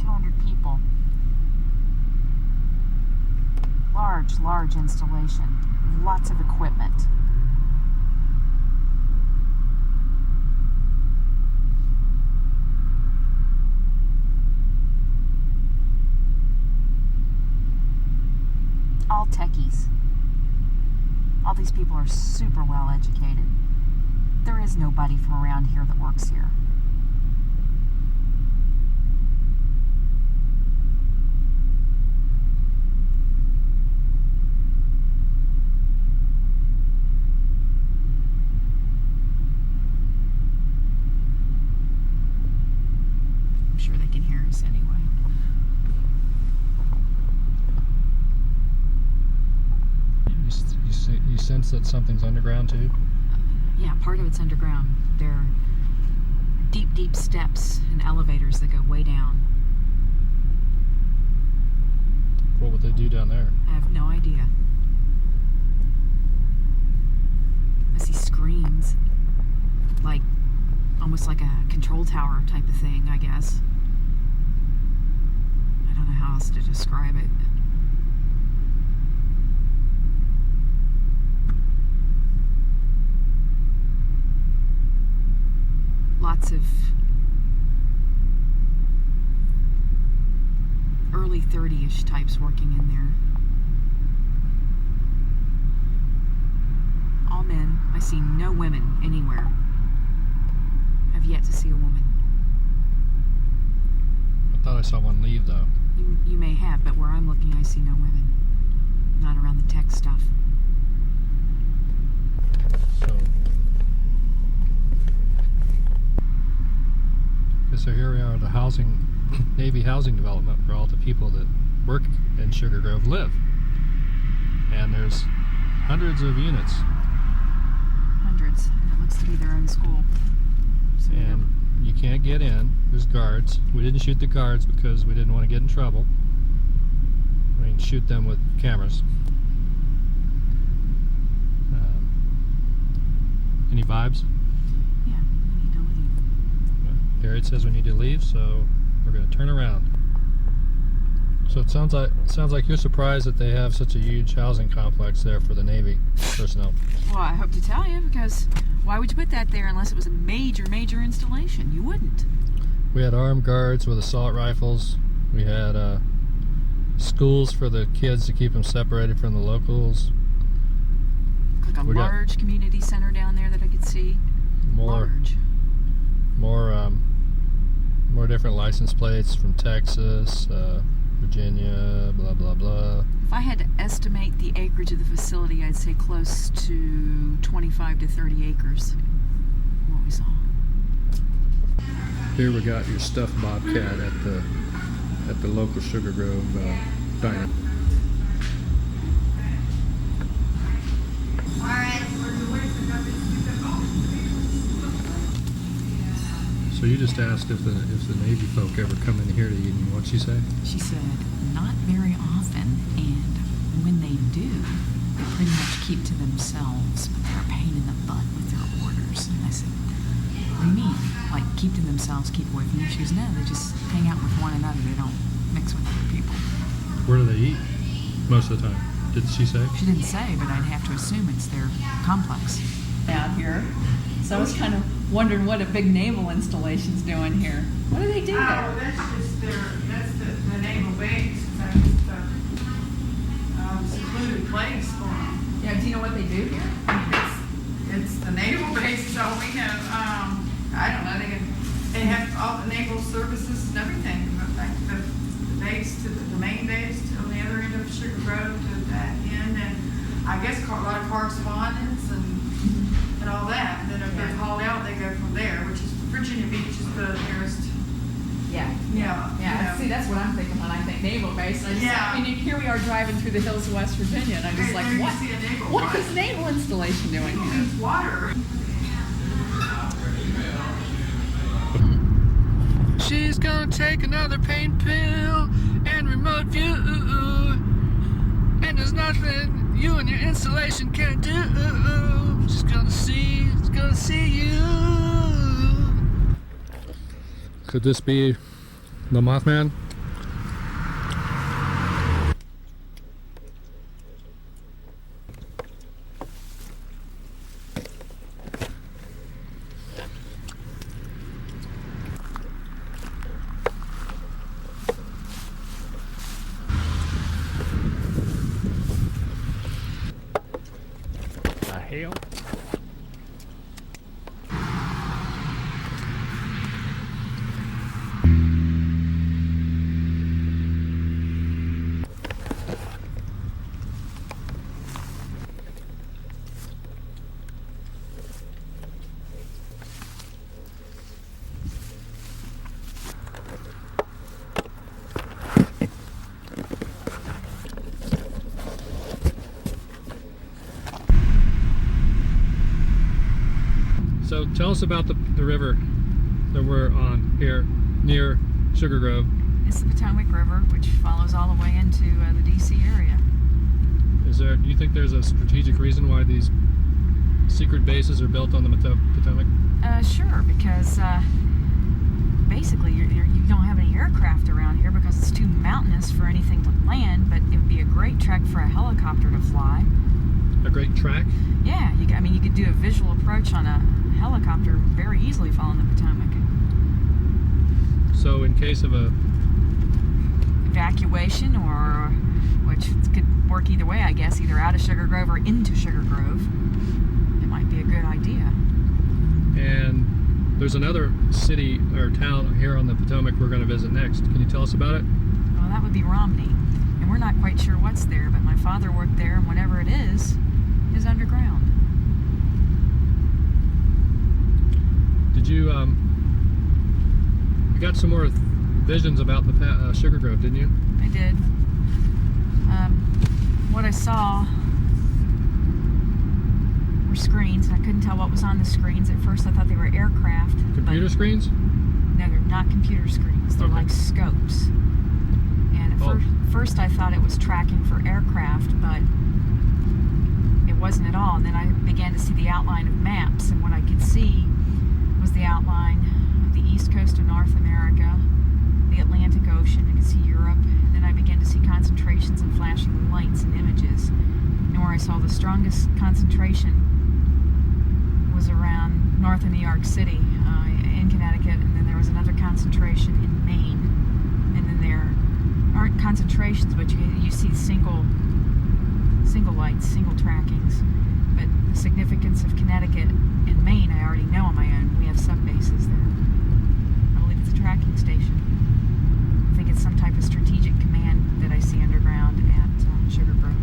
[SPEAKER 15] 200 people. Large installation. Lots of equipment. All techies. All these people are super well educated. There is nobody from around here that works here. I'm sure they can hear us anyway.
[SPEAKER 14] You sense that something's underground too?
[SPEAKER 15] Yeah, part of it's underground. There are deep steps and elevators that go way down.
[SPEAKER 14] What would they do down there?
[SPEAKER 15] I have no idea. I see screens, like almost like a control tower type of thing, I guess. I don't know how else to describe it. Lots of early 30-ish types working in there. All men. I see no women anywhere. I've yet to see a woman.
[SPEAKER 14] I thought I saw one leave though.
[SPEAKER 15] You may have, but where I'm looking, I see no women. Not around the tech stuff.
[SPEAKER 14] So here we are at a Navy housing development where all the people that work in Sugar Grove live. And there's hundreds of units.
[SPEAKER 15] Hundreds. And it looks to be their own school. So
[SPEAKER 14] and you can't get in. There's guards. We didn't shoot the guards because we didn't want to get in trouble. We can shoot them with cameras. Any vibes? Harriet says we need to leave, so we're going to turn around. So it sounds like you're surprised that they have such a huge housing complex there for the Navy personnel.
[SPEAKER 15] Well, I hope to tell you, because why would you put that there unless it was a major installation? You wouldn't.
[SPEAKER 14] We had armed guards with assault rifles. We had schools for the kids to keep them separated from the locals.
[SPEAKER 15] Like a large community center down there that I could see. Large.
[SPEAKER 14] More different license plates from Texas, Virginia, blah, blah, blah.
[SPEAKER 15] If I had to estimate the acreage of the facility, I'd say close to 25 to 30 acres. What we saw.
[SPEAKER 14] Here we got your stuffed bobcat at the local Sugar Grove diner. So you just asked if the Navy folk ever come in here to eat, and what'd she say?
[SPEAKER 15] She said, not very often, and when they do, they pretty much keep to themselves, but they're a pain in the butt with their orders. And I said, what do you mean? Like keep to themselves, keep away from you. She goes, no, they just hang out with one another. They don't mix with other people.
[SPEAKER 14] Where do they eat most of the time? Did she say?
[SPEAKER 15] She didn't say, but I'd have to assume it's their complex.
[SPEAKER 17] Out here. So I was kind of wondering what a big naval installation's doing here. What do they do there?
[SPEAKER 20] Oh, that's just that's the naval base. That's just a secluded place for them.
[SPEAKER 17] Yeah, do you know what they do here?
[SPEAKER 20] It's the naval base, so we have, I don't know, they have all the naval services and everything. Like the base to the main base to the other end of Sugar Grove to that end, and I guess a lot of correspondence and all that. And then if they're called out, they go from there, which is Virginia Beach is the nearest.
[SPEAKER 17] Yeah. See, that's what I'm thinking when I think naval base. I mean, here we are driving through the hills of West Virginia, and I'm just like, what is naval installation doing here?
[SPEAKER 20] It's water.
[SPEAKER 14] She's gonna take another pain pill and remote view, and there's nothing you and your installation can do. She's gonna see you. Could this be the Mothman? Hell. So tell us about the river that we're on here near Sugar Grove.
[SPEAKER 15] It's the Potomac River, which follows all the way into the DC area.
[SPEAKER 14] Do you think there's a strategic reason why these secret bases are built on the Potomac?
[SPEAKER 15] Sure, because basically you don't have any aircraft around here because it's too mountainous for anything to land, but it would be a great track for a helicopter to fly.
[SPEAKER 14] A great track?
[SPEAKER 15] Yeah, you could do a visual approach on a helicopter very easily following the Potomac.
[SPEAKER 14] So in case of a
[SPEAKER 15] evacuation, or which could work either way, I guess, either out of Sugar Grove or into Sugar Grove, it might be a good idea.
[SPEAKER 14] And there's another city or town here on the Potomac we're going to visit next. Can you tell us about it?
[SPEAKER 15] Well, that would be Romney, and we're not quite sure what's there, but my father worked there, and whatever it is underground.
[SPEAKER 14] Did you got some more visions about the Sugar Grove, didn't you?
[SPEAKER 15] I did. What I saw were screens, and I couldn't tell what was on the screens. At first I thought they were aircraft.
[SPEAKER 14] Computer screens?
[SPEAKER 15] No, they're not computer screens. They're like scopes. And at first I thought it was tracking for aircraft, but it wasn't at all. And then I began to see the outline of maps, and what I could see was the outline of the east coast of North America, the Atlantic Ocean. I could see Europe, and then I began to see concentrations and flashing lights and images. And where I saw the strongest concentration was around north of New York City in Connecticut, and then there was another concentration in Maine. And then there aren't concentrations, but you see single lights, single trackings. But the significance of Connecticut and Maine I already know on my own. We have sub-bases there. I believe it's a tracking station. I think it's some type of strategic command that I see underground at Sugar Grove.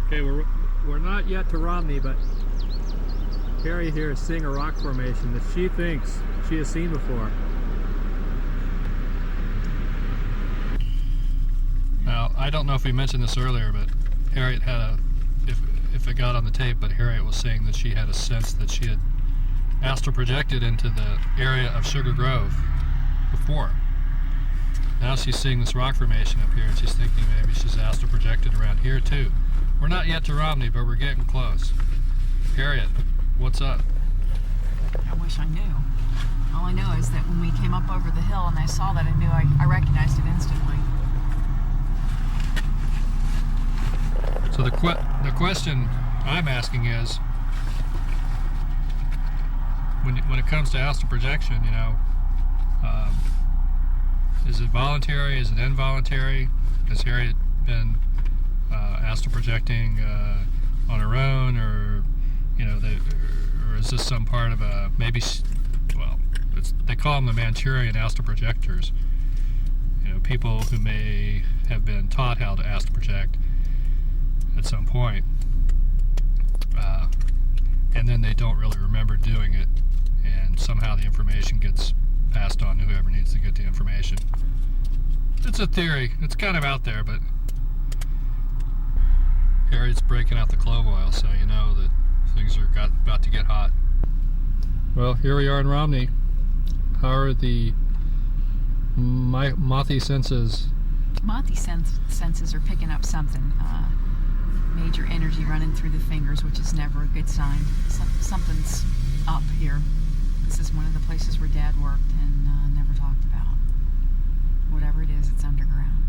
[SPEAKER 14] Okay, we're not yet to Romney, but Harriet here is seeing a rock formation that she thinks she has seen before. Now, I don't know if we mentioned this earlier, but Harriet had if it got on the tape, but Harriet was saying that she had a sense that she had astral projected into the area of Sugar Grove before. Now she's seeing this rock formation up here, and she's thinking maybe she's astral projected around here too. We're not yet to Romney, but we're getting close. Harriet, what's up?
[SPEAKER 15] I wish I knew. All I know is that when we came up over the hill and I saw that, I knew I recognized it instantly.
[SPEAKER 14] So the question I'm asking is, when it comes to astral projection, you know, is it voluntary? Is it involuntary? Has Harriet been astral projecting on her own, or you know, or is this some part of a maybe? Well, they call them the Manchurian astral projectors. You know, people who may have been taught how to astral project at some point, and then they don't really remember doing it, and somehow the information gets passed on to whoever needs to get the information. It's a theory. It's kind of out there, but Harriet's breaking out the clove oil, so you know that things are about to get hot. Well, here we are in Romney. How are the mothy senses?
[SPEAKER 15] Mothy senses are picking up something. Major energy running through the fingers, which is never a good sign. Something's up here. This is one of the places where Dad worked and never talked about. Whatever it is, it's underground.